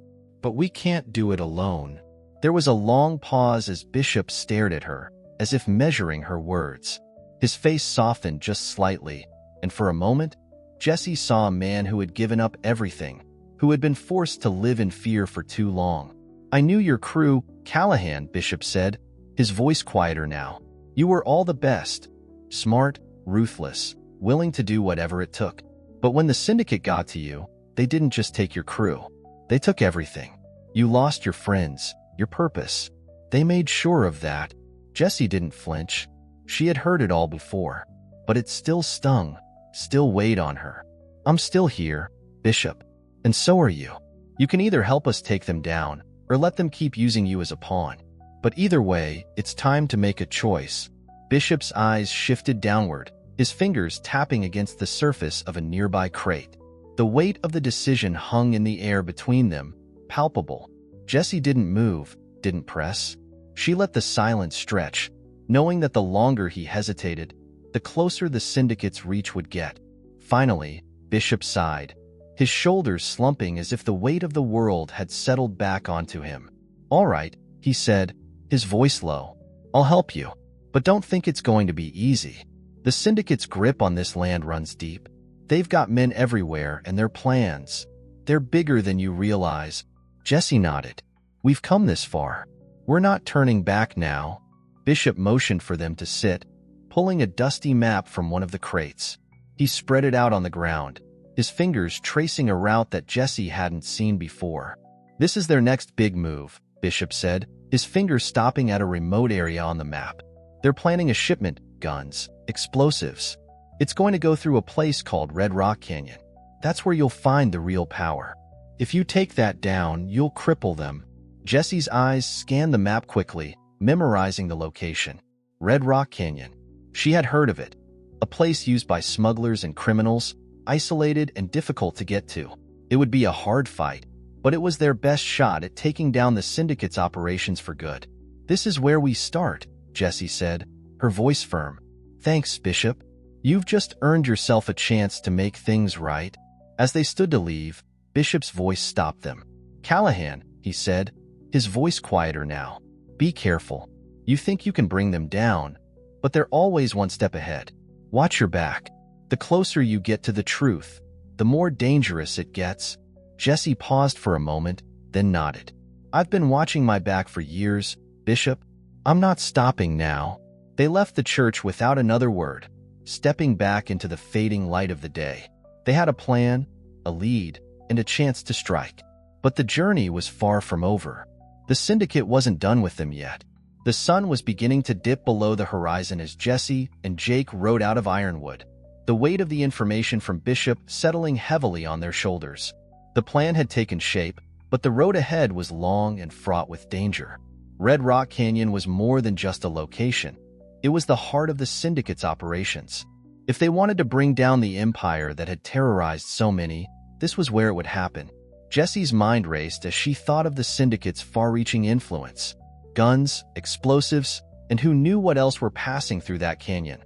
But we can't do it alone." There was a long pause as Bishop stared at her, as if measuring her words. His face softened just slightly, and for a moment, Jessie saw a man who had given up everything, who had been forced to live in fear for too long. "I knew your crew, Callahan," Bishop said, his voice quieter now. You were all the best. Smart, ruthless, willing to do whatever it took. But when the syndicate got to you, they didn't just take your crew. They took everything. You lost your friends, your purpose. They made sure of that. Jessie didn't flinch. She had heard it all before. But it still stung, still weighed on her. I'm still here, Bishop. And so are you. You can either help us take them down, or let them keep using you as a pawn. But either way, it's time to make a choice. Bishop's eyes shifted downward, his fingers tapping against the surface of a nearby crate. The weight of the decision hung in the air between them, palpable. Jessie didn't move, didn't press. She let the silence stretch, knowing that the longer he hesitated, the closer the syndicate's reach would get. Finally, Bishop sighed, his shoulders slumping as if the weight of the world had settled back onto him. All right, he said, his voice low. I'll help you, but don't think it's going to be easy. The syndicate's grip on this land runs deep. They've got men everywhere and their plans. They're bigger than you realize. Jessie nodded. We've come this far. We're not turning back now. Bishop motioned for them to sit, pulling a dusty map from one of the crates. He spread it out on the ground, his fingers tracing a route that Jessie hadn't seen before. This is their next big move, Bishop said, his fingers stopping at a remote area on the map. They're planning a shipment, guns, explosives. It's going to go through a place called Red Rock Canyon. That's where you'll find the real power. If you take that down, you'll cripple them. Jessie's eyes scanned the map quickly, memorizing the location. Red Rock Canyon. She had heard of it. A place used by smugglers and criminals, isolated and difficult to get to. It would be a hard fight, but it was their best shot at taking down the syndicate's operations for good. This is where we start, Jessie said, her voice firm. Thanks, Bishop. You've just earned yourself a chance to make things right. As they stood to leave, Bishop's voice stopped them. Callahan, he said, his voice quieter now. Be careful. You think you can bring them down, but they're always one step ahead. Watch your back. The closer you get to the truth, the more dangerous it gets. Jessie paused for a moment, then nodded. I've been watching my back for years, Bishop. I'm not stopping now. They left the church without another word, stepping back into the fading light of the day. They had a plan, a lead, and a chance to strike. But the journey was far from over. The syndicate wasn't done with them yet. The sun was beginning to dip below the horizon as Jessie and Jake rode out of Ironwood, the weight of the information from Bishop settling heavily on their shoulders. The plan had taken shape, but the road ahead was long and fraught with danger. Red Rock Canyon was more than just a location. It was the heart of the syndicate's operations. If they wanted to bring down the empire that had terrorized so many, this was where it would happen. Jessie's mind raced as she thought of the syndicate's far-reaching influence. Guns, explosives, and who knew what else were passing through that canyon,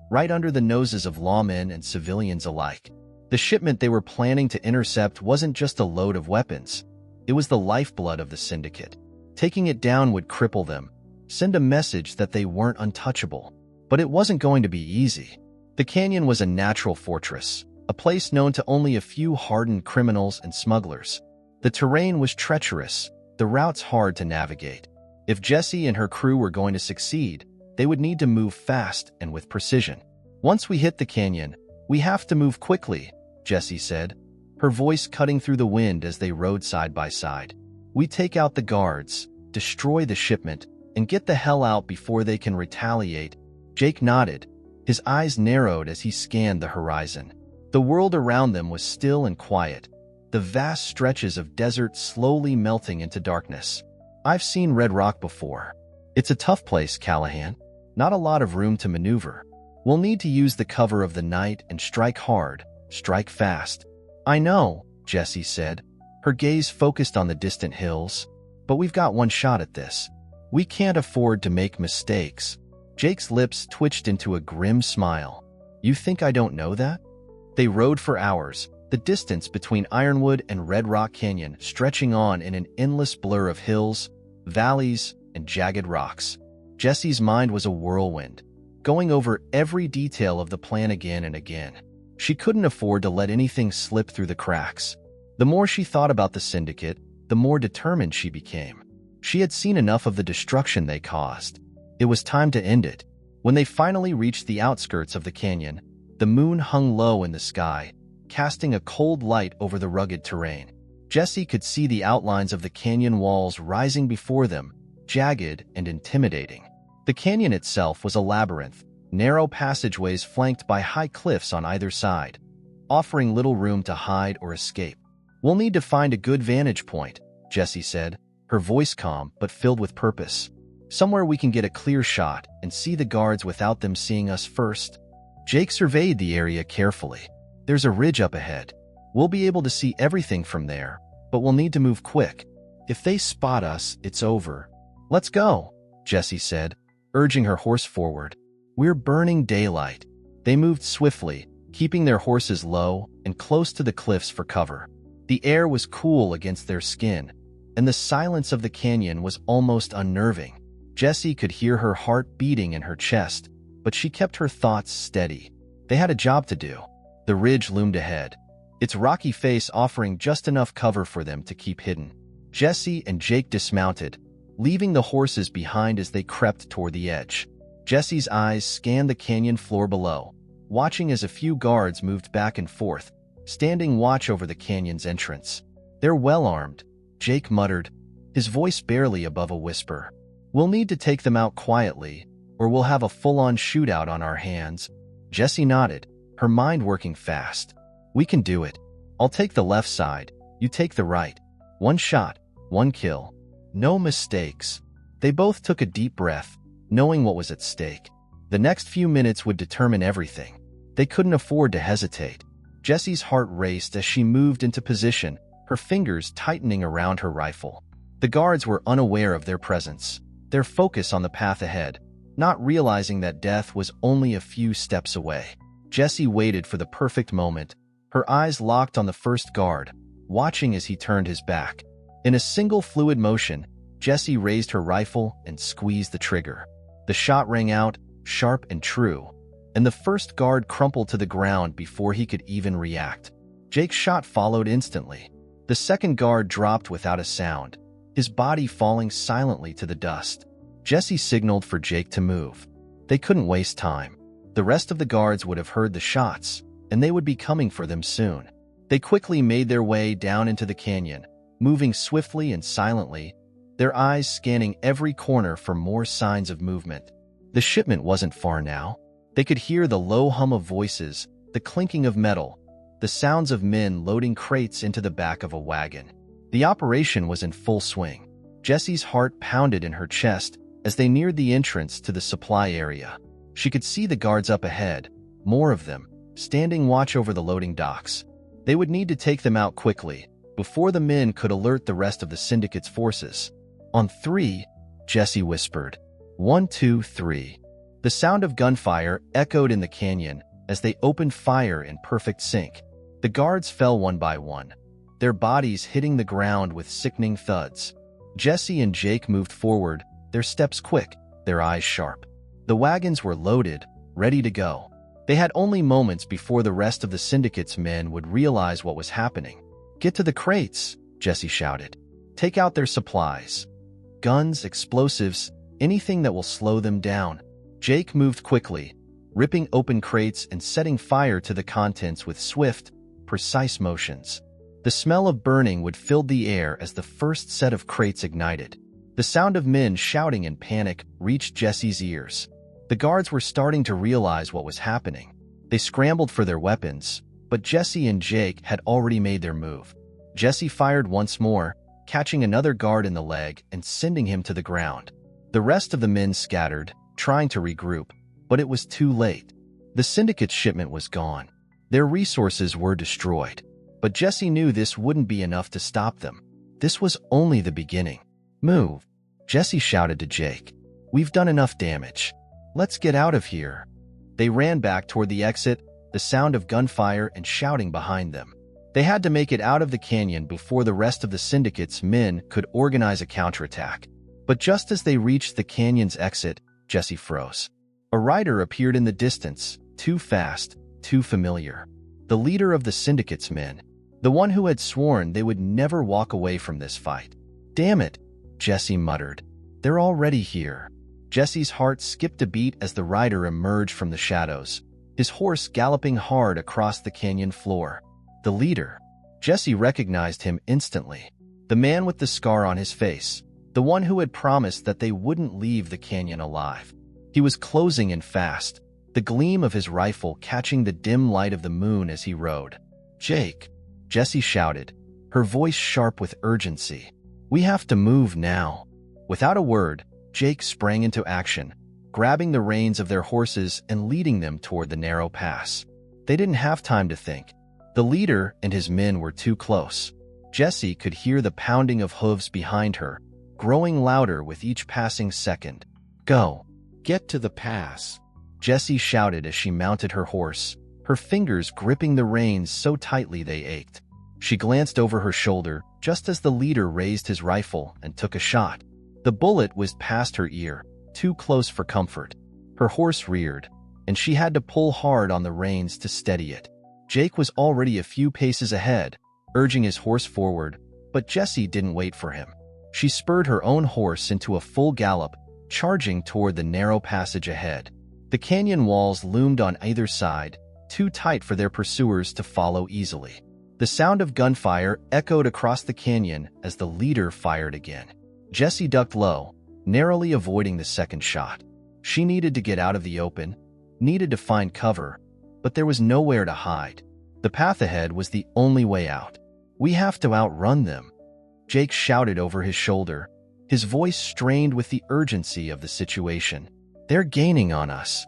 right under the noses of lawmen and civilians alike. The shipment they were planning to intercept wasn't just a load of weapons. It was the lifeblood of the syndicate. Taking it down would cripple them, send a message that they weren't untouchable. But it wasn't going to be easy. The canyon was a natural fortress, a place known to only a few hardened criminals and smugglers. The terrain was treacherous, the routes hard to navigate. If Jessie and her crew were going to succeed, they would need to move fast and with precision. Once we hit the canyon, we have to move quickly, Jessie said, her voice cutting through the wind as they rode side by side. We take out the guards, destroy the shipment, and get the hell out before they can retaliate. Jake nodded, his eyes narrowed as he scanned the horizon. The world around them was still and quiet, the vast stretches of desert slowly melting into darkness. I've seen Red Rock before. It's a tough place, Callahan. Not a lot of room to maneuver. We'll need to use the cover of the night and strike hard, strike fast. I know, Jessie said, her gaze focused on the distant hills. But we've got one shot at this. We can't afford to make mistakes. Jake's lips twitched into a grim smile. You think I don't know that? They rode for hours, the distance between Ironwood and Red Rock Canyon stretching on in an endless blur of hills, valleys, and jagged rocks. Jessie's mind was a whirlwind, going over every detail of the plan again and again. She couldn't afford to let anything slip through the cracks. The more she thought about the syndicate, the more determined she became. She had seen enough of the destruction they caused. It was time to end it. When they finally reached the outskirts of the canyon, the moon hung low in the sky, casting a cold light over the rugged terrain. Jessie could see the outlines of the canyon walls rising before them, jagged and intimidating. The canyon itself was a labyrinth, narrow passageways flanked by high cliffs on either side, offering little room to hide or escape. "We'll need to find a good vantage point," Jessie said, her voice calm but filled with purpose. "Somewhere we can get a clear shot and see the guards without them seeing us first." Jake surveyed the area carefully. "There's a ridge up ahead. We'll be able to see everything from there, but we'll need to move quick. If they spot us, it's over." "Let's go," Jessie said, urging her horse forward. "We're burning daylight." They moved swiftly, keeping their horses low and close to the cliffs for cover. The air was cool against their skin, and the silence of the canyon was almost unnerving. Jessie could hear her heart beating in her chest, but she kept her thoughts steady. They had a job to do. The ridge loomed ahead, its rocky face offering just enough cover for them to keep hidden. Jessie and Jake dismounted, leaving the horses behind as they crept toward the edge. Jessie's eyes scanned the canyon floor below, watching as a few guards moved back and forth, standing watch over the canyon's entrance. "They're well armed," Jake muttered, his voice barely above a whisper. "We'll need to take them out quietly, or we'll have a full-on shootout on our hands." Jessie nodded, her mind working fast. "We can do it. I'll take the left side, you take the right. One shot, one kill. No mistakes." They both took a deep breath, knowing what was at stake. The next few minutes would determine everything. They couldn't afford to hesitate. Jessie's heart raced as she moved into position, her fingers tightening around her rifle. The guards were unaware of their presence, their focus on the path ahead, not realizing that death was only a few steps away. Jessie waited for the perfect moment, her eyes locked on the first guard, watching as he turned his back. In a single fluid motion, Jessie raised her rifle and squeezed the trigger. The shot rang out, sharp and true, and the first guard crumpled to the ground before he could even react. Jake's shot followed instantly. The second guard dropped without a sound, his body falling silently to the dust. Jessie signaled for Jake to move. They couldn't waste time. The rest of the guards would have heard the shots, and they would be coming for them soon. They quickly made their way down into the canyon, moving swiftly and silently, their eyes scanning every corner for more signs of movement. The shipment wasn't far now. They could hear the low hum of voices, the clinking of metal, the sounds of men loading crates into the back of a wagon. The operation was in full swing. Jessie's heart pounded in her chest as they neared the entrance to the supply area. She could see the guards up ahead, more of them, standing watch over the loading docks. They would need to take them out quickly, before the men could alert the rest of the syndicate's forces. "On three," Jessie whispered. "1, 2, 3. The sound of gunfire echoed in the canyon as they opened fire in perfect sync. The guards fell one by one, their bodies hitting the ground with sickening thuds. Jessie and Jake moved forward, their steps quick, their eyes sharp. The wagons were loaded, ready to go. They had only moments before the rest of the syndicate's men would realize what was happening. "Get to the crates," Jessie shouted. "Take out their supplies. Guns, explosives, anything that will slow them down." Jake moved quickly, ripping open crates and setting fire to the contents with swift, precise motions. The smell of burning would fill the air as the first set of crates ignited. The sound of men shouting in panic reached Jessie's ears. The guards were starting to realize what was happening. They scrambled for their weapons, but Jessie and Jake had already made their move. Jessie fired once more, catching another guard in the leg and sending him to the ground. The rest of the men scattered, trying to regroup, but it was too late. The syndicate's shipment was gone. Their resources were destroyed. But Jessie knew this wouldn't be enough to stop them. This was only the beginning. "Move," Jessie shouted to Jake. "We've done enough damage. Let's get out of here." They ran back toward the exit, the sound of gunfire and shouting behind them. They had to make it out of the canyon before the rest of the syndicate's men could organize a counterattack. But just as they reached the canyon's exit, Jessie froze. A rider appeared in the distance, too fast, too familiar. The leader of the syndicate's men, the one who had sworn they would never walk away from this fight. "Damn it," Jessie muttered. "They're already here." Jesse's heart skipped a beat as the rider emerged from the shadows, his horse galloping hard across the canyon floor. The leader. Jessie recognized him instantly. The man with the scar on his face, the one who had promised that they wouldn't leave the canyon alive. He was closing in fast, the gleam of his rifle catching the dim light of the moon as he rode. "Jake," Jessie shouted, her voice sharp with urgency. "We have to move now." Without a word, Jake sprang into action, grabbing the reins of their horses and leading them toward the narrow pass. They didn't have time to think. The leader and his men were too close. Jessie could hear the pounding of hooves behind her, growing louder with each passing second. "Go. Get to the pass," Jessie shouted as she mounted her horse, her fingers gripping the reins so tightly they ached. She glanced over her shoulder just as the leader raised his rifle and took a shot. The bullet whizzed past her ear, too close for comfort. Her horse reared, and she had to pull hard on the reins to steady it. Jake was already a few paces ahead, urging his horse forward, but Jessie didn't wait for him. She spurred her own horse into a full gallop, charging toward the narrow passage ahead. The canyon walls loomed on either side, too tight for their pursuers to follow easily. The sound of gunfire echoed across the canyon as the leader fired again. Jessie ducked low, narrowly avoiding the second shot. She needed to get out of the open, needed to find cover, but there was nowhere to hide. The path ahead was the only way out. "We have to outrun them," Jake shouted over his shoulder, his voice strained with the urgency of the situation. "They're gaining on us."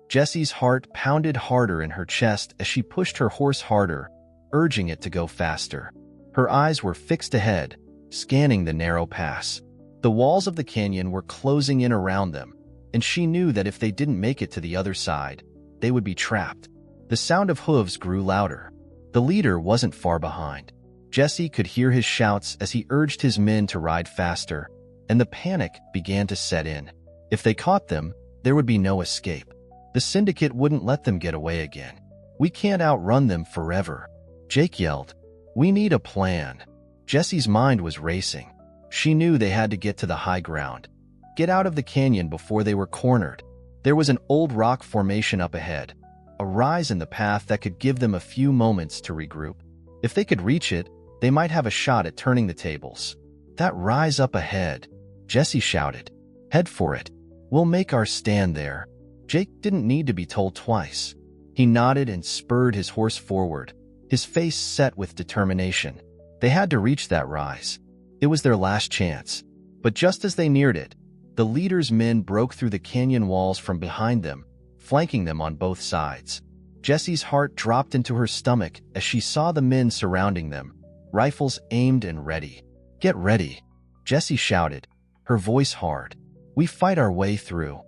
Jessie's heart pounded harder in her chest as she pushed her horse harder, urging it to go faster. Her eyes were fixed ahead, scanning the narrow pass. The walls of the canyon were closing in around them, and she knew that if they didn't make it to the other side, they would be trapped. The sound of hooves grew louder. The leader wasn't far behind. Jessie could hear his shouts as he urged his men to ride faster, and the panic began to set in. If they caught them, there would be no escape. The syndicate wouldn't let them get away again. "We can't outrun them forever," Jake yelled. "We need a plan." Jessie's mind was racing. She knew they had to get to the high ground, get out of the canyon before they were cornered. There was an old rock formation up ahead, a rise in the path that could give them a few moments to regroup. If they could reach it, they might have a shot at turning the tables. "That rise up ahead," Jessie shouted. "Head for it. We'll make our stand there." Jake didn't need to be told twice. He nodded and spurred his horse forward, his face set with determination. They had to reach that rise. It was their last chance. But just as they neared it, the leader's men broke through the canyon walls from behind them, flanking them on both sides. Jessie's heart dropped into her stomach as she saw the men surrounding them, rifles aimed and ready. "Get ready," Jessie shouted, her voice hard. "We fight our way through."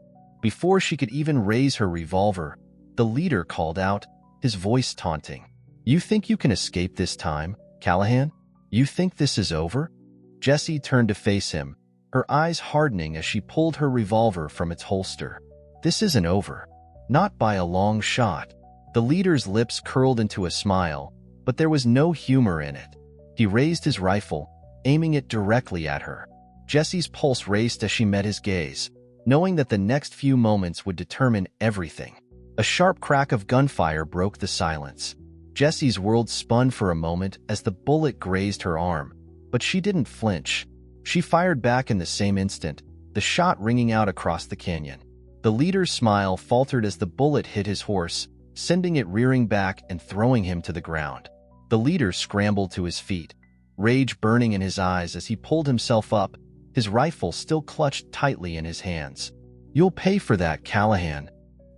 Before she could even raise her revolver, the leader called out, his voice taunting. "You think you can escape this time, Callahan? You think this is over?" Jessie turned to face him, her eyes hardening as she pulled her revolver from its holster. "This isn't over. Not by a long shot." The leader's lips curled into a smile, but there was no humor in it. He raised his rifle, aiming it directly at her. Jessie's pulse raced as she met his gaze, knowing that the next few moments would determine everything. A sharp crack of gunfire broke the silence. Jessie's world spun for a moment as the bullet grazed her arm, but she didn't flinch. She fired back in the same instant, the shot ringing out across the canyon. The leader's smile faltered as the bullet hit his horse, sending it rearing back and throwing him to the ground. The leader scrambled to his feet, rage burning in his eyes as he pulled himself up, his rifle still clutched tightly in his hands. "You'll pay for that, Callahan."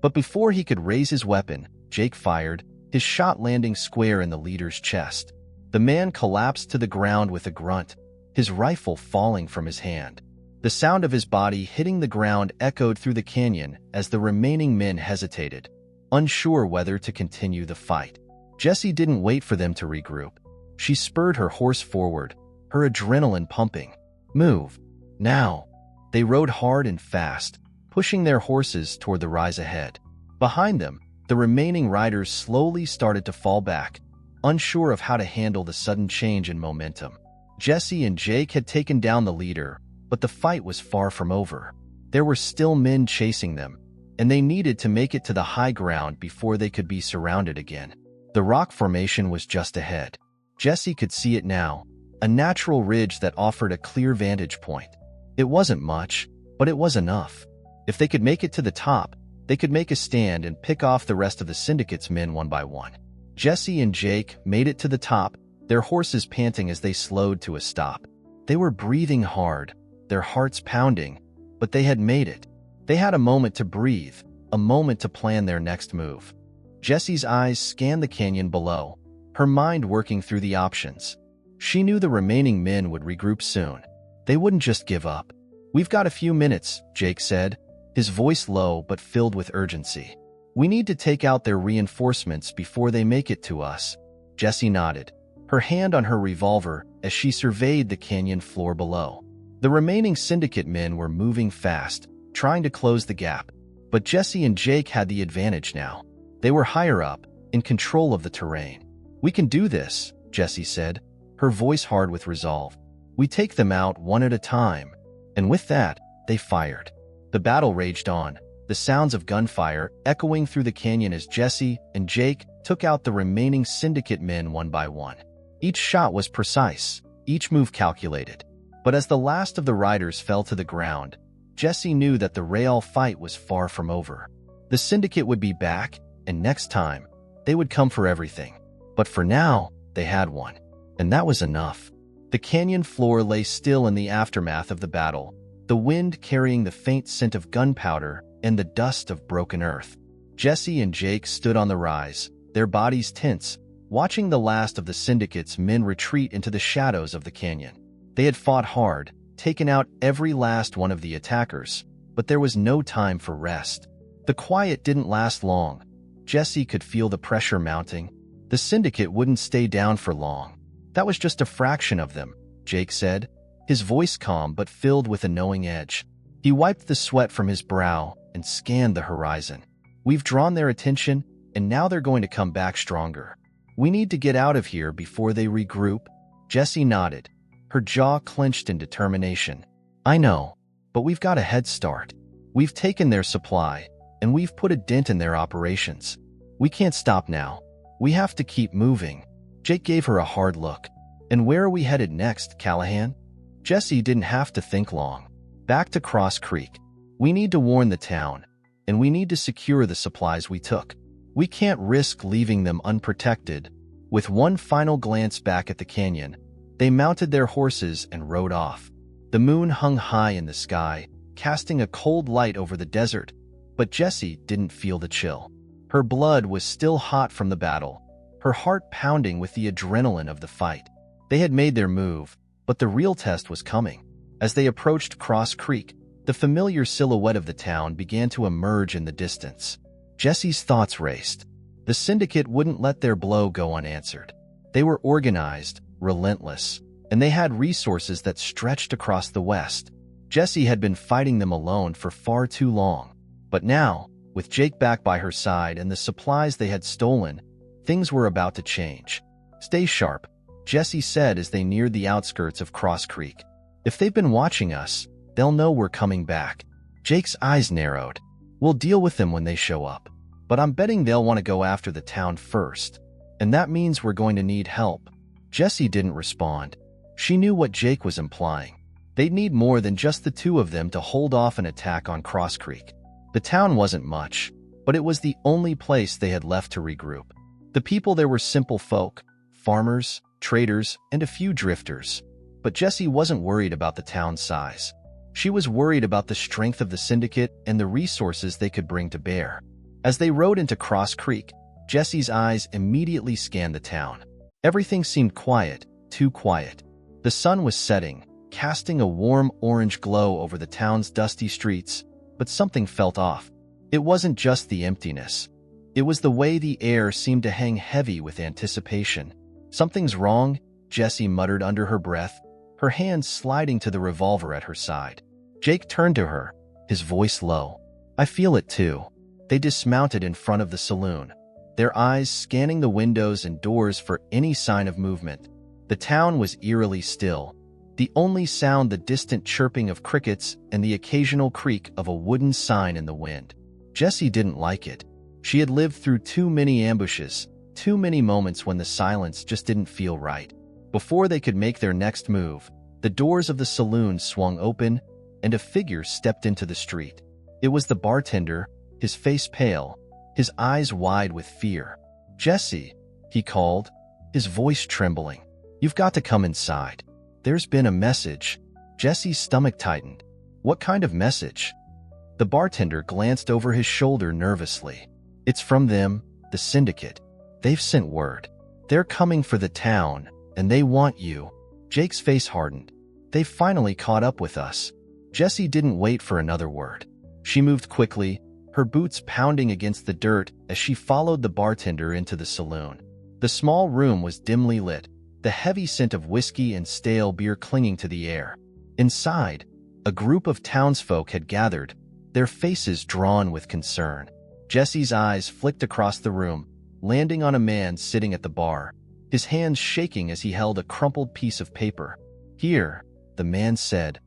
But before he could raise his weapon, Jake fired, his shot landing square in the leader's chest. The man collapsed to the ground with a grunt, his rifle falling from his hand. The sound of his body hitting the ground echoed through the canyon as the remaining men hesitated, unsure whether to continue the fight. Jessie didn't wait for them to regroup. She spurred her horse forward, her adrenaline pumping. "Move. Now." They rode hard and fast, pushing their horses toward the rise ahead. Behind them, the remaining riders slowly started to fall back, unsure of how to handle the sudden change in momentum. Jessie and Jake had taken down the leader, but the fight was far from over. There were still men chasing them, and they needed to make it to the high ground before they could be surrounded again. The rock formation was just ahead. Jessie could see it now, a natural ridge that offered a clear vantage point. It wasn't much, but it was enough. If they could make it to the top, they could make a stand and pick off the rest of the syndicate's men one by one. Jessie and Jake made it to the top, their horses panting as they slowed to a stop. They were breathing hard, their hearts pounding, but they had made it. They had a moment to breathe, a moment to plan their next move. Jessie's eyes scanned the canyon below, her mind working through the options. She knew the remaining men would regroup soon. They wouldn't just give up. "We've got a few minutes," Jake said, his voice low but filled with urgency. "We need to take out their reinforcements before they make it to us." Jessie nodded, her hand on her revolver as she surveyed the canyon floor below. The remaining syndicate men were moving fast, trying to close the gap, but Jessie and Jake had the advantage now. They were higher up, in control of the terrain. "We can do this," Jessie said, her voice hard with resolve. "We take them out one at a time." And with that, they fired. The battle raged on, the sounds of gunfire echoing through the canyon as Jessie and Jake took out the remaining syndicate men one by one. Each shot was precise, each move calculated. But as the last of the riders fell to the ground, Jessie knew that the real fight was far from over. The syndicate would be back, and next time, they would come for everything. But for now, they had one. And that was enough. The canyon floor lay still in the aftermath of the battle, the wind carrying the faint scent of gunpowder and the dust of broken earth. Jessie and Jake stood on the rise, their bodies tense, watching the last of the syndicate's men retreat into the shadows of the canyon. They had fought hard, taken out every last one of the attackers, but there was no time for rest. The quiet didn't last long. Jessie could feel the pressure mounting. The syndicate wouldn't stay down for long. "That was just a fraction of them," Jake said, his voice calm but filled with a knowing edge. He wiped the sweat from his brow and scanned the horizon. "We've drawn their attention, and now they're going to come back stronger. We need to get out of here before they regroup." Jessie nodded, her jaw clenched in determination. "I know, but we've got a head start. We've taken their supply, and we've put a dent in their operations. We can't stop now. We have to keep moving." Jake gave her a hard look. "And where are we headed next, Callahan?" Jessie didn't have to think long. "Back to Cross Creek. We need to warn the town, and we need to secure the supplies we took. We can't risk leaving them unprotected." With one final glance back at the canyon, they mounted their horses and rode off. The moon hung high in the sky, casting a cold light over the desert, but Jessie didn't feel the chill. Her blood was still hot from the battle, her heart pounding with the adrenaline of the fight. They had made their move, but the real test was coming. As they approached Cross Creek, the familiar silhouette of the town began to emerge in the distance. Jessie's thoughts raced. The syndicate wouldn't let their blow go unanswered. They were organized, relentless, and they had resources that stretched across the west. Jessie had been fighting them alone for far too long. But now, with Jake back by her side and the supplies they had stolen, things were about to change. "Stay sharp," Jessie said as they neared the outskirts of Cross Creek. "If they've been watching us, they'll know we're coming back." Jake's eyes narrowed. "We'll deal with them when they show up. But I'm betting they'll want to go after the town first. And that means we're going to need help." Jessie didn't respond. She knew what Jake was implying. They'd need more than just the two of them to hold off an attack on Cross Creek. The town wasn't much, but it was the only place they had left to regroup. The people there were simple folk, farmers, traders, and a few drifters. But Jessie wasn't worried about the town's size. She was worried about the strength of the syndicate and the resources they could bring to bear. As they rode into Cross Creek, Jessie's eyes immediately scanned the town. Everything seemed quiet, too quiet. The sun was setting, casting a warm orange glow over the town's dusty streets, but something felt off. It wasn't just the emptiness. It was the way the air seemed to hang heavy with anticipation. "Something's wrong," Jessie muttered under her breath, her hand sliding to the revolver at her side. Jake turned to her, his voice low. "I feel it too." They dismounted in front of the saloon, their eyes scanning the windows and doors for any sign of movement. The town was eerily still, The only sound the distant chirping of crickets and the occasional creak of a wooden sign in the wind. Jessie didn't like it. She had lived through too many ambushes, too many moments when the silence just didn't feel right. Before they could make their next move, the doors of the saloon swung open and a figure stepped into the street. It was the bartender, his face pale, his eyes wide with fear. "Jessie," he called, his voice trembling. "You've got to come inside. There's been a message." Jessie's stomach tightened. "What kind of message?" The bartender glanced over his shoulder nervously. "It's from them, the syndicate. They've sent word. They're coming for the town, and they want you." Jake's face hardened. "They've finally caught up with us." Jessie didn't wait for another word. She moved quickly, her boots pounding against the dirt as she followed the bartender into the saloon. The small room was dimly lit, the heavy scent of whiskey and stale beer clinging to the air. Inside, a group of townsfolk had gathered, their faces drawn with concern. Jessie's eyes flicked across the room, landing on a man sitting at the bar, his hands shaking as he held a crumpled piece of paper. "Here," the man said,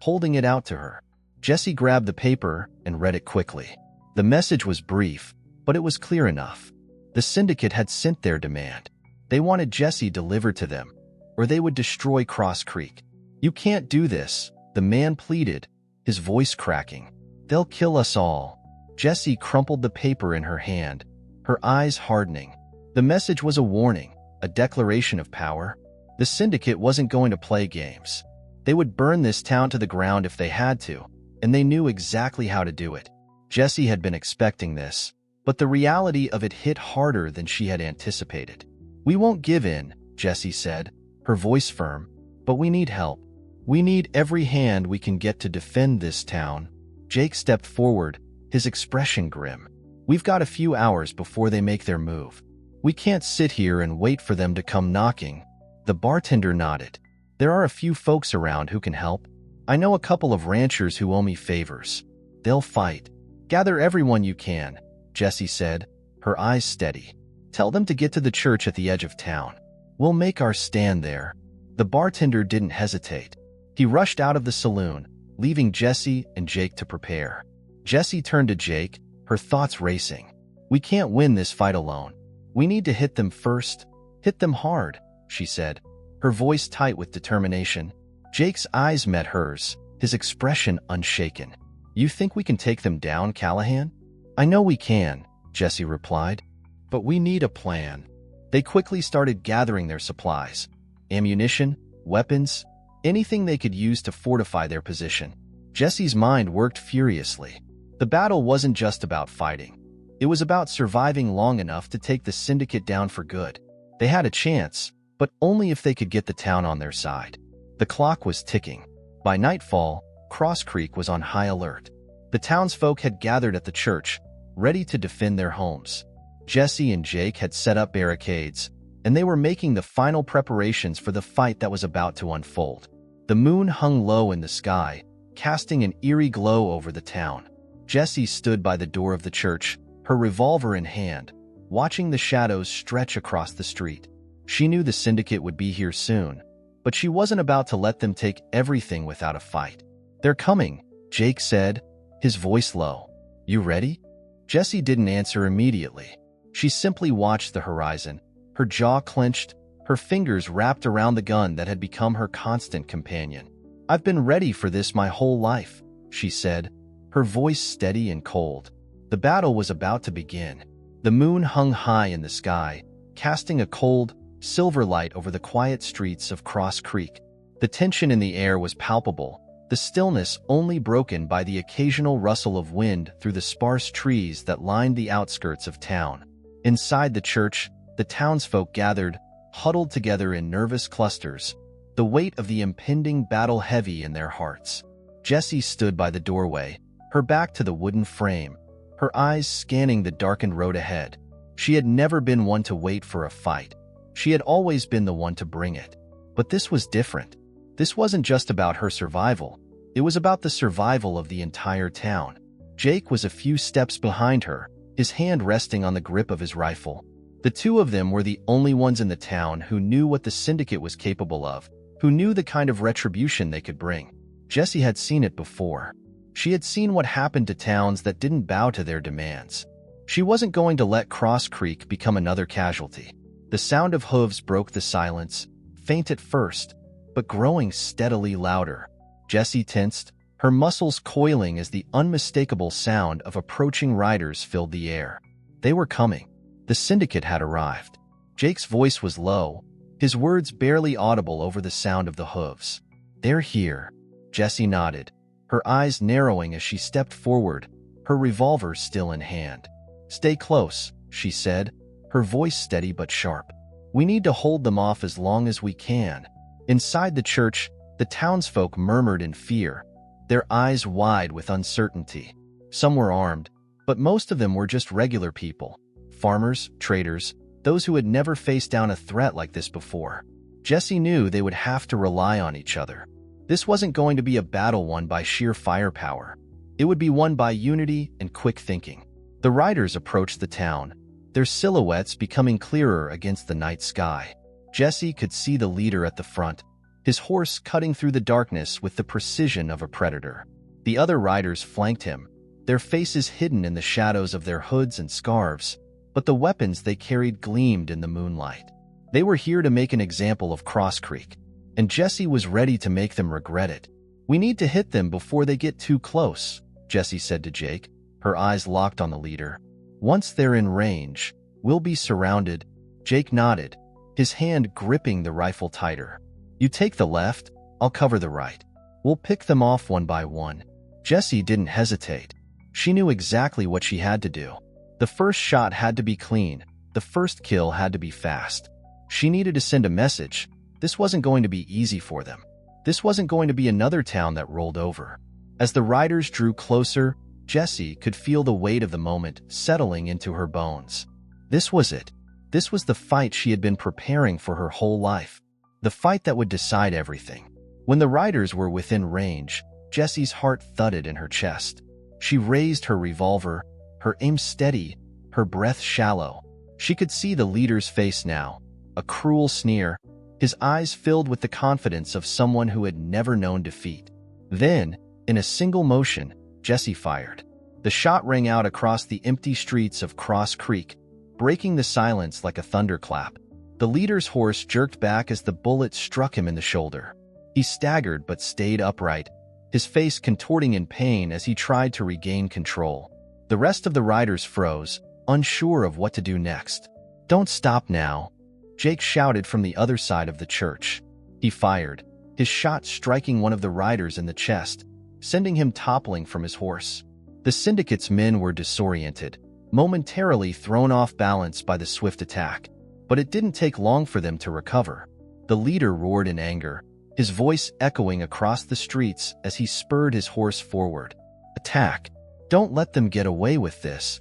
holding it out to her. Jessie grabbed the paper and read it quickly. The message was brief, but it was clear enough. The syndicate had sent their demand. They wanted Jessie delivered to them, or they would destroy Cross Creek. "You can't do this," the man pleaded, his voice cracking. "They'll kill us all." Jessie crumpled the paper in her hand, her eyes hardening. The message was a warning, a declaration of power. The syndicate wasn't going to play games. They would burn this town to the ground if they had to, and they knew exactly how to do it. Jessie had been expecting this, but the reality of it hit harder than she had anticipated. "We won't give in," Jessie said, her voice firm, "but we need help. We need every hand we can get to defend this town." Jake stepped forward, his expression grim. "We've got a few hours before they make their move. We can't sit here and wait for them to come knocking." The bartender nodded. "There are a few folks around who can help. I know a couple of ranchers who owe me favors. They'll fight." "Gather everyone you can," Jessie said, her eyes steady. "Tell them to get to the church at the edge of town. We'll make our stand there." The bartender didn't hesitate. He rushed out of the saloon, leaving Jessie and Jake to prepare. Jessie turned to Jake, her thoughts racing. "We can't win this fight alone. We need to hit them first. Hit them hard," she said, her voice tight with determination. Jake's eyes met hers, his expression unshaken. "You think we can take them down, Callahan?" "I know we can," Jessie replied. "But we need a plan." They quickly started gathering their supplies. Ammunition, weapons, anything they could use to fortify their position. Jessie's mind worked furiously. The battle wasn't just about fighting. It was about surviving long enough to take the syndicate down for good. They had a chance, but only if they could get the town on their side. The clock was ticking. By nightfall, Cross Creek was on high alert. The townsfolk had gathered at the church, ready to defend their homes. Jessie and Jake had set up barricades, and they were making the final preparations for the fight that was about to unfold. The moon hung low in the sky, casting an eerie glow over the town. Jessie stood by the door of the church, her revolver in hand, watching the shadows stretch across the street. She knew the syndicate would be here soon, but she wasn't about to let them take everything without a fight. "They're coming," Jake said, his voice low. "You ready?" Jessie didn't answer immediately. She simply watched the horizon, her jaw clenched, her fingers wrapped around the gun that had become her constant companion. "I've been ready for this my whole life," she said, her voice steady and cold. The battle was about to begin. The moon hung high in the sky, casting a cold, silver light over the quiet streets of Cross Creek. The tension in the air was palpable, the stillness only broken by the occasional rustle of wind through the sparse trees that lined the outskirts of town. Inside the church, the townsfolk gathered, huddled together in nervous clusters, the weight of the impending battle heavy in their hearts. Jessie stood by the doorway, her back to the wooden frame, her eyes scanning the darkened road ahead. She had never been one to wait for a fight. She had always been the one to bring it. But this was different. This wasn't just about her survival. It was about the survival of the entire town. Jake was a few steps behind her, his hand resting on the grip of his rifle. The two of them were the only ones in the town who knew what the syndicate was capable of, who knew the kind of retribution they could bring. Jessie had seen it before. She had seen what happened to towns that didn't bow to their demands. She wasn't going to let Cross Creek become another casualty. The sound of hooves broke the silence, faint at first, but growing steadily louder. Jessie tensed, her muscles coiling as the unmistakable sound of approaching riders filled the air. They were coming. The syndicate had arrived. Jake's voice was low, his words barely audible over the sound of the hooves. "They're here." Jessie nodded, her eyes narrowing as she stepped forward, her revolver still in hand. "Stay close," she said, her voice steady but sharp. "We need to hold them off as long as we can." Inside the church, the townsfolk murmured in fear, their eyes wide with uncertainty. Some were armed, but most of them were just regular people. Farmers, traders, those who had never faced down a threat like this before. Jessie knew they would have to rely on each other. This wasn't going to be a battle won by sheer firepower. It would be won by unity and quick thinking. The riders approached the town, their silhouettes becoming clearer against the night sky. Jessie could see the leader at the front, his horse cutting through the darkness with the precision of a predator. The other riders flanked him, their faces hidden in the shadows of their hoods and scarves, but the weapons they carried gleamed in the moonlight. They were here to make an example of Cross Creek, and Jessie was ready to make them regret it. "We need to hit them before they get too close," Jessie said to Jake, her eyes locked on the leader. "Once they're in range, we'll be surrounded." Jake nodded, his hand gripping the rifle tighter. "You take the left, I'll cover the right. We'll pick them off one by one." Jessie didn't hesitate. She knew exactly what she had to do. The first shot had to be clean. The first kill had to be fast. She needed to send a message. This wasn't going to be easy for them. This wasn't going to be another town that rolled over. As the riders drew closer, Jessie could feel the weight of the moment settling into her bones. This was it. This was the fight she had been preparing for her whole life. The fight that would decide everything. When the riders were within range, Jessie's heart thudded in her chest. She raised her revolver, her aim steady, her breath shallow. She could see the leader's face now, a cruel sneer, his eyes filled with the confidence of someone who had never known defeat. Then, in a single motion, Jessie fired. The shot rang out across the empty streets of Cross Creek, breaking the silence like a thunderclap. The leader's horse jerked back as the bullet struck him in the shoulder. He staggered but stayed upright, his face contorting in pain as he tried to regain control. The rest of the riders froze, unsure of what to do next. "Don't stop now," Jake shouted from the other side of the church. He fired, his shot striking one of the riders in the chest, sending him toppling from his horse. The syndicate's men were disoriented, momentarily thrown off balance by the swift attack. But it didn't take long for them to recover. The leader roared in anger, his voice echoing across the streets as he spurred his horse forward. "Attack! Don't let them get away with this."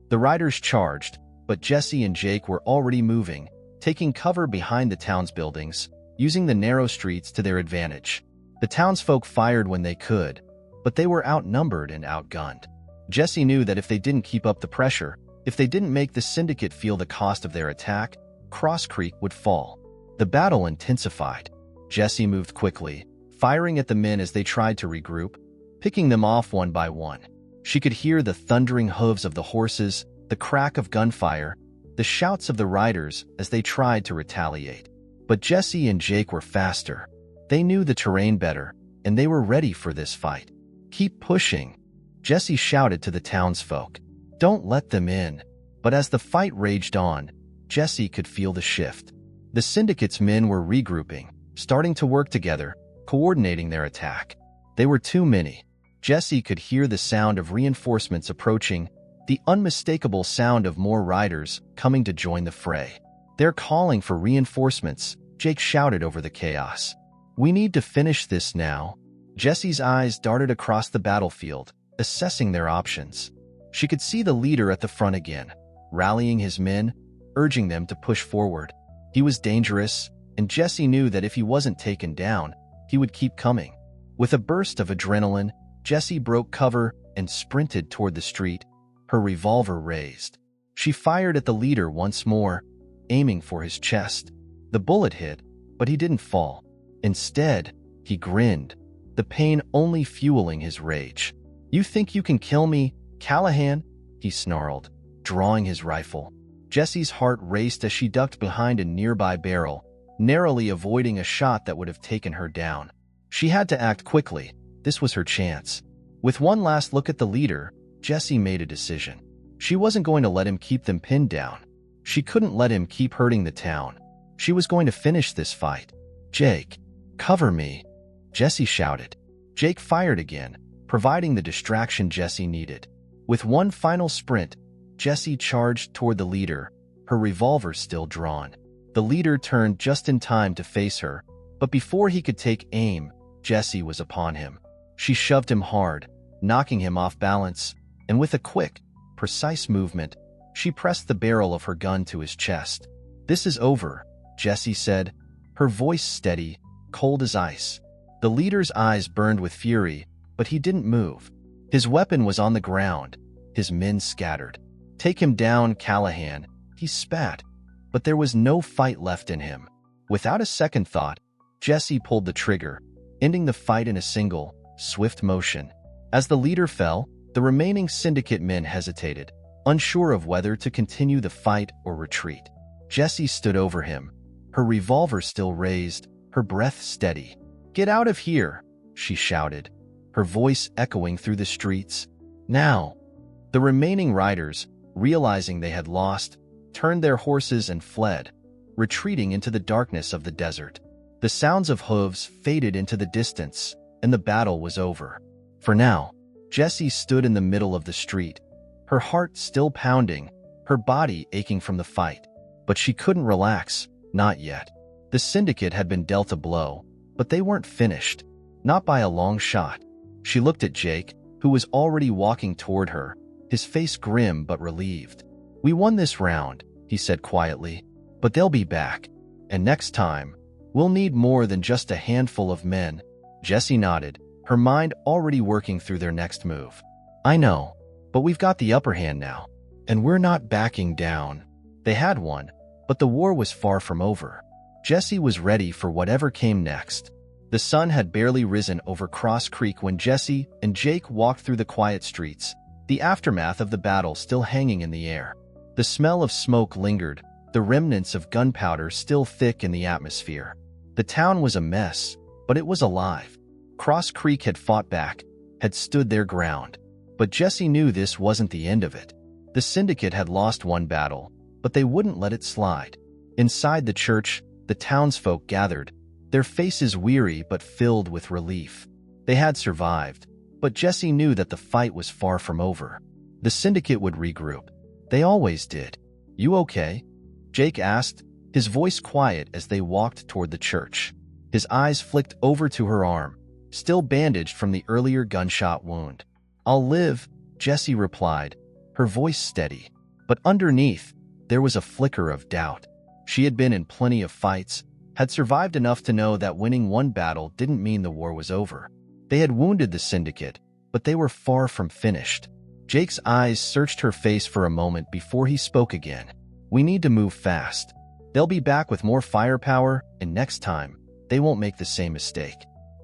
The riders charged, but Jessie and Jake were already moving, taking cover behind the town's buildings, using the narrow streets to their advantage. The townsfolk fired when they could, but they were outnumbered and outgunned. Jessie knew that if they didn't keep up the pressure, if they didn't make the syndicate feel the cost of their attack, Cross Creek would fall. The battle intensified. Jessie moved quickly, firing at the men as they tried to regroup, picking them off one by one. She could hear the thundering hooves of the horses, the crack of gunfire, the shouts of the riders as they tried to retaliate. But Jessie and Jake were faster. They knew the terrain better, and they were ready for this fight. "Keep pushing," Jessie shouted to the townsfolk. "Don't let them in." But as the fight raged on, Jessie could feel the shift. The syndicate's men were regrouping, starting to work together, coordinating their attack. They were too many. Jessie could hear the sound of reinforcements approaching, the unmistakable sound of more riders coming to join the fray. "They're calling for reinforcements," Jake shouted over the chaos. "We need to finish this now." Jessie's eyes darted across the battlefield, assessing their options. She could see the leader at the front again, rallying his men, urging them to push forward. He was dangerous, and Jessie knew that if he wasn't taken down, he would keep coming. With a burst of adrenaline, Jessie broke cover and sprinted toward the street, her revolver raised. She fired at the leader once more, aiming for his chest. The bullet hit, but he didn't fall. Instead, he grinned, the pain only fueling his rage. "You think you can kill me, Callahan?" he snarled, drawing his rifle. Jessie's heart raced as she ducked behind a nearby barrel, narrowly avoiding a shot that would have taken her down. She had to act quickly. This was her chance. With one last look at the leader, Jessie made a decision. She wasn't going to let him keep them pinned down. She couldn't let him keep hurting the town. She was going to finish this fight. "Jake, cover me," Jessie shouted. Jake fired again, providing the distraction Jessie needed. With one final sprint, Jessie charged toward the leader, her revolver still drawn. The leader turned just in time to face her, but before he could take aim, Jessie was upon him. She shoved him hard, knocking him off balance, and with a quick, precise movement, she pressed the barrel of her gun to his chest. "This is over," Jessie said, her voice steady, cold as ice. The leader's eyes burned with fury, but he didn't move. His weapon was on the ground, his men scattered. "Take him down, Callahan," he spat, but there was no fight left in him. Without a second thought, Jessie pulled the trigger, ending the fight in a single, swift motion. As the leader fell, the remaining syndicate men hesitated, unsure of whether to continue the fight or retreat. Jessie stood over him, her revolver still raised, her breath steady. "Get out of here," she shouted, her voice echoing through the streets. "Now!" The remaining riders, realizing they had lost, turned their horses and fled, retreating into the darkness of the desert. The sounds of hooves faded into the distance, and the battle was over. For now, Jessie stood in the middle of the street, her heart still pounding, her body aching from the fight. But she couldn't relax, not yet. The syndicate had been dealt a blow, but they weren't finished, not by a long shot. She looked at Jake, who was already walking toward her, his face grim but relieved. "We won this round," he said quietly, "but they'll be back. And next time, we'll need more than just a handful of men." Jessie nodded, her mind already working through their next move. "I know, but we've got the upper hand now, and we're not backing down." They had won, but the war was far from over. Jessie was ready for whatever came next. The sun had barely risen over Cross Creek when Jessie and Jake walked through the quiet streets, the aftermath of the battle still hanging in the air. The smell of smoke lingered, the remnants of gunpowder still thick in the atmosphere. The town was a mess, but it was alive. Cross Creek had fought back, had stood their ground. But Jessie knew this wasn't the end of it. The syndicate had lost one battle, but they wouldn't let it slide. Inside the church, the townsfolk gathered, their faces weary but filled with relief. They had survived, but Jessie knew that the fight was far from over. The syndicate would regroup. They always did. "You okay?" Jake asked, his voice quiet as they walked toward the church. His eyes flicked over to her arm, still bandaged from the earlier gunshot wound. "I'll live," Jessie replied, her voice steady. But underneath, there was a flicker of doubt. She had been in plenty of fights, had survived enough to know that winning one battle didn't mean the war was over. They had wounded the syndicate, but they were far from finished. Jake's eyes searched her face for a moment before he spoke again. "We need to move fast. They'll be back with more firepower, and next time, they won't make the same mistake.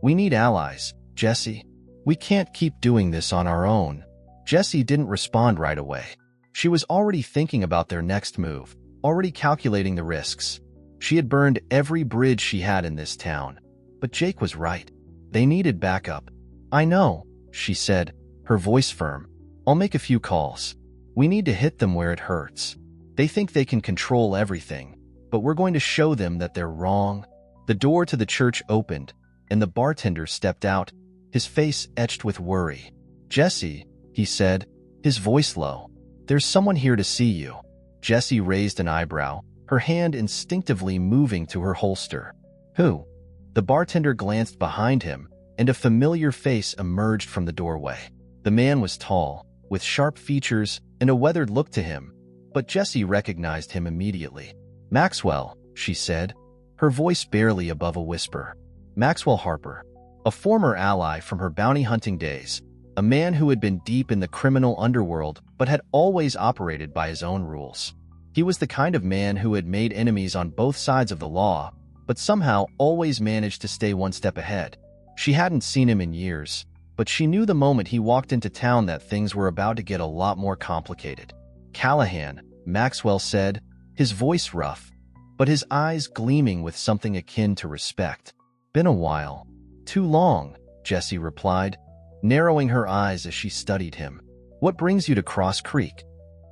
We need allies, Jessie. We can't keep doing this on our own." Jessie didn't respond right away. She was already thinking about their next move, already calculating the risks. She had burned every bridge she had in this town. But Jake was right. They needed backup. "I know," she said, her voice firm. "I'll make a few calls. We need to hit them where it hurts. They think they can control everything, but we're going to show them that they're wrong." The door to the church opened, and the bartender stepped out, his face etched with worry. "Jessie," he said, his voice low. "There's someone here to see you." Jessie raised an eyebrow, her hand instinctively moving to her holster. "Who?" The bartender glanced behind him, and a familiar face emerged from the doorway. The man was tall, with sharp features and a weathered look to him, but Jessie recognized him immediately. "Maxwell," she said, her voice barely above a whisper. Maxwell Harper, a former ally from her bounty hunting days, a man who had been deep in the criminal underworld but had always operated by his own rules. He was the kind of man who had made enemies on both sides of the law, but somehow always managed to stay one step ahead. She hadn't seen him in years, but she knew the moment he walked into town that things were about to get a lot more complicated. "Callahan," Maxwell said, his voice rough, but his eyes gleaming with something akin to respect. "Been a while." "Too long," Jessie replied, narrowing her eyes as she studied him. "What brings you to Cross Creek?"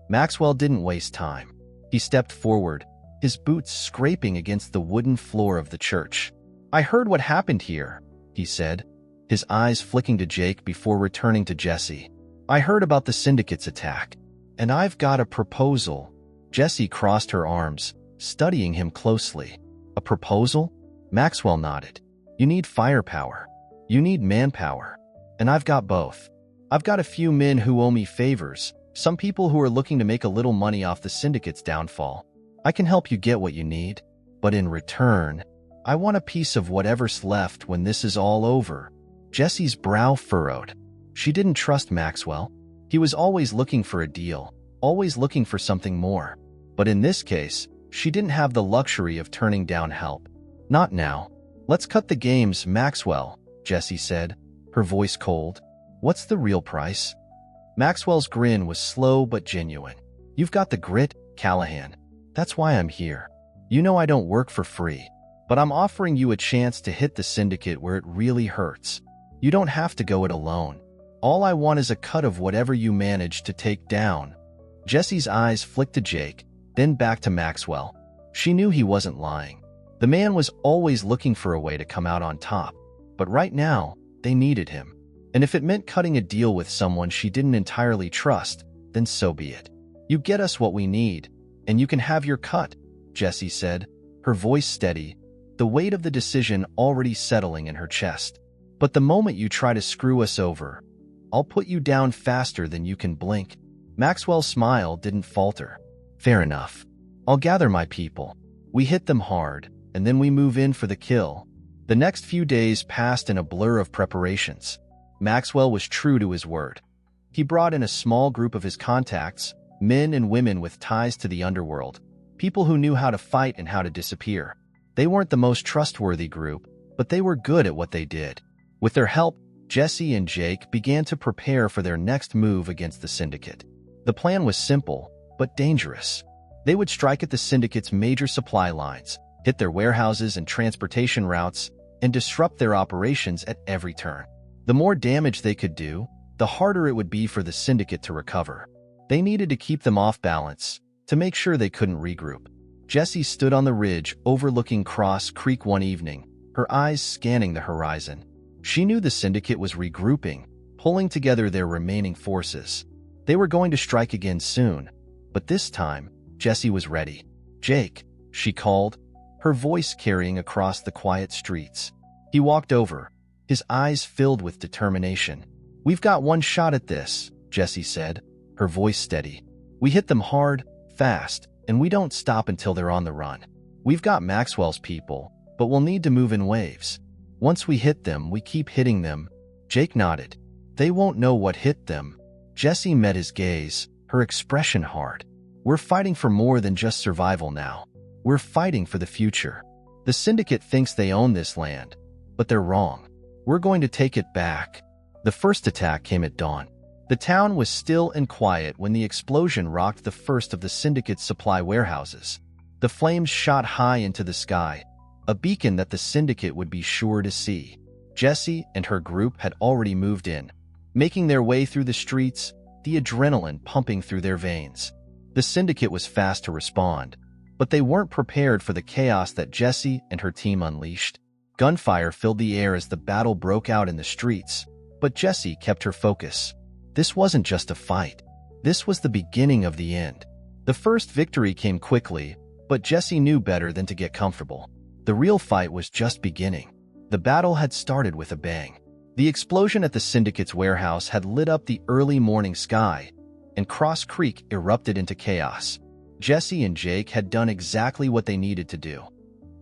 Maxwell didn't waste time. He stepped forward, his boots scraping against the wooden floor of the church. "I heard what happened here," he said, his eyes flicking to Jake before returning to Jessie. "I heard about the syndicate's attack, and I've got a proposal." Jessie crossed her arms, studying him closely. "A proposal?" Maxwell nodded. "You need firepower. You need manpower. And I've got both. I've got a few men who owe me favors, some people who are looking to make a little money off the syndicate's downfall. I can help you get what you need, but in return, I want a piece of whatever's left when this is all over." Jessie's brow furrowed. She didn't trust Maxwell. He was always looking for a deal, always looking for something more. But in this case, she didn't have the luxury of turning down help. "Not now. Let's cut the games, Maxwell," Jessie said, her voice cold. "What's the real price?" Maxwell's grin was slow but genuine. "You've got the grit, Callahan. That's why I'm here. You know I don't work for free, but I'm offering you a chance to hit the syndicate where it really hurts. You don't have to go it alone. All I want is a cut of whatever you manage to take down." Jessie's eyes flicked to Jake, then back to Maxwell. She knew he wasn't lying. The man was always looking for a way to come out on top, but right now, they needed him. And if it meant cutting a deal with someone she didn't entirely trust, then so be it. "You get us what we need, and you can have your cut," Jessie said, her voice steady, the weight of the decision already settling in her chest. "But the moment you try to screw us over, I'll put you down faster than you can blink." Maxwell's smile didn't falter. "Fair enough. I'll gather my people. We hit them hard, and then we move in for the kill." The next few days passed in a blur of preparations. Maxwell was true to his word. He brought in a small group of his contacts, men and women with ties to the underworld, people who knew how to fight and how to disappear. They weren't the most trustworthy group, but they were good at what they did. With their help, Jessie and Jake began to prepare for their next move against the syndicate. The plan was simple, but dangerous. They would strike at the syndicate's major supply lines, hit their warehouses and transportation routes, and disrupt their operations at every turn. The more damage they could do, the harder it would be for the syndicate to recover. They needed to keep them off balance, to make sure they couldn't regroup. Jessie stood on the ridge overlooking Cross Creek one evening, her eyes scanning the horizon. She knew the syndicate was regrouping, pulling together their remaining forces. They were going to strike again soon, but this time, Jessie was ready. "Jake," she called, her voice carrying across the quiet streets. He walked over, his eyes filled with determination. "We've got one shot at this," Jessie said, her voice steady. "We hit them hard, fast, and we don't stop until they're on the run. We've got Maxwell's people, but we'll need to move in waves. Once we hit them, we keep hitting them." Jake nodded. "They won't know what hit them." Jessie met his gaze, her expression hard. "We're fighting for more than just survival now. We're fighting for the future. The syndicate thinks they own this land, but they're wrong. We're going to take it back." The first attack came at dawn. The town was still and quiet when the explosion rocked the first of the syndicate's supply warehouses. The flames shot high into the sky, a beacon that the syndicate would be sure to see. Jessie and her group had already moved in, making their way through the streets, the adrenaline pumping through their veins. The syndicate was fast to respond, but they weren't prepared for the chaos that Jessie and her team unleashed. Gunfire filled the air as the battle broke out in the streets, but Jessie kept her focus. This wasn't just a fight. This was the beginning of the end. The first victory came quickly, but Jessie knew better than to get comfortable. The real fight was just beginning. The battle had started with a bang. The explosion at the syndicate's warehouse had lit up the early morning sky, and Cross Creek erupted into chaos. Jessie and Jake had done exactly what they needed to do.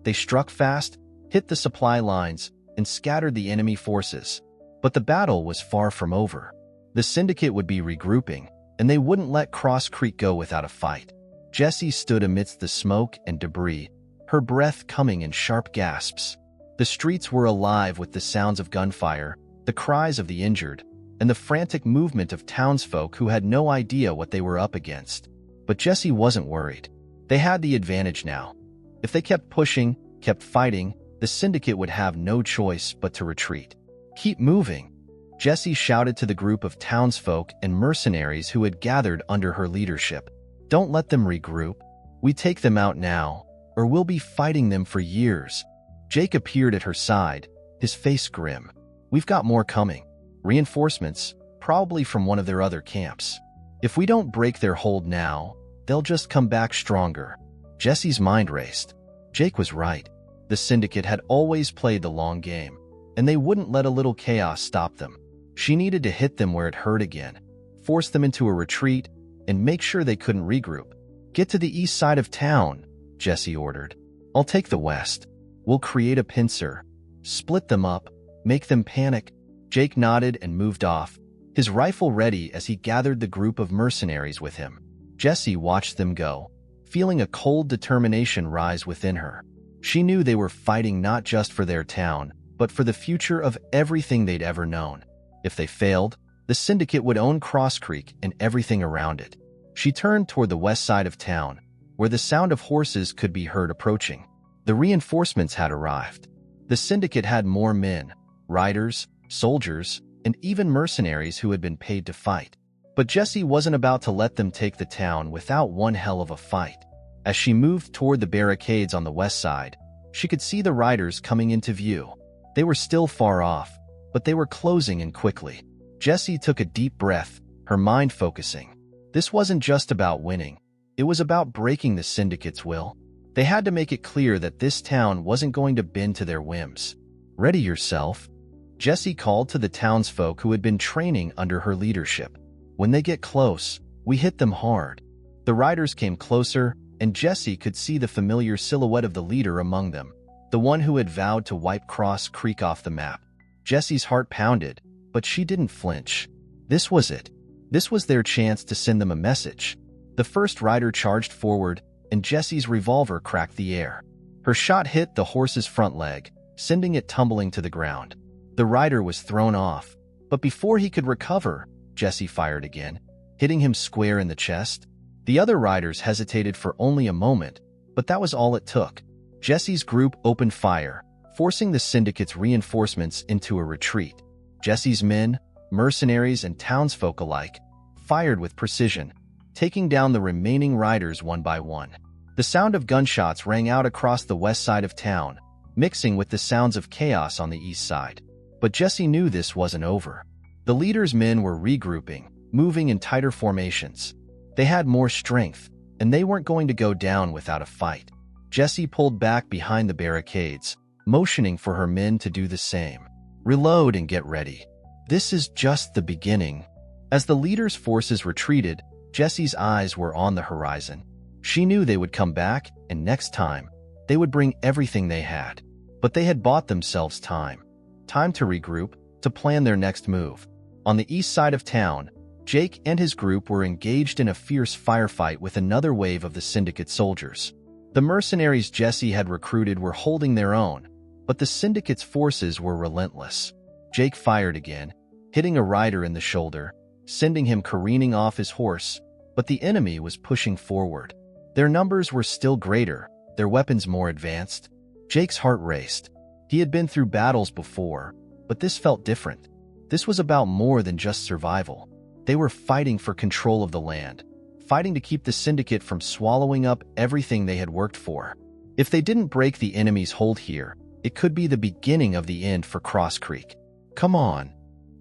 They struck fast, hit the supply lines, and scattered the enemy forces. But the battle was far from over. The syndicate would be regrouping, and they wouldn't let Cross Creek go without a fight. Jessie stood amidst the smoke and debris, her breath coming in sharp gasps. The streets were alive with the sounds of gunfire, the cries of the injured, and the frantic movement of townsfolk who had no idea what they were up against. But Jessie wasn't worried. They had the advantage now. If they kept pushing, kept fighting, the syndicate would have no choice but to retreat. "Keep moving," Jessie shouted to the group of townsfolk and mercenaries who had gathered under her leadership. "Don't let them regroup. We take them out now, or we'll be fighting them for years." Jake appeared at her side, his face grim. "We've got more coming. Reinforcements, probably from one of their other camps. If we don't break their hold now, they'll just come back stronger." Jessie's mind raced. Jake was right. The syndicate had always played the long game, and they wouldn't let a little chaos stop them. She needed to hit them where it hurt again, force them into a retreat, and make sure they couldn't regroup. "Get to the east side of town," Jessie ordered. "I'll take the west. We'll create a pincer. Split them up, make them panic." Jake nodded and moved off, his rifle ready as he gathered the group of mercenaries with him. Jessie watched them go, feeling a cold determination rise within her. She knew they were fighting not just for their town, but for the future of everything they'd ever known. If they failed, the syndicate would own Cross Creek and everything around it. She turned toward the west side of town, where the sound of horses could be heard approaching. The reinforcements had arrived. The syndicate had more men, riders, soldiers, and even mercenaries who had been paid to fight. But Jessie wasn't about to let them take the town without one hell of a fight. As she moved toward the barricades on the west side, she could see the riders coming into view. They were still far off, but they were closing in quickly. Jessie took a deep breath, her mind focusing. This wasn't just about winning. It was about breaking the syndicate's will. They had to make it clear that this town wasn't going to bend to their whims. "Ready yourself," Jessie called to the townsfolk who had been training under her leadership. "When they get close, we hit them hard." The riders came closer, and Jessie could see the familiar silhouette of the leader among them, the one who had vowed to wipe Cross Creek off the map. Jessie's heart pounded, but she didn't flinch. This was it. This was their chance to send them a message. The first rider charged forward, and Jessie's revolver cracked the air. Her shot hit the horse's front leg, sending it tumbling to the ground. The rider was thrown off, but before he could recover, Jessie fired again, hitting him square in the chest. The other riders hesitated for only a moment, but that was all it took. Jessie's group opened fire, forcing the syndicate's reinforcements into a retreat. Jessie's men, mercenaries, and townsfolk alike fired with precision, taking down the remaining riders one by one. The sound of gunshots rang out across the west side of town, mixing with the sounds of chaos on the east side. But Jessie knew this wasn't over. The leader's men were regrouping, moving in tighter formations. They had more strength, and they weren't going to go down without a fight. Jessie pulled back behind the barricades, motioning for her men to do the same. "Reload and get ready. This is just the beginning." As the leader's forces retreated, Jessie's eyes were on the horizon. She knew they would come back, and next time, they would bring everything they had. But they had bought themselves time. Time to regroup, to plan their next move. On the east side of town, Jake and his group were engaged in a fierce firefight with another wave of the syndicate soldiers. The mercenaries Jessie had recruited were holding their own, but the syndicate's forces were relentless. Jake fired again, hitting a rider in the shoulder, sending him careening off his horse, but the enemy was pushing forward. Their numbers were still greater, their weapons more advanced. Jake's heart raced. He had been through battles before, but this felt different. This was about more than just survival. They were fighting for control of the land, fighting to keep the syndicate from swallowing up everything they had worked for. If they didn't break the enemy's hold here, it could be the beginning of the end for Cross Creek. "Come on,"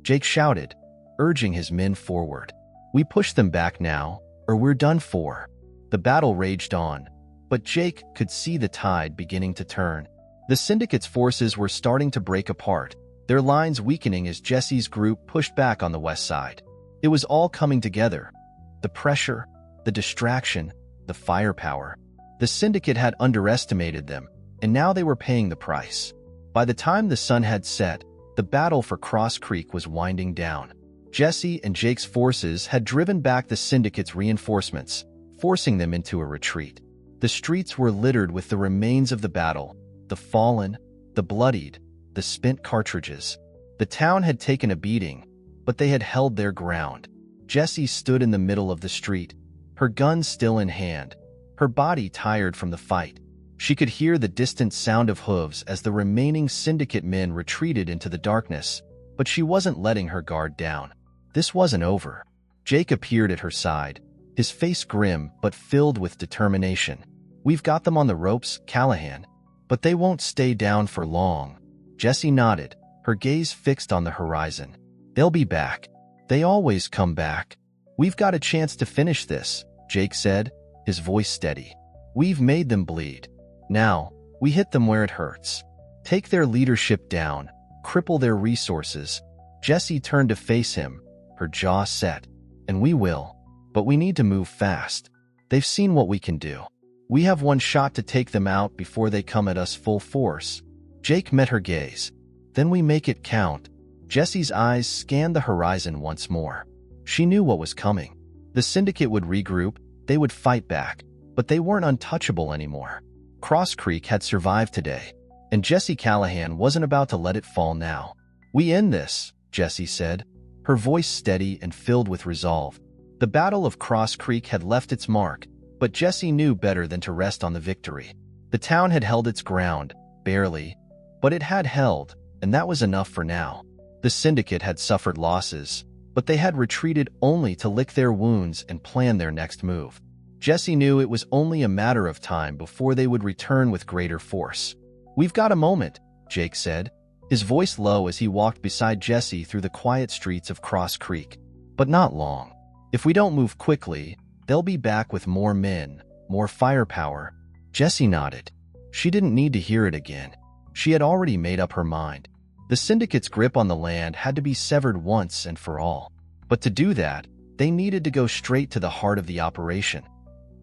Jake shouted, urging his men forward. "We push them back now, or we're done for." The battle raged on, but Jake could see the tide beginning to turn. The syndicate's forces were starting to break apart, their lines weakening as Jessie's group pushed back on the west side. It was all coming together. The pressure, the distraction, the firepower. The syndicate had underestimated them, and now they were paying the price. By the time the sun had set, the battle for Cross Creek was winding down. Jessie and Jake's forces had driven back the syndicate's reinforcements, forcing them into a retreat. The streets were littered with the remains of the battle, the fallen, the bloodied, the spent cartridges. The town had taken a beating, but they had held their ground. Jessie stood in the middle of the street, her gun still in hand, her body tired from the fight. She could hear the distant sound of hooves as the remaining syndicate men retreated into the darkness, but she wasn't letting her guard down. This wasn't over. Jake appeared at her side, his face grim but filled with determination. "We've got them on the ropes, Callahan, but they won't stay down for long." Jessie nodded, her gaze fixed on the horizon. "They'll be back. They always come back. We've got a chance to finish this," Jake said, his voice steady. "We've made them bleed. Now, we hit them where it hurts. Take their leadership down, cripple their resources." Jessie turned to face him, her jaw set. "And we will. But we need to move fast. They've seen what we can do. We have one shot to take them out before they come at us full force." Jake met her gaze. "Then we make it count." Jessie's eyes scanned the horizon once more. She knew what was coming. The syndicate would regroup, they would fight back, but they weren't untouchable anymore. Cross Creek had survived today, and Jessie Callahan wasn't about to let it fall now. "We end this," Jessie said, her voice steady and filled with resolve. The Battle of Cross Creek had left its mark, but Jessie knew better than to rest on the victory. The town had held its ground, barely, but it had held, and that was enough for now. The syndicate had suffered losses, but they had retreated only to lick their wounds and plan their next move. Jessie knew it was only a matter of time before they would return with greater force. "We've got a moment," Jake said, his voice low as he walked beside Jessie through the quiet streets of Cross Creek. "But not long. If we don't move quickly, they'll be back with more men, more firepower." Jessie nodded. She didn't need to hear it again. She had already made up her mind. The syndicate's grip on the land had to be severed once and for all. But to do that, they needed to go straight to the heart of the operation.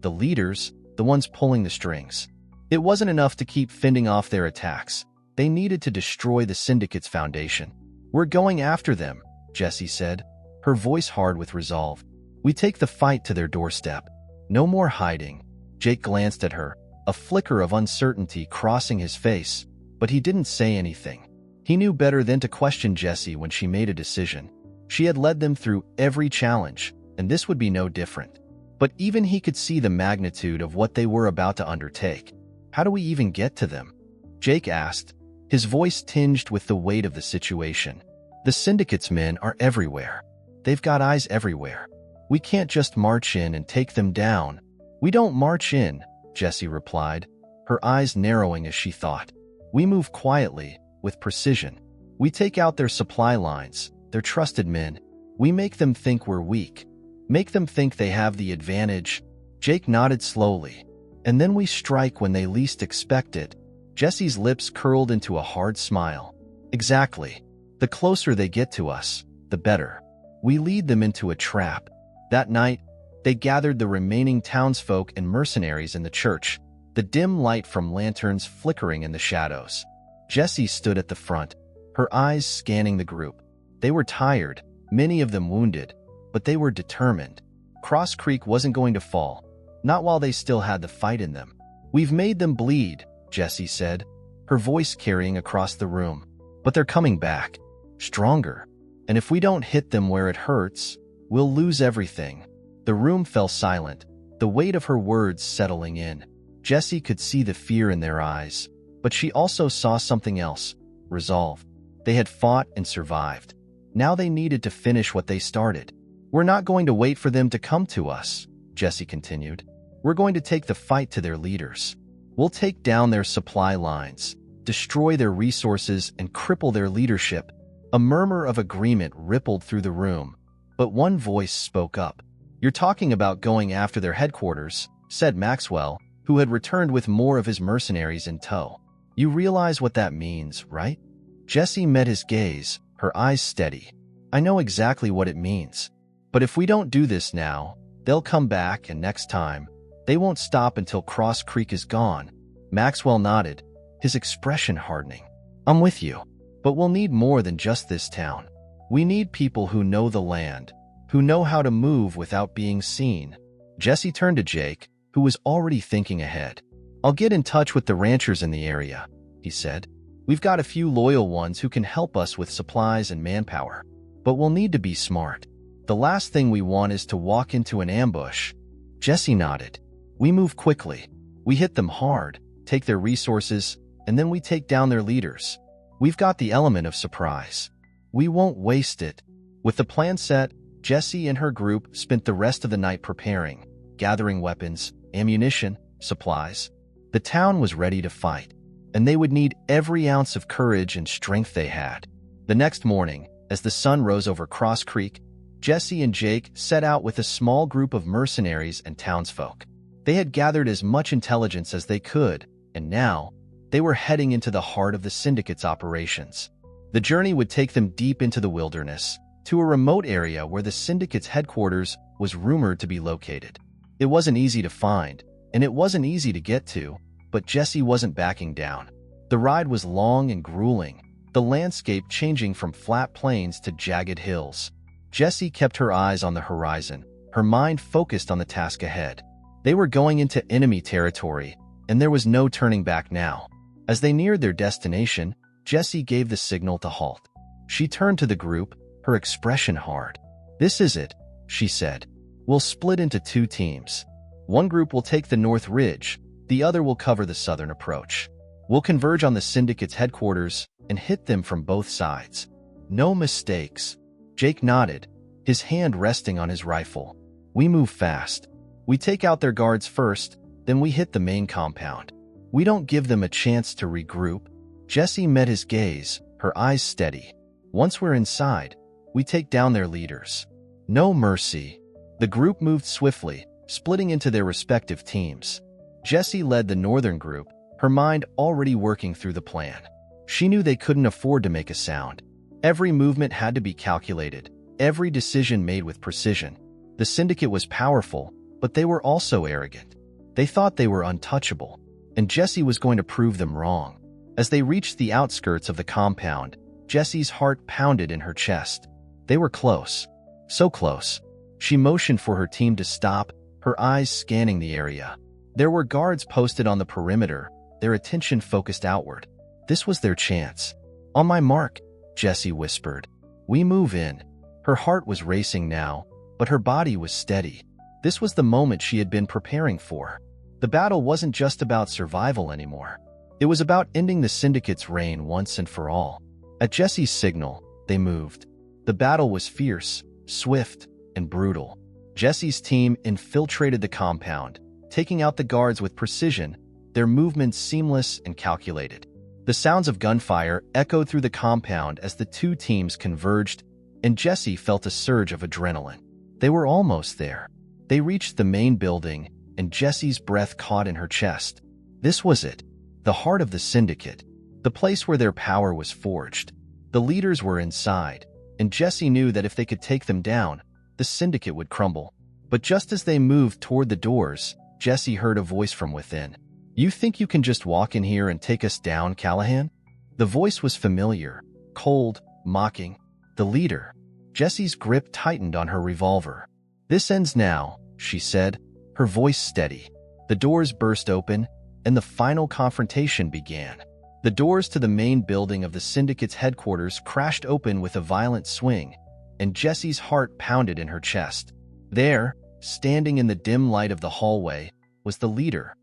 The leaders, the ones pulling the strings. It wasn't enough to keep fending off their attacks. They needed to destroy the syndicate's foundation. "We're going after them," Jessie said, her voice hard with resolve. "We take the fight to their doorstep. No more hiding." Jake glanced at her, a flicker of uncertainty crossing his face, but he didn't say anything. He knew better than to question Jessie when she made a decision. She had led them through every challenge, and this would be no different. But even he could see the magnitude of what they were about to undertake. "How do we even get to them?" Jake asked, his voice tinged with the weight of the situation. "The syndicate's men are everywhere. They've got eyes everywhere. We can't just march in and take them down." "We don't march in," Jessie replied, her eyes narrowing as she thought. "We move quietly, with precision. We take out their supply lines, their trusted men. We make them think we're weak. Make them think they have the advantage." Jake nodded slowly. "And then we strike when they least expect it." Jessie's lips curled into a hard smile. "Exactly. The closer they get to us, the better. We lead them into a trap." That night, they gathered the remaining townsfolk and mercenaries in the church, the dim light from lanterns flickering in the shadows. Jessie stood at the front, her eyes scanning the group. They were tired, many of them wounded, but they were determined. Cross Creek wasn't going to fall, not while they still had the fight in them. "We've made them bleed," Jessie said, her voice carrying across the room. "But they're coming back, stronger. And if we don't hit them where it hurts, we'll lose everything." The room fell silent, the weight of her words settling in. Jessie could see the fear in their eyes, but she also saw something else, resolve. They had fought and survived. Now they needed to finish what they started. "We're not going to wait for them to come to us," Jessie continued. "We're going to take the fight to their leaders. We'll take down their supply lines, destroy their resources, and cripple their leadership." A murmur of agreement rippled through the room, but one voice spoke up. "You're talking about going after their headquarters," said Maxwell, who had returned with more of his mercenaries in tow. "You realize what that means, right?" Jessie met his gaze, her eyes steady. "I know exactly what it means. But if we don't do this now, they'll come back, and next time, they won't stop until Cross Creek is gone." Maxwell nodded, his expression hardening. "I'm with you. But we'll need more than just this town. We need people who know the land, who know how to move without being seen." Jessie turned to Jake, who was already thinking ahead. "I'll get in touch with the ranchers in the area," he said. "We've got a few loyal ones who can help us with supplies and manpower. But we'll need to be smart. The last thing we want is to walk into an ambush." Jessie nodded. "We move quickly. We hit them hard, take their resources, and then we take down their leaders. We've got the element of surprise. We won't waste it." With the plan set, Jessie and her group spent the rest of the night preparing, gathering weapons, ammunition, supplies. The town was ready to fight, and they would need every ounce of courage and strength they had. The next morning, as the sun rose over Cross Creek, Jessie and Jake set out with a small group of mercenaries and townsfolk. They had gathered as much intelligence as they could, and now they were heading into the heart of the syndicate's operations. The journey would take them deep into the wilderness, to a remote area where the syndicate's headquarters was rumored to be located. It wasn't easy to find, and it wasn't easy to get to, but Jessie wasn't backing down. The ride was long and grueling, the landscape changing from flat plains to jagged hills. Jessie kept her eyes on the horizon, her mind focused on the task ahead. They were going into enemy territory, and there was no turning back now. As they neared their destination, Jessie gave the signal to halt. She turned to the group, her expression hard. "This is it," she said. "We'll split into 2 teams. One group will take the North Ridge, the other will cover the southern approach. We'll converge on the syndicate's headquarters and hit them from both sides. No mistakes." Jake nodded, his hand resting on his rifle. "We move fast. We take out their guards first, then we hit the main compound. We don't give them a chance to regroup." Jessie met his gaze, her eyes steady. "Once we're inside, we take down their leaders. No mercy." The group moved swiftly, splitting into their respective teams. Jessie led the northern group, her mind already working through the plan. She knew they couldn't afford to make a sound. Every movement had to be calculated, every decision made with precision. The syndicate was powerful, but they were also arrogant. They thought they were untouchable, and Jessie was going to prove them wrong. As they reached the outskirts of the compound, Jessie's heart pounded in her chest. They were close. So close. She motioned for her team to stop, her eyes scanning the area. There were guards posted on the perimeter, their attention focused outward. This was their chance. "On my mark," Jessie whispered. "We move in." Her heart was racing now, but her body was steady. This was the moment she had been preparing for. The battle wasn't just about survival anymore. It was about ending the syndicate's reign once and for all. At Jessie's signal, they moved. The battle was fierce, swift, and brutal. Jessie's team infiltrated the compound, taking out the guards with precision, their movements seamless and calculated. The sounds of gunfire echoed through the compound as the 2 teams converged, and Jessie felt a surge of adrenaline. They were almost there. They reached the main building, and Jessie's breath caught in her chest. This was it, the heart of the syndicate, the place where their power was forged. The leaders were inside, and Jessie knew that if they could take them down, the syndicate would crumble. But just as they moved toward the doors, Jessie heard a voice from within. "You think you can just walk in here and take us down, Callahan?" The voice was familiar, cold, mocking. The leader. Jessie's grip tightened on her revolver. "This ends now," she said, her voice steady. The doors burst open, and the final confrontation began. The doors to the main building of the syndicate's headquarters crashed open with a violent swing, and Jessie's heart pounded in her chest. There, standing in the dim light of the hallway, was the leader.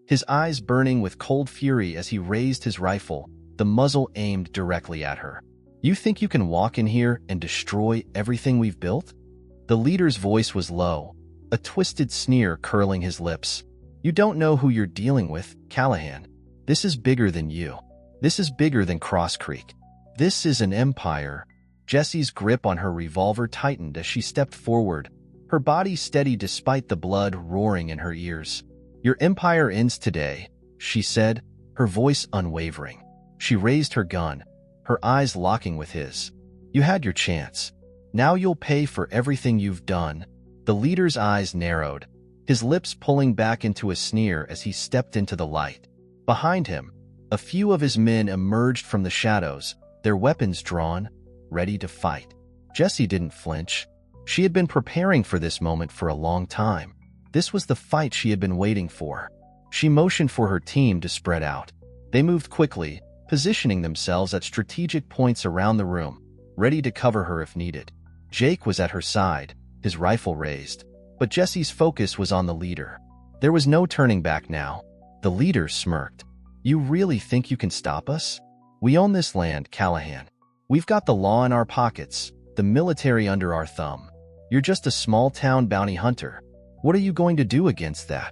His eyes burning with cold fury as he raised his rifle, the muzzle aimed directly at her. "You think you can walk in here and destroy everything we've built?" The leader's voice was low, a twisted sneer curling his lips. "You don't know who you're dealing with, Callahan. This is bigger than you. This is bigger than Cross Creek. This is an empire." Jessie's grip on her revolver tightened as she stepped forward, her body steady despite the blood roaring in her ears. "Your empire ends today," she said, her voice unwavering. She raised her gun, her eyes locking with his. "You had your chance. Now you'll pay for everything you've done." The leader's eyes narrowed, his lips pulling back into a sneer as he stepped into the light. Behind him, a few of his men emerged from the shadows, their weapons drawn, ready to fight. Jessie didn't flinch. She had been preparing for this moment for a long time. This was the fight she had been waiting for. She motioned for her team to spread out. They moved quickly, positioning themselves at strategic points around the room, ready to cover her if needed. Jake was at her side, his rifle raised, but Jessie's focus was on the leader. There was no turning back now. The leader smirked. "You really think you can stop us? We own this land, Callahan. We've got the law in our pockets, the military under our thumb. You're just a small-town bounty hunter. What are you going to do against that?"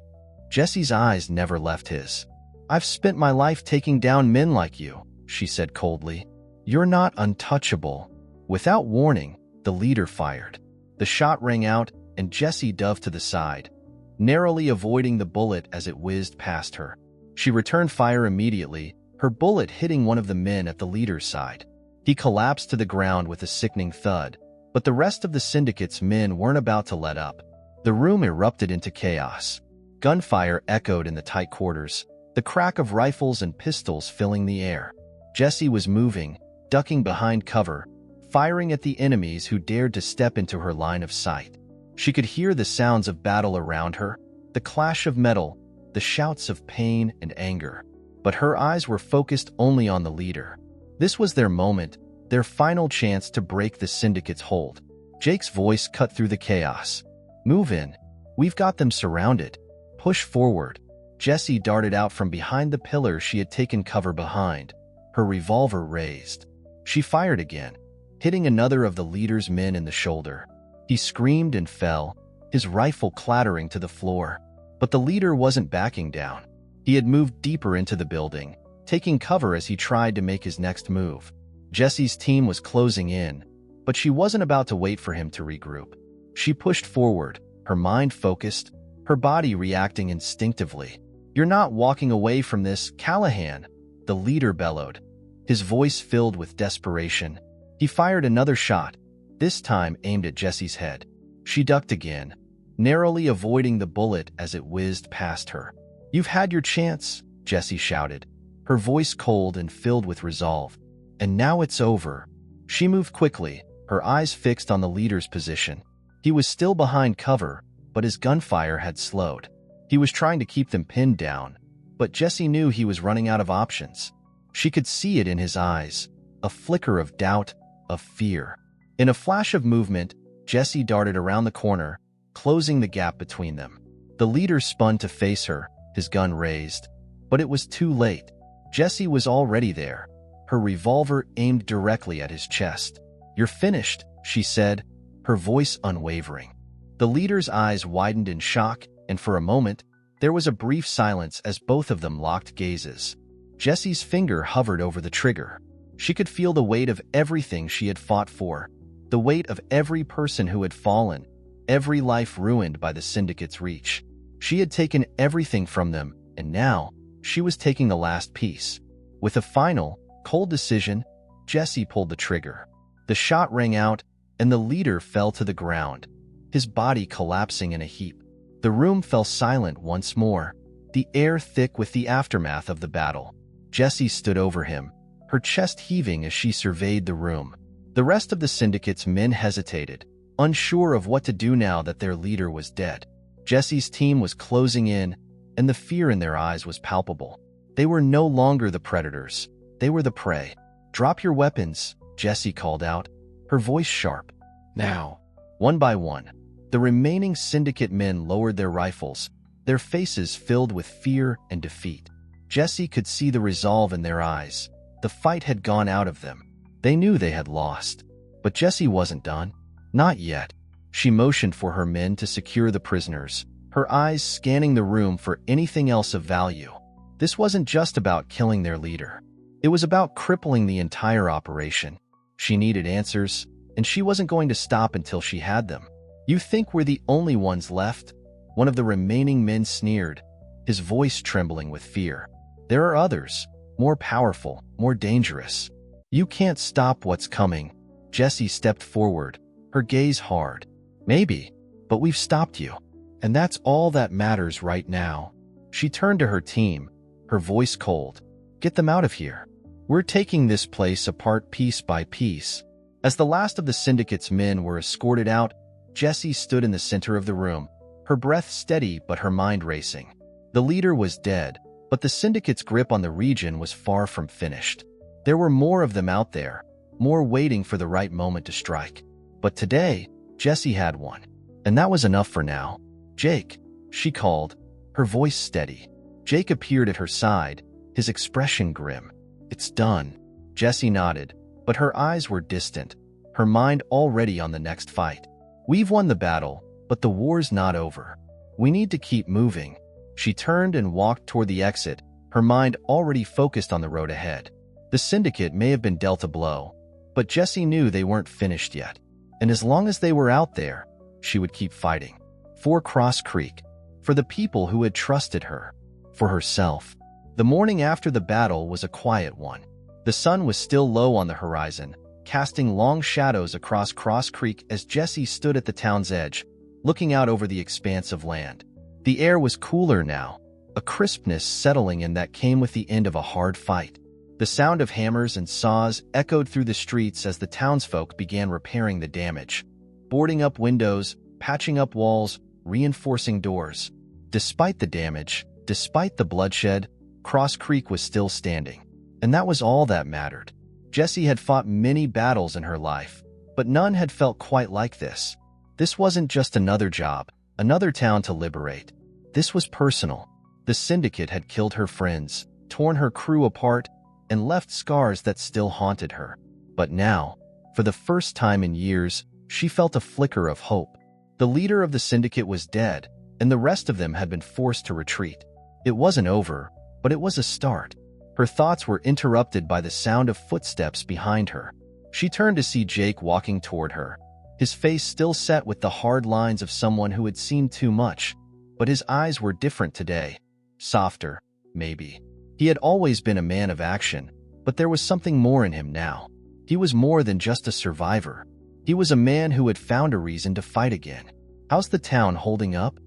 Jessie's eyes never left his. "I've spent my life taking down men like you," she said coldly. "You're not untouchable." Without warning, the leader fired. The shot rang out, and Jessie dove to the side, narrowly avoiding the bullet as it whizzed past her. She returned fire immediately, her bullet hitting one of the men at the leader's side. He collapsed to the ground with a sickening thud, but the rest of the syndicate's men weren't about to let up. The room erupted into chaos. Gunfire echoed in the tight quarters, the crack of rifles and pistols filling the air. Jessie was moving, ducking behind cover, firing at the enemies who dared to step into her line of sight. She could hear the sounds of battle around her, the clash of metal, the shouts of pain and anger. But her eyes were focused only on the leader. This was their moment, their final chance to break the syndicate's hold. Jake's voice cut through the chaos. "Move in. We've got them surrounded. Push forward." Jessie darted out from behind the pillar she had taken cover behind, her revolver raised. She fired again, hitting another of the leader's men in the shoulder. He screamed and fell, his rifle clattering to the floor. But the leader wasn't backing down. He had moved deeper into the building, taking cover as he tried to make his next move. Jessie's team was closing in, but she wasn't about to wait for him to regroup. She pushed forward, her mind focused, her body reacting instinctively. "You're not walking away from this, Callahan," the leader bellowed, his voice filled with desperation. He fired another shot, this time aimed at Jessie's head. She ducked again, narrowly avoiding the bullet as it whizzed past her. "You've had your chance," Jessie shouted, her voice cold and filled with resolve. "And now it's over." She moved quickly, her eyes fixed on the leader's position. He was still behind cover, but his gunfire had slowed. He was trying to keep them pinned down, but Jessie knew he was running out of options. She could see it in his eyes, a flicker of doubt, of fear. In a flash of movement, Jessie darted around the corner, closing the gap between them. The leader spun to face her, his gun raised. But it was too late. Jessie was already there, her revolver aimed directly at his chest. "You're finished," she said, her voice unwavering. The leader's eyes widened in shock, and for a moment, there was a brief silence as both of them locked gazes. Jessie's finger hovered over the trigger. She could feel the weight of everything she had fought for, the weight of every person who had fallen, every life ruined by the syndicate's reach. She had taken everything from them, and now, she was taking the last piece. With a final, cold decision, Jessie pulled the trigger. The shot rang out, and the leader fell to the ground, his body collapsing in a heap. The room fell silent once more, the air thick with the aftermath of the battle. Jessie stood over him, her chest heaving as she surveyed the room. The rest of the syndicate's men hesitated, unsure of what to do now that their leader was dead. Jessie's team was closing in, and the fear in their eyes was palpable. They were no longer the predators. They were the prey. "Drop your weapons," Jessie called out, her voice sharp. "Now." One by one, the remaining syndicate men lowered their rifles, their faces filled with fear and defeat. Jessie could see the resolve in their eyes. The fight had gone out of them. They knew they had lost. But Jessie wasn't done. Not yet. She motioned for her men to secure the prisoners, her eyes scanning the room for anything else of value. This wasn't just about killing their leader. It was about crippling the entire operation. She needed answers, and she wasn't going to stop until she had them. "You think we're the only ones left?" One of the remaining men sneered, his voice trembling with fear. "There are others, more powerful, more dangerous. You can't stop what's coming." Jessie stepped forward, her gaze hard. "Maybe, but we've stopped you. And that's all that matters right now." She turned to her team, her voice cold. "Get them out of here. We're taking this place apart piece by piece." As the last of the syndicate's men were escorted out, Jessie stood in the center of the room, her breath steady but her mind racing. The leader was dead, but the syndicate's grip on the region was far from finished. There were more of them out there, more waiting for the right moment to strike. But today, Jessie had one. And that was enough for now. "Jake," she called, her voice steady. Jake appeared at her side, his expression grim. "It's done." Jessie nodded, but her eyes were distant, her mind already on the next fight. "We've won the battle, but the war's not over. We need to keep moving." She turned and walked toward the exit, her mind already focused on the road ahead. The syndicate may have been dealt a blow, but Jessie knew they weren't finished yet. And as long as they were out there, she would keep fighting. For Cross Creek, for the people who had trusted her, for herself. The morning after the battle was a quiet one. The sun was still low on the horizon, casting long shadows across Cross Creek as Jessie stood at the town's edge, looking out over the expanse of land. The air was cooler now, a crispness settling in that came with the end of a hard fight. The sound of hammers and saws echoed through the streets as the townsfolk began repairing the damage, boarding up windows, patching up walls, reinforcing doors. Despite the damage, despite the bloodshed, Cross Creek was still standing. And that was all that mattered. Jessie had fought many battles in her life, but none had felt quite like this. This wasn't just another job, another town to liberate. This was personal. The syndicate had killed her friends, torn her crew apart, and left scars that still haunted her. But now, for the first time in years, she felt a flicker of hope. The leader of the syndicate was dead, and the rest of them had been forced to retreat. It wasn't over, but it was a start. Her thoughts were interrupted by the sound of footsteps behind her. She turned to see Jake walking toward her, his face still set with the hard lines of someone who had seen too much. But his eyes were different today. Softer, maybe. He had always been a man of action, but there was something more in him now. He was more than just a survivor. He was a man who had found a reason to fight again. "How's the town holding up?"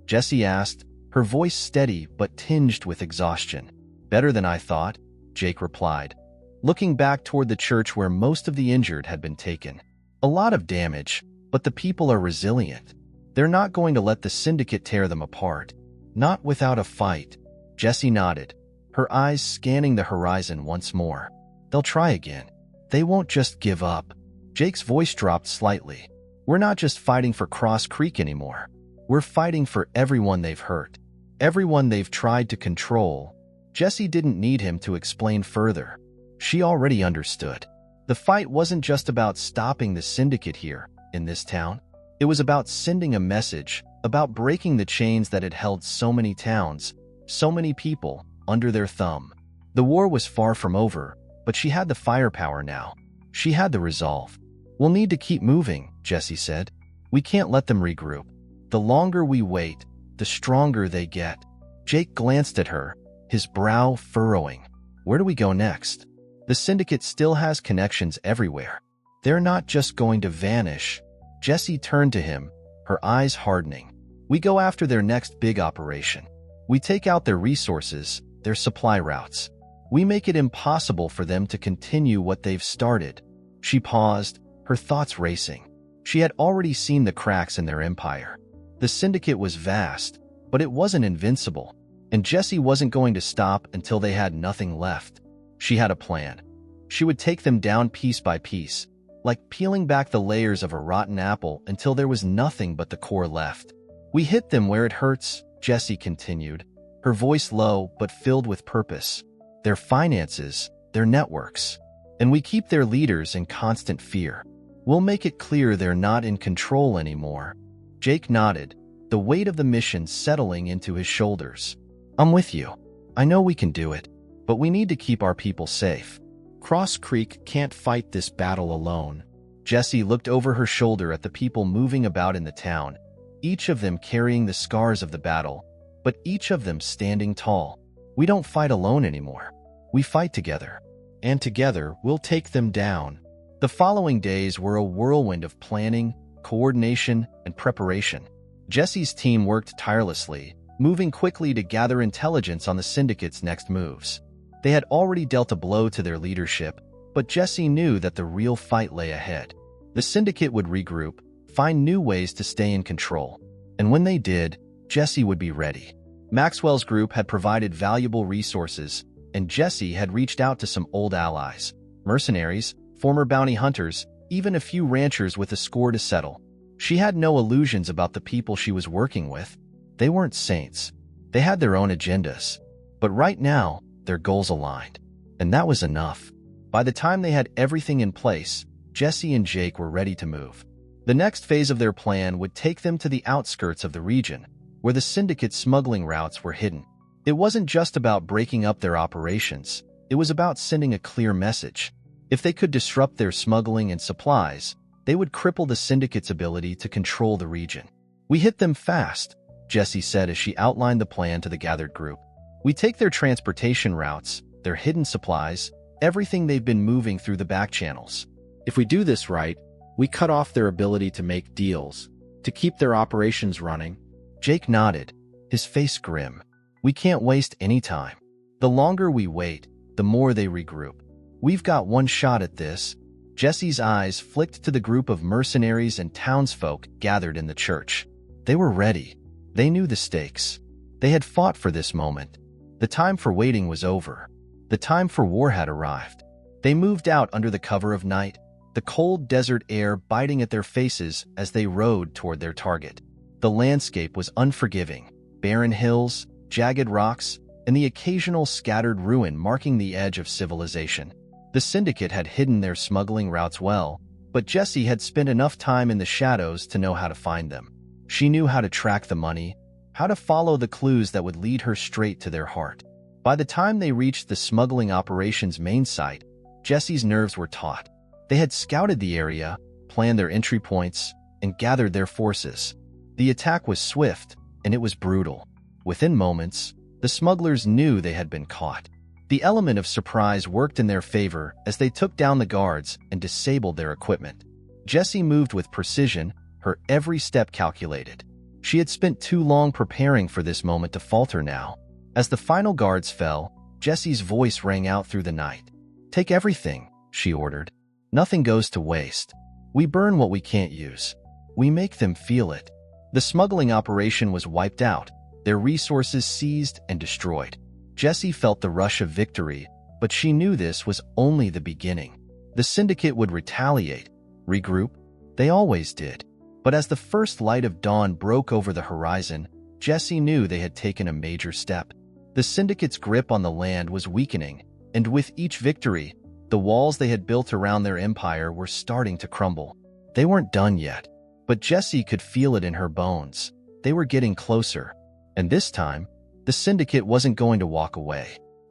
Jessie asked, her voice steady but tinged with exhaustion. "Better than I thought," Jake replied, looking back toward the church where most of the injured had been taken. "A lot of damage, but the people are resilient. They're not going to let the syndicate tear them apart. Not without a fight." Jessie nodded, her eyes scanning the horizon once more. "They'll try again. They won't just give up." Jake's voice dropped slightly. "We're not just fighting for Cross Creek anymore. We're fighting for everyone they've hurt, everyone they've tried to control." Jessie didn't need him to explain further. She already understood. The fight wasn't just about stopping the syndicate here, in this town. It was about sending a message, about breaking the chains that had held so many towns, so many people, under their thumb. The war was far from over, but she had the firepower now. She had the resolve. "We'll need to keep moving," Jessie said. "We can't let them regroup. The longer we wait, the stronger they get." Jake glanced at her, his brow furrowing. "Where do we go next? The syndicate still has connections everywhere. They're not just going to vanish." Jessie turned to him, her eyes hardening. "We go after their next big operation. We take out their resources, their supply routes. We make it impossible for them to continue what they've started." She paused, her thoughts racing. She had already seen the cracks in their empire. The syndicate was vast, but it wasn't invincible, and Jessie wasn't going to stop until they had nothing left. She had a plan. She would take them down piece by piece, like peeling back the layers of a rotten apple until there was nothing but the core left. "We hit them where it hurts," Jessie continued, her voice low but filled with purpose. "Their finances, their networks. And we keep their leaders in constant fear. We'll make it clear they're not in control anymore." Jake nodded, the weight of the mission settling into his shoulders. "I'm with you. I know we can do it, but we need to keep our people safe. Cross Creek can't fight this battle alone." Jessie looked over her shoulder at the people moving about in the town, each of them carrying the scars of the battle, but each of them standing tall. "We don't fight alone anymore. We fight together. And together we'll take them down." The following days were a whirlwind of planning, coordination, and preparation. Jessie's team worked tirelessly, moving quickly to gather intelligence on the syndicate's next moves. They had already dealt a blow to their leadership, but Jessie knew that the real fight lay ahead. The syndicate would regroup, find new ways to stay in control. And when they did, Jessie would be ready. Maxwell's group had provided valuable resources, and Jessie had reached out to some old allies, mercenaries, former bounty hunters, even a few ranchers with a score to settle. She had no illusions about the people she was working with. They weren't saints. They had their own agendas. But right now, their goals aligned. And that was enough. By the time they had everything in place, Jessie and Jake were ready to move. The next phase of their plan would take them to the outskirts of the region, where the syndicate's smuggling routes were hidden. It wasn't just about breaking up their operations. It was about sending a clear message. If they could disrupt their smuggling and supplies, they would cripple the syndicate's ability to control the region. "We hit them fast," Jessie said as she outlined the plan to the gathered group. "We take their transportation routes, their hidden supplies, everything they've been moving through the back channels. If we do this right, we cut off their ability to make deals, to keep their operations running." Jake nodded, his face grim. "We can't waste any time. The longer we wait, the more they regroup. We've got one shot at this." Jessie's eyes flicked to the group of mercenaries and townsfolk gathered in the church. They were ready. They knew the stakes. They had fought for this moment. The time for waiting was over. The time for war had arrived. They moved out under the cover of night, the cold desert air biting at their faces as they rode toward their target. The landscape was unforgiving, barren hills, jagged rocks, and the occasional scattered ruin marking the edge of civilization. The syndicate had hidden their smuggling routes well, but Jessie had spent enough time in the shadows to know how to find them. She knew how to track the money, how to follow the clues that would lead her straight to their heart. By the time they reached the smuggling operations main site, Jessie's nerves were taut. They had scouted the area, planned their entry points, and gathered their forces. The attack was swift, and it was brutal. Within moments, the smugglers knew they had been caught. The element of surprise worked in their favor as they took down the guards and disabled their equipment. Jessie moved with precision, her every step calculated. She had spent too long preparing for this moment to falter now. As the final guards fell, Jessie's voice rang out through the night. "Take everything," she ordered. "Nothing goes to waste. We burn what we can't use. We make them feel it." The smuggling operation was wiped out, their resources seized and destroyed. Jessie felt the rush of victory, but she knew this was only the beginning. The syndicate would retaliate, regroup. They always did. But as the first light of dawn broke over the horizon, Jessie knew they had taken a major step. The syndicate's grip on the land was weakening, and with each victory, the walls they had built around their empire were starting to crumble. They weren't done yet, but Jessie could feel it in her bones. They were getting closer. And this time, the syndicate wasn't going to walk away.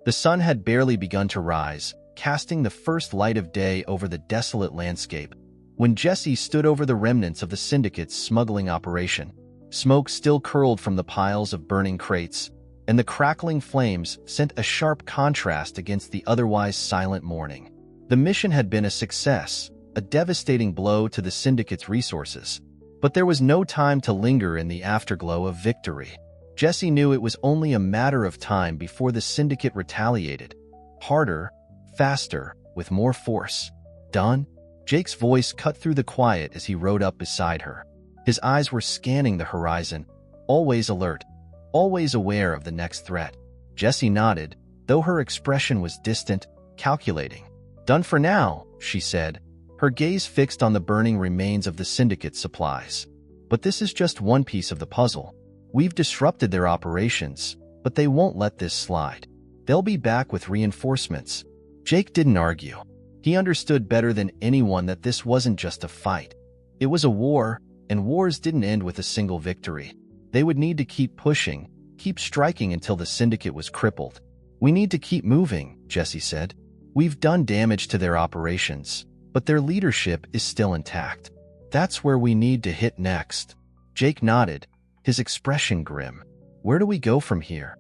The sun had barely begun to rise, casting the first light of day over the desolate landscape. When Jessie stood over the remnants of the syndicate's smuggling operation, smoke still curled from the piles of burning crates, and the crackling flames sent a sharp contrast against the otherwise silent morning. The mission had been a success, a devastating blow to the syndicate's resources. But there was no time to linger in the afterglow of victory. Jessie knew it was only a matter of time before the syndicate retaliated. Harder, faster, with more force. "Done?" Jake's voice cut through the quiet as he rode up beside her. His eyes were scanning the horizon, always alert, always aware of the next threat. Jessie nodded, though her expression was distant, calculating. "Done for now," she said, her gaze fixed on the burning remains of the syndicate's supplies. "But this is just one piece of the puzzle. We've disrupted their operations, but they won't let this slide. They'll be back with reinforcements." Jake didn't argue. He understood better than anyone that this wasn't just a fight. It was a war, and wars didn't end with a single victory. They would need to keep pushing, keep striking until the syndicate was crippled. "We need to keep moving," Jessie said. "We've done damage to their operations, but their leadership is still intact. That's where we need to hit next." Jake nodded, his expression grim. "Where do we go from here?"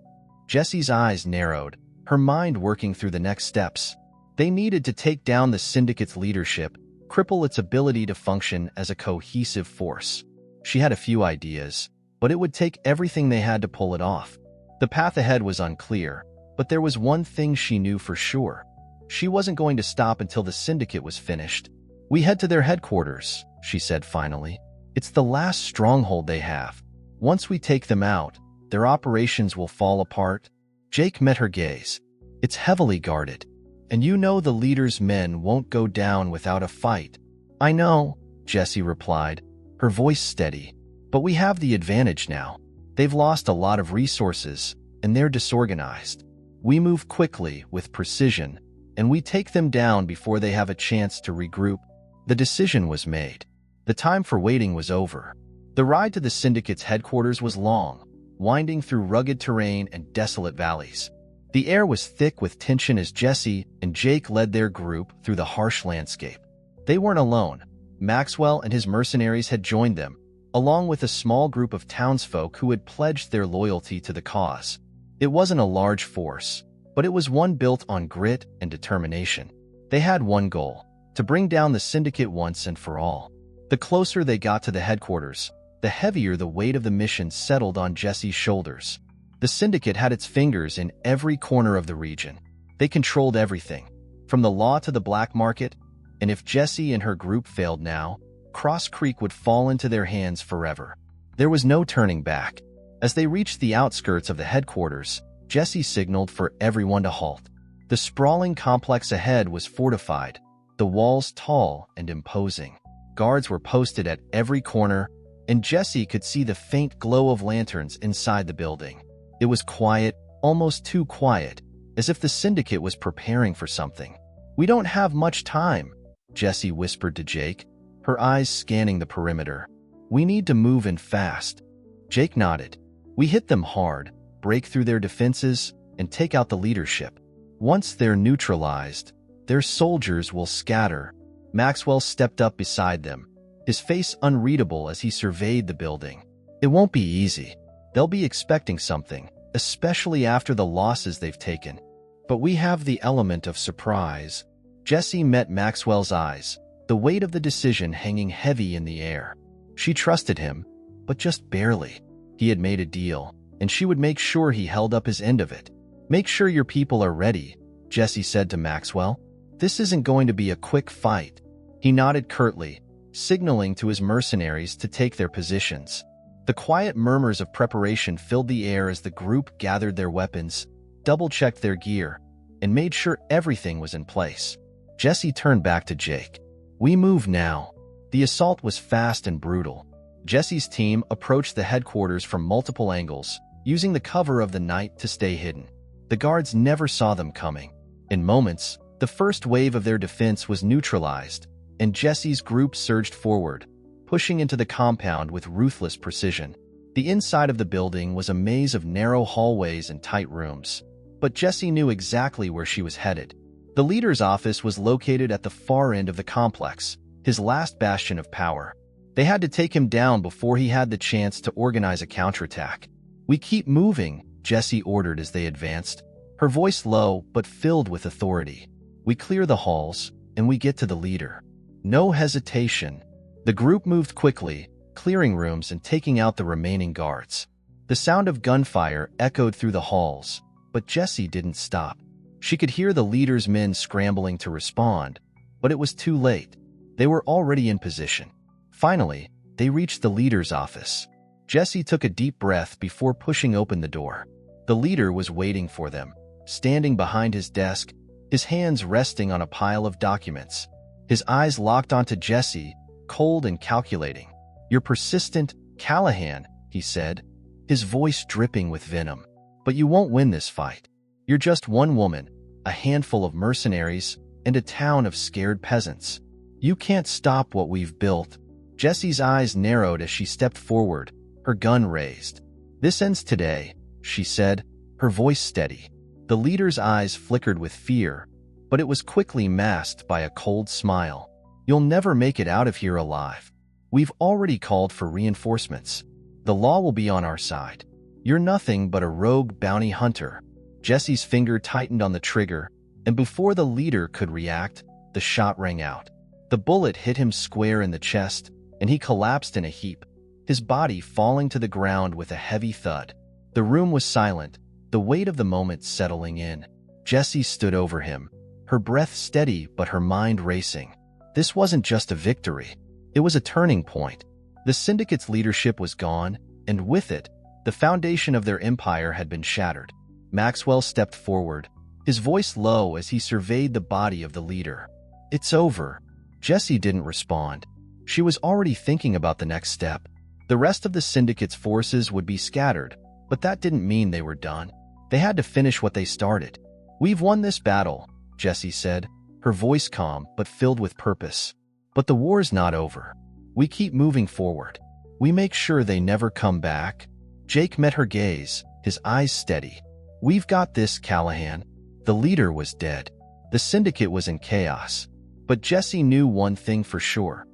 Jessie's eyes narrowed, her mind working through the next steps. They needed to take down the syndicate's leadership, cripple its ability to function as a cohesive force. She had a few ideas, but it would take everything they had to pull it off. The path ahead was unclear, but there was one thing she knew for sure. She wasn't going to stop until the syndicate was finished. "We head to their headquarters," she said finally. "It's the last stronghold they have. Once we take them out, their operations will fall apart. Jake met her gaze. It's heavily guarded. And you know the leader's men won't go down without a fight. I know, Jessie replied, her voice steady. But we have the advantage now. They've lost a lot of resources, and they're disorganized. We move quickly, with precision, and we take them down before they have a chance to regroup. The decision was made. The time for waiting was over. The ride to the syndicate's headquarters was long, winding through rugged terrain and desolate valleys. The air was thick with tension as Jessie and Jake led their group through the harsh landscape. They weren't alone. Maxwell and his mercenaries had joined them, along with a small group of townsfolk who had pledged their loyalty to the cause. It wasn't a large force, but it was one built on grit and determination. They had one goal: to bring down the syndicate once and for all. The closer they got to the headquarters, the heavier the weight of the mission settled on Jessie's shoulders. The syndicate had its fingers in every corner of the region. They controlled everything, from the law to the black market, and if Jessie and her group failed now, Cross Creek would fall into their hands forever. There was no turning back. As they reached the outskirts of the headquarters, Jessie signaled for everyone to halt. The sprawling complex ahead was fortified, the walls tall and imposing. Guards were posted at every corner, and Jessie could see the faint glow of lanterns inside the building. It was quiet, almost too quiet, as if the syndicate was preparing for something. "We don't have much time," Jessie whispered to Jake, her eyes scanning the perimeter. "We need to move in fast." Jake nodded. "We hit them hard, break through their defenses, and take out the leadership. Once they're neutralized, their soldiers will scatter." Maxwell stepped up beside them, his face unreadable as he surveyed the building. "It won't be easy. They'll be expecting something, especially after the losses they've taken. But we have the element of surprise." Jessie met Maxwell's eyes, the weight of the decision hanging heavy in the air. She trusted him, but just barely. He had made a deal, and she would make sure he held up his end of it. "Make sure your people are ready," Jessie said to Maxwell. "This isn't going to be a quick fight." He nodded curtly, signaling to his mercenaries to take their positions. The quiet murmurs of preparation filled the air as the group gathered their weapons, double-checked their gear, and made sure everything was in place. Jessie turned back to Jake. "We move now." The assault was fast and brutal. Jessie's team approached the headquarters from multiple angles, using the cover of the night to stay hidden. The guards never saw them coming. In moments, the first wave of their defense was neutralized, and Jessie's group surged forward, pushing into the compound with ruthless precision. The inside of the building was a maze of narrow hallways and tight rooms, but Jessie knew exactly where she was headed. The leader's office was located at the far end of the complex, his last bastion of power. They had to take him down before he had the chance to organize a counterattack. "We keep moving," Jessie ordered as they advanced, her voice low but filled with authority. "We clear the halls, and we get to the leader. No hesitation." The group moved quickly, clearing rooms and taking out the remaining guards. The sound of gunfire echoed through the halls, but Jessie didn't stop. She could hear the leader's men scrambling to respond, but it was too late. They were already in position. Finally, they reached the leader's office. Jessie took a deep breath before pushing open the door. The leader was waiting for them, standing behind his desk, his hands resting on a pile of documents. His eyes locked onto Jessie, cold and calculating. "You're persistent, Callahan," he said, his voice dripping with venom. "But you won't win this fight. You're just one woman, a handful of mercenaries, and a town of scared peasants. You can't stop what we've built." Jessie's eyes narrowed as she stepped forward, her gun raised. "This ends today," she said, her voice steady. The leader's eyes flickered with fear, but it was quickly masked by a cold smile. "You'll never make it out of here alive. We've already called for reinforcements. The law will be on our side. You're nothing but a rogue bounty hunter." Jessie's finger tightened on the trigger, and before the leader could react, the shot rang out. The bullet hit him square in the chest, and he collapsed in a heap, his body falling to the ground with a heavy thud. The room was silent, the weight of the moment settling in. Jessie stood over him, her breath steady but her mind racing. This wasn't just a victory. It was a turning point. The syndicate's leadership was gone, And with it, the foundation of their empire had been shattered. Maxwell stepped forward, his voice low as he surveyed the body of the leader. "It's over." Jessie didn't respond. She was already thinking about the next step. The rest of the syndicate's forces would be scattered, but that didn't mean they were done. They had to finish what they started. "We've won this battle," Jessie said, her voice calm but filled with purpose. "But the war's not over. We keep moving forward. We make sure they never come back." Jake met her gaze, his eyes steady. "We've got this, Callahan." The leader was dead. The syndicate was in chaos. But Jessie knew one thing for sure.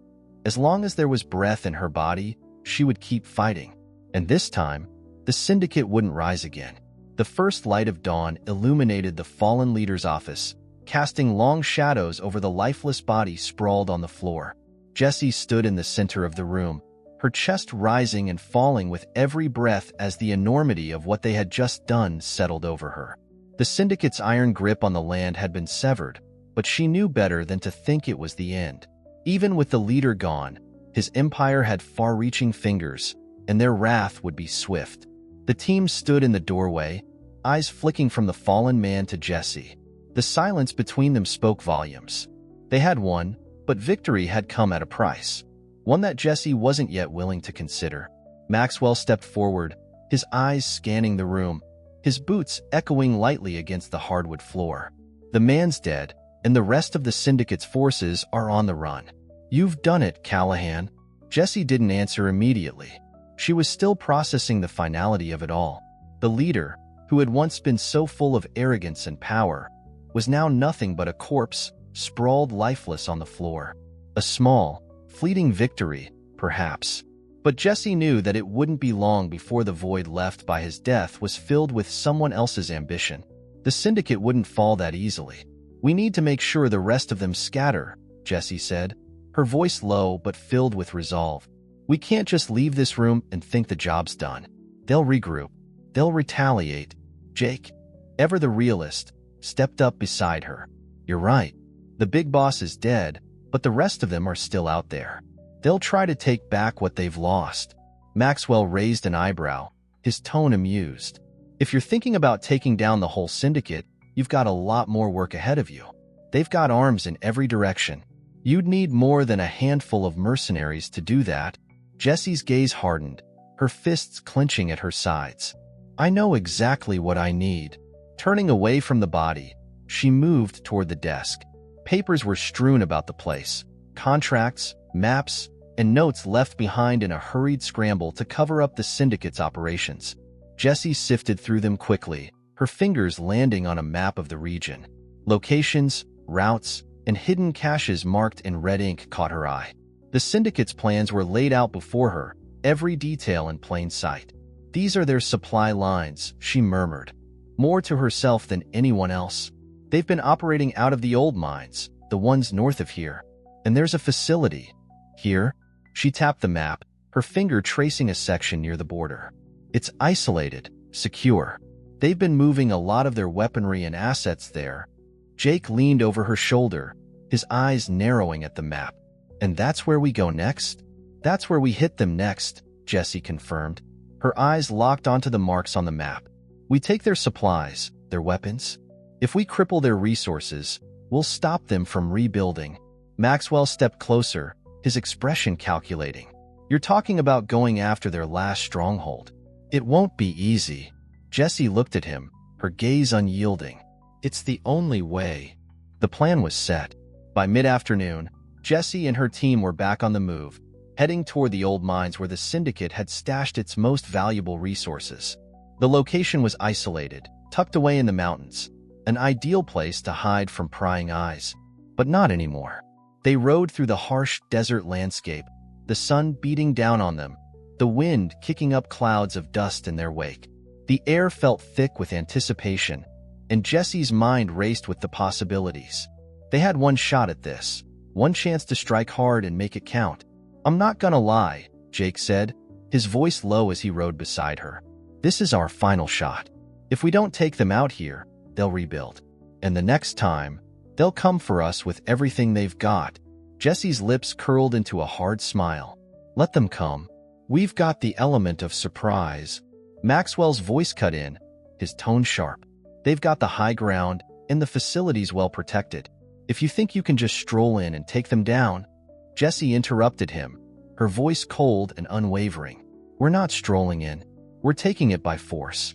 As long as there was breath in her body, she would keep fighting. And this time, the syndicate wouldn't rise again. The first light of dawn illuminated the fallen leader's office, casting long shadows over the lifeless body sprawled on the floor. Jessie stood in the center of the room, her chest rising and falling with every breath as the enormity of what they had just done settled over her. The syndicate's iron grip on the land had been severed, but she knew better than to think it was the end. Even with the leader gone, his empire had far-reaching fingers, and their wrath would be swift. The team stood in the doorway, eyes flicking from the fallen man to Jessie. The silence between them spoke volumes. They had won, but victory had come at a price, one that Jessie wasn't yet willing to consider. Maxwell stepped forward, his eyes scanning the room, his boots echoing lightly against the hardwood floor. "The man's dead, and the rest of the syndicate's forces are on the run." "You've done it, Callahan." Jessie didn't answer immediately. She was still processing the finality of it all. The leader, who had once been so full of arrogance and power, was now nothing but a corpse, sprawled lifeless on the floor. A small, fleeting victory, perhaps. But Jessie knew that it wouldn't be long before the void left by his death was filled with someone else's ambition. The syndicate wouldn't fall that easily. "We need to make sure the rest of them scatter," Jessie said, her voice low but filled with resolve. "We can't just leave this room and think the job's done. They'll regroup. They'll retaliate." Jake, ever the realist, stepped up beside her. "You're right. The big boss is dead, but the rest of them are still out there. They'll try to take back what they've lost." Maxwell raised an eyebrow, his tone amused. "If you're thinking about taking down the whole syndicate, you've got a lot more work ahead of you. They've got arms in every direction. You'd need more than a handful of mercenaries to do that." Jessie's gaze hardened, her fists clenching at her sides. "I know exactly what I need." Turning away from the body, she moved toward the desk. Papers were strewn about the place, contracts, maps, and notes left behind in a hurried scramble to cover up the syndicate's operations. Jessie sifted through them quickly, her fingers landing on a map of the region. Locations, routes, and hidden caches marked in red ink caught her eye. The syndicate's plans were laid out before her, every detail in plain sight. "These are their supply lines," she murmured, more to herself than anyone else. "They've been operating out of the old mines, the ones north of here. And there's a facility. Here." She tapped the map, her finger tracing a section near the border. "It's isolated, secure. They've been moving a lot of their weaponry and assets there." Jake leaned over her shoulder, his eyes narrowing at the map. "And that's where we go next?" "That's where we hit them next," Jessie confirmed, her eyes locked onto the marks on the map. "We take their supplies, their weapons. If we cripple their resources, we'll stop them from rebuilding." Maxwell stepped closer, his expression calculating. "You're talking about going after their last stronghold. It won't be easy." Jessie looked at him, her gaze unyielding. "It's the only way." The plan was set. By mid-afternoon, Jessie and her team were back on the move, heading toward the old mines where the syndicate had stashed its most valuable resources. The location was isolated, tucked away in the mountains, an ideal place to hide from prying eyes. But not anymore. They rode through the harsh desert landscape, the sun beating down on them, the wind kicking up clouds of dust in their wake. The air felt thick with anticipation, and Jessie's mind raced with the possibilities. They had one shot at this, one chance to strike hard and make it count. "I'm not gonna lie," Jake said, his voice low as he rode beside her. "This is our final shot. If we don't take them out here, they'll rebuild. And the next time, they'll come for us with everything they've got." Jessie's lips curled into a hard smile. "Let them come. We've got the element of surprise. Maxwell's voice cut in, his tone sharp. They've got the high ground, and the facility's well protected. If you think you can just stroll in and take them down— Jessie interrupted him, her voice cold and unwavering. We're not strolling in. We're taking it by force.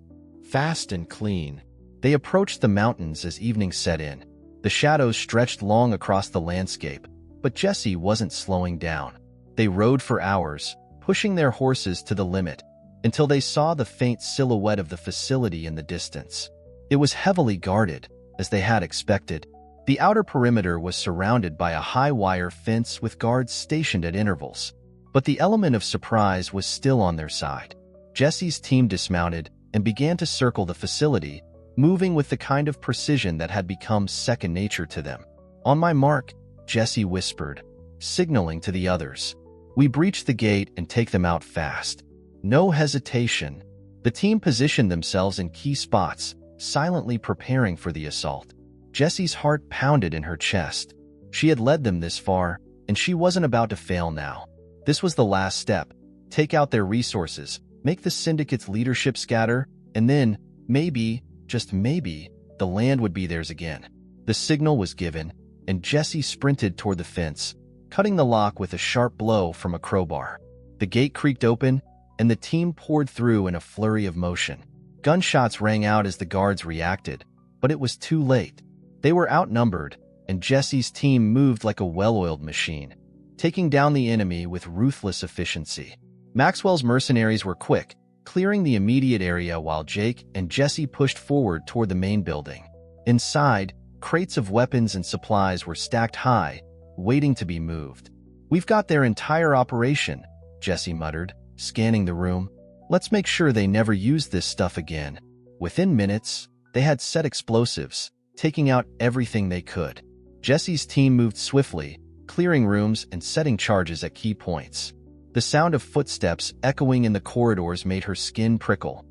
Fast and clean. They approached the mountains as evening set in. The shadows stretched long across the landscape, but Jessie wasn't slowing down. They rode for hours, pushing their horses to the limit, until they saw the faint silhouette of the facility in the distance. It was heavily guarded, as they had expected. The outer perimeter was surrounded by a high wire fence with guards stationed at intervals. But the element of surprise was still on their side. Jessie's team dismounted and began to circle the facility, moving with the kind of precision that had become second nature to them. On my mark, Jessie whispered, signaling to the others. We breach the gate and take them out fast. No hesitation. The team positioned themselves in key spots, silently preparing for the assault. Jessie's heart pounded in her chest. She had led them this far, and she wasn't about to fail now. This was the last step. Take out their resources, make the syndicate's leadership scatter, and then, maybe, just maybe, the land would be theirs again. The signal was given, and Jessie sprinted toward the fence, cutting the lock with a sharp blow from a crowbar. The gate creaked open, and the team poured through in a flurry of motion. Gunshots rang out as the guards reacted, but it was too late. They were outnumbered, and Jessie's team moved like a well-oiled machine, taking down the enemy with ruthless efficiency. Maxwell's mercenaries were quick, clearing the immediate area while Jake and Jessie pushed forward toward the main building. Inside, crates of weapons and supplies were stacked high, waiting to be moved. We've got their entire operation, Jessie muttered, scanning the room. Let's make sure they never use this stuff again. Within minutes, they had set explosives, taking out everything they could. Jessie's team moved swiftly, clearing rooms and setting charges at key points. The sound of footsteps echoing in the corridors made her skin prickle.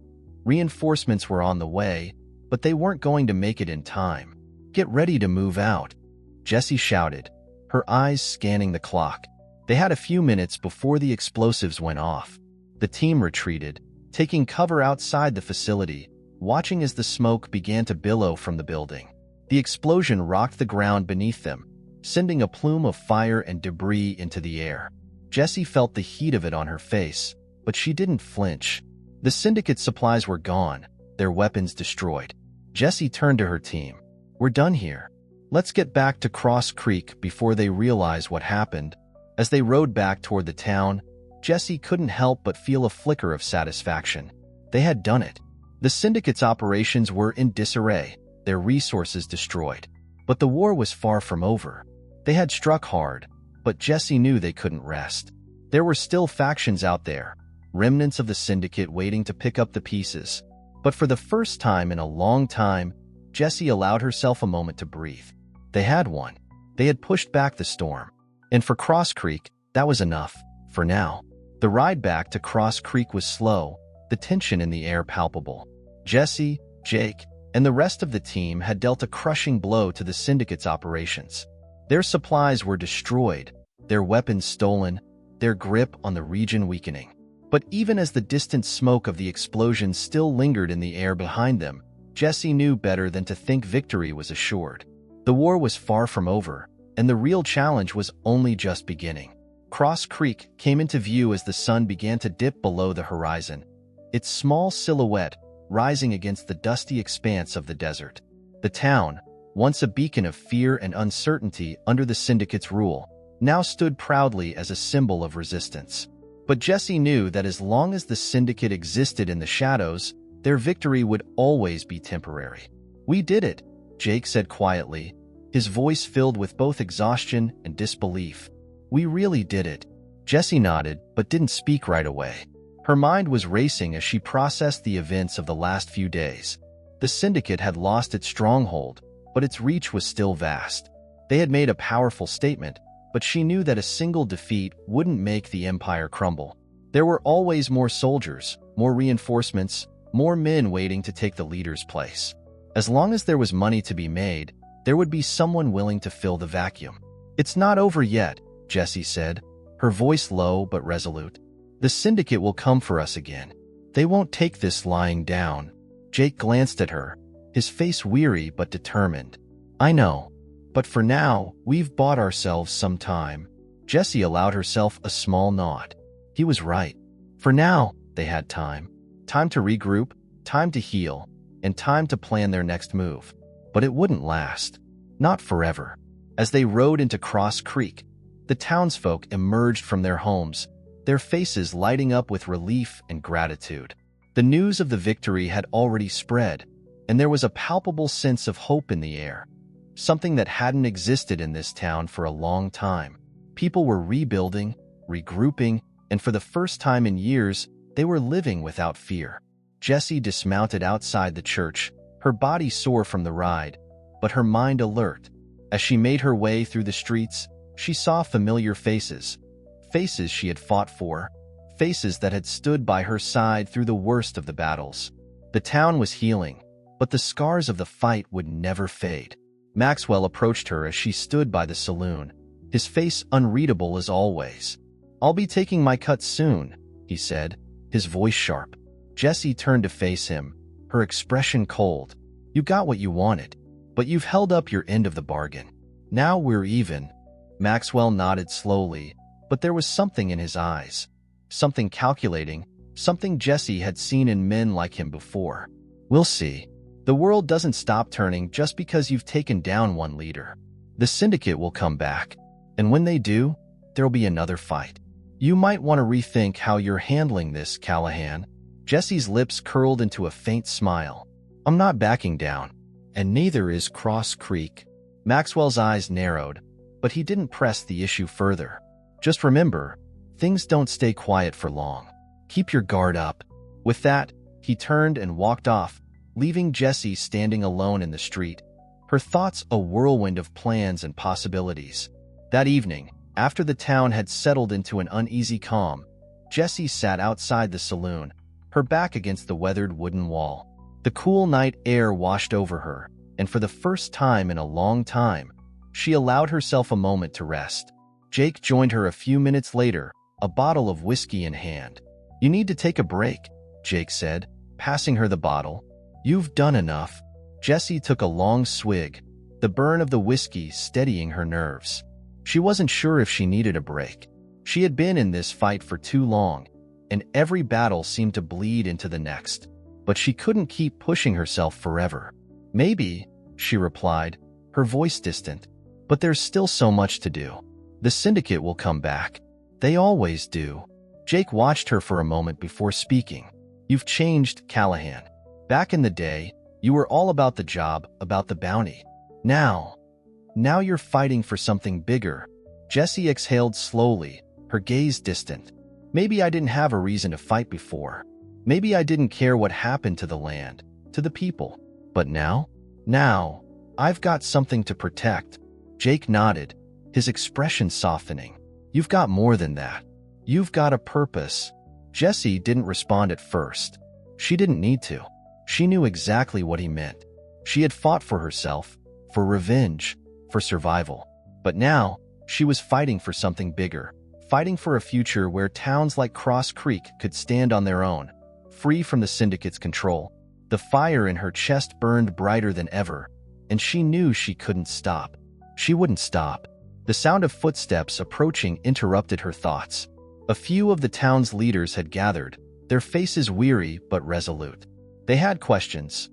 Reinforcements were on the way, but they weren't going to make it in time. Get ready to move out, Jessie shouted, her eyes scanning the clock. They had a few minutes before the explosives went off. The team retreated, taking cover outside the facility, watching as the smoke began to billow from the building. The explosion rocked the ground beneath them, sending a plume of fire and debris into the air. Jessie felt the heat of it on her face, but she didn't flinch. The syndicate supplies were gone, their weapons destroyed. Jessie turned to her team. We're done here. Let's get back to Cross Creek before they realize what happened. As they rode back toward the town, Jessie couldn't help but feel a flicker of satisfaction. They had done it. The syndicate's operations were in disarray, their resources destroyed. But the war was far from over. They had struck hard, but Jessie knew they couldn't rest. There were still factions out there, remnants of the syndicate waiting to pick up the pieces. But for the first time in a long time, Jessie allowed herself a moment to breathe. They had won. They had pushed back the storm. And for Cross Creek, that was enough, for now. The ride back to Cross Creek was slow, the tension in the air palpable. Jessie, Jake, and the rest of the team had dealt a crushing blow to the syndicate's operations. Their supplies were destroyed, their weapons stolen, their grip on the region weakening. But even as the distant smoke of the explosion still lingered in the air behind them, Jessie knew better than to think victory was assured. The war was far from over, and the real challenge was only just beginning. Cross Creek came into view as the sun began to dip below the horizon, its small silhouette rising against the dusty expanse of the desert. The town, once a beacon of fear and uncertainty under the syndicate's rule, now stood proudly as a symbol of resistance. But Jessie knew that as long as the syndicate existed in the shadows, their victory would always be temporary. We did it, Jake said quietly, his voice filled with both exhaustion and disbelief. We really did it. Jessie nodded, but didn't speak right away. Her mind was racing as she processed the events of the last few days. The syndicate had lost its stronghold, but its reach was still vast. They had made a powerful statement, but she knew that a single defeat wouldn't make the empire crumble. There were always more soldiers, more reinforcements, more men waiting to take the leader's place. As long as there was money to be made, there would be someone willing to fill the vacuum. It's not over yet, Jessie said, her voice low but resolute. The syndicate will come for us again. They won't take this lying down. Jake glanced at her, his face weary but determined. I know. But for now, we've bought ourselves some time. Jessie allowed herself a small nod. He was right. For now, they had time. Time to regroup, time to heal, and time to plan their next move. But it wouldn't last. Not forever. As they rode into Cross Creek, the townsfolk emerged from their homes, their faces lighting up with relief and gratitude. The news of the victory had already spread, and there was a palpable sense of hope in the air, something that hadn't existed in this town for a long time. People were rebuilding, regrouping, and for the first time in years, they were living without fear. Jessie dismounted outside the church, her body sore from the ride, but her mind alert. As she made her way through the streets, she saw familiar faces. Faces she had fought for, faces that had stood by her side through the worst of the battles. The town was healing, but the scars of the fight would never fade. Maxwell approached her as she stood by the saloon, his face unreadable as always. I'll be taking my cut soon, he said, his voice sharp. Jessie turned to face him, her expression cold. You got what you wanted, but you've held up your end of the bargain. Now we're even. Maxwell nodded slowly, but there was something in his eyes. Something calculating, something Jessie had seen in men like him before. We'll see. The world doesn't stop turning just because you've taken down one leader. The syndicate will come back, and when they do, there'll be another fight. You might want to rethink how you're handling this, Callahan. Jessie's lips curled into a faint smile. I'm not backing down, and neither is Cross Creek. Maxwell's eyes narrowed, but he didn't press the issue further. Just remember, things don't stay quiet for long. Keep your guard up. With that, he turned and walked off, leaving Jessie standing alone in the street, her thoughts a whirlwind of plans and possibilities. That evening, after the town had settled into an uneasy calm, Jessie sat outside the saloon, her back against the weathered wooden wall. The cool night air washed over her, and for the first time in a long time, she allowed herself a moment to rest. Jake joined her a few minutes later, a bottle of whiskey in hand. You need to take a break, Jake said, passing her the bottle. You've done enough. Jessie took a long swig, the burn of the whiskey steadying her nerves. She wasn't sure if she needed a break. She had been in this fight for too long, and every battle seemed to bleed into the next. But she couldn't keep pushing herself forever. Maybe, she replied, her voice distant, but there's still so much to do. The syndicate will come back. They always do. Jake watched her for a moment before speaking. You've changed, Callahan. Back in the day, you were all about the job, about the bounty. Now you're fighting for something bigger. Jessie exhaled slowly, her gaze distant. Maybe I didn't have a reason to fight before. Maybe I didn't care what happened to the land, to the people. But now, I've got something to protect. Jake nodded, his expression softening. You've got more than that. You've got a purpose. Jessie didn't respond at first. She didn't need to. She knew exactly what he meant. She had fought for herself, for revenge, for survival. But now, she was fighting for something bigger, fighting for a future where towns like Cross Creek could stand on their own, free from the syndicate's control. The fire in her chest burned brighter than ever, and she knew she couldn't stop. She wouldn't stop. The sound of footsteps approaching interrupted her thoughts. A few of the town's leaders had gathered, their faces weary but resolute. They had questions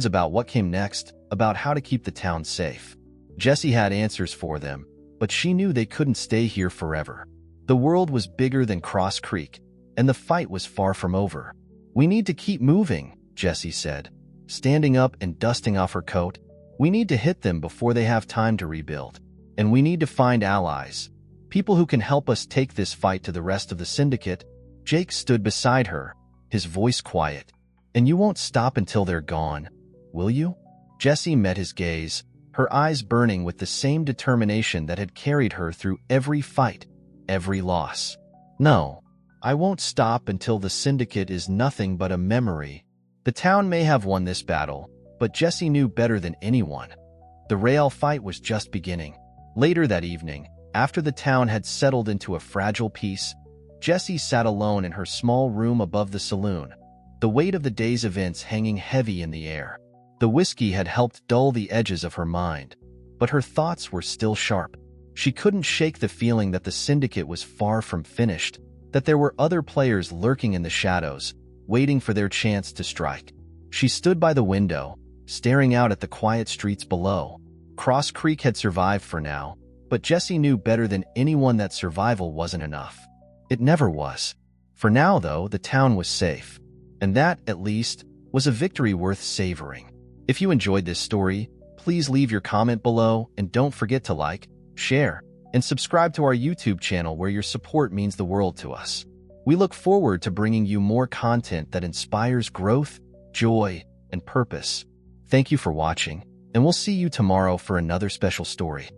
about what came next, about how to keep the town safe. Jessie had answers for them, but she knew they couldn't stay here forever. The world was bigger than Cross Creek, and the fight was far from over. We need to keep moving, Jessie said, standing up and dusting off her coat. We need to hit them before they have time to rebuild. And we need to find allies, people who can help us take this fight to the rest of the syndicate. Jake stood beside her, his voice quiet. And you won't stop until they're gone, will you? Jessie met his gaze, her eyes burning with the same determination that had carried her through every fight, every loss. No, I won't stop until the syndicate is nothing but a memory. The town may have won this battle, but Jessie knew better than anyone. The real fight was just beginning. Later that evening, after the town had settled into a fragile peace, Jessie sat alone in her small room above the saloon, the weight of the day's events hanging heavy in the air. The whiskey had helped dull the edges of her mind, but her thoughts were still sharp. She couldn't shake the feeling that the syndicate was far from finished, that there were other players lurking in the shadows, waiting for their chance to strike. She stood by the window, staring out at the quiet streets below. Cross Creek had survived for now, but Jessie knew better than anyone that survival wasn't enough. It never was. For now, though, the town was safe, and that, at least, was a victory worth savoring. If you enjoyed this story, please leave your comment below and don't forget to like, share, and subscribe to our YouTube channel where your support means the world to us. We look forward to bringing you more content that inspires growth, joy, and purpose. Thank you for watching, and we'll see you tomorrow for another special story.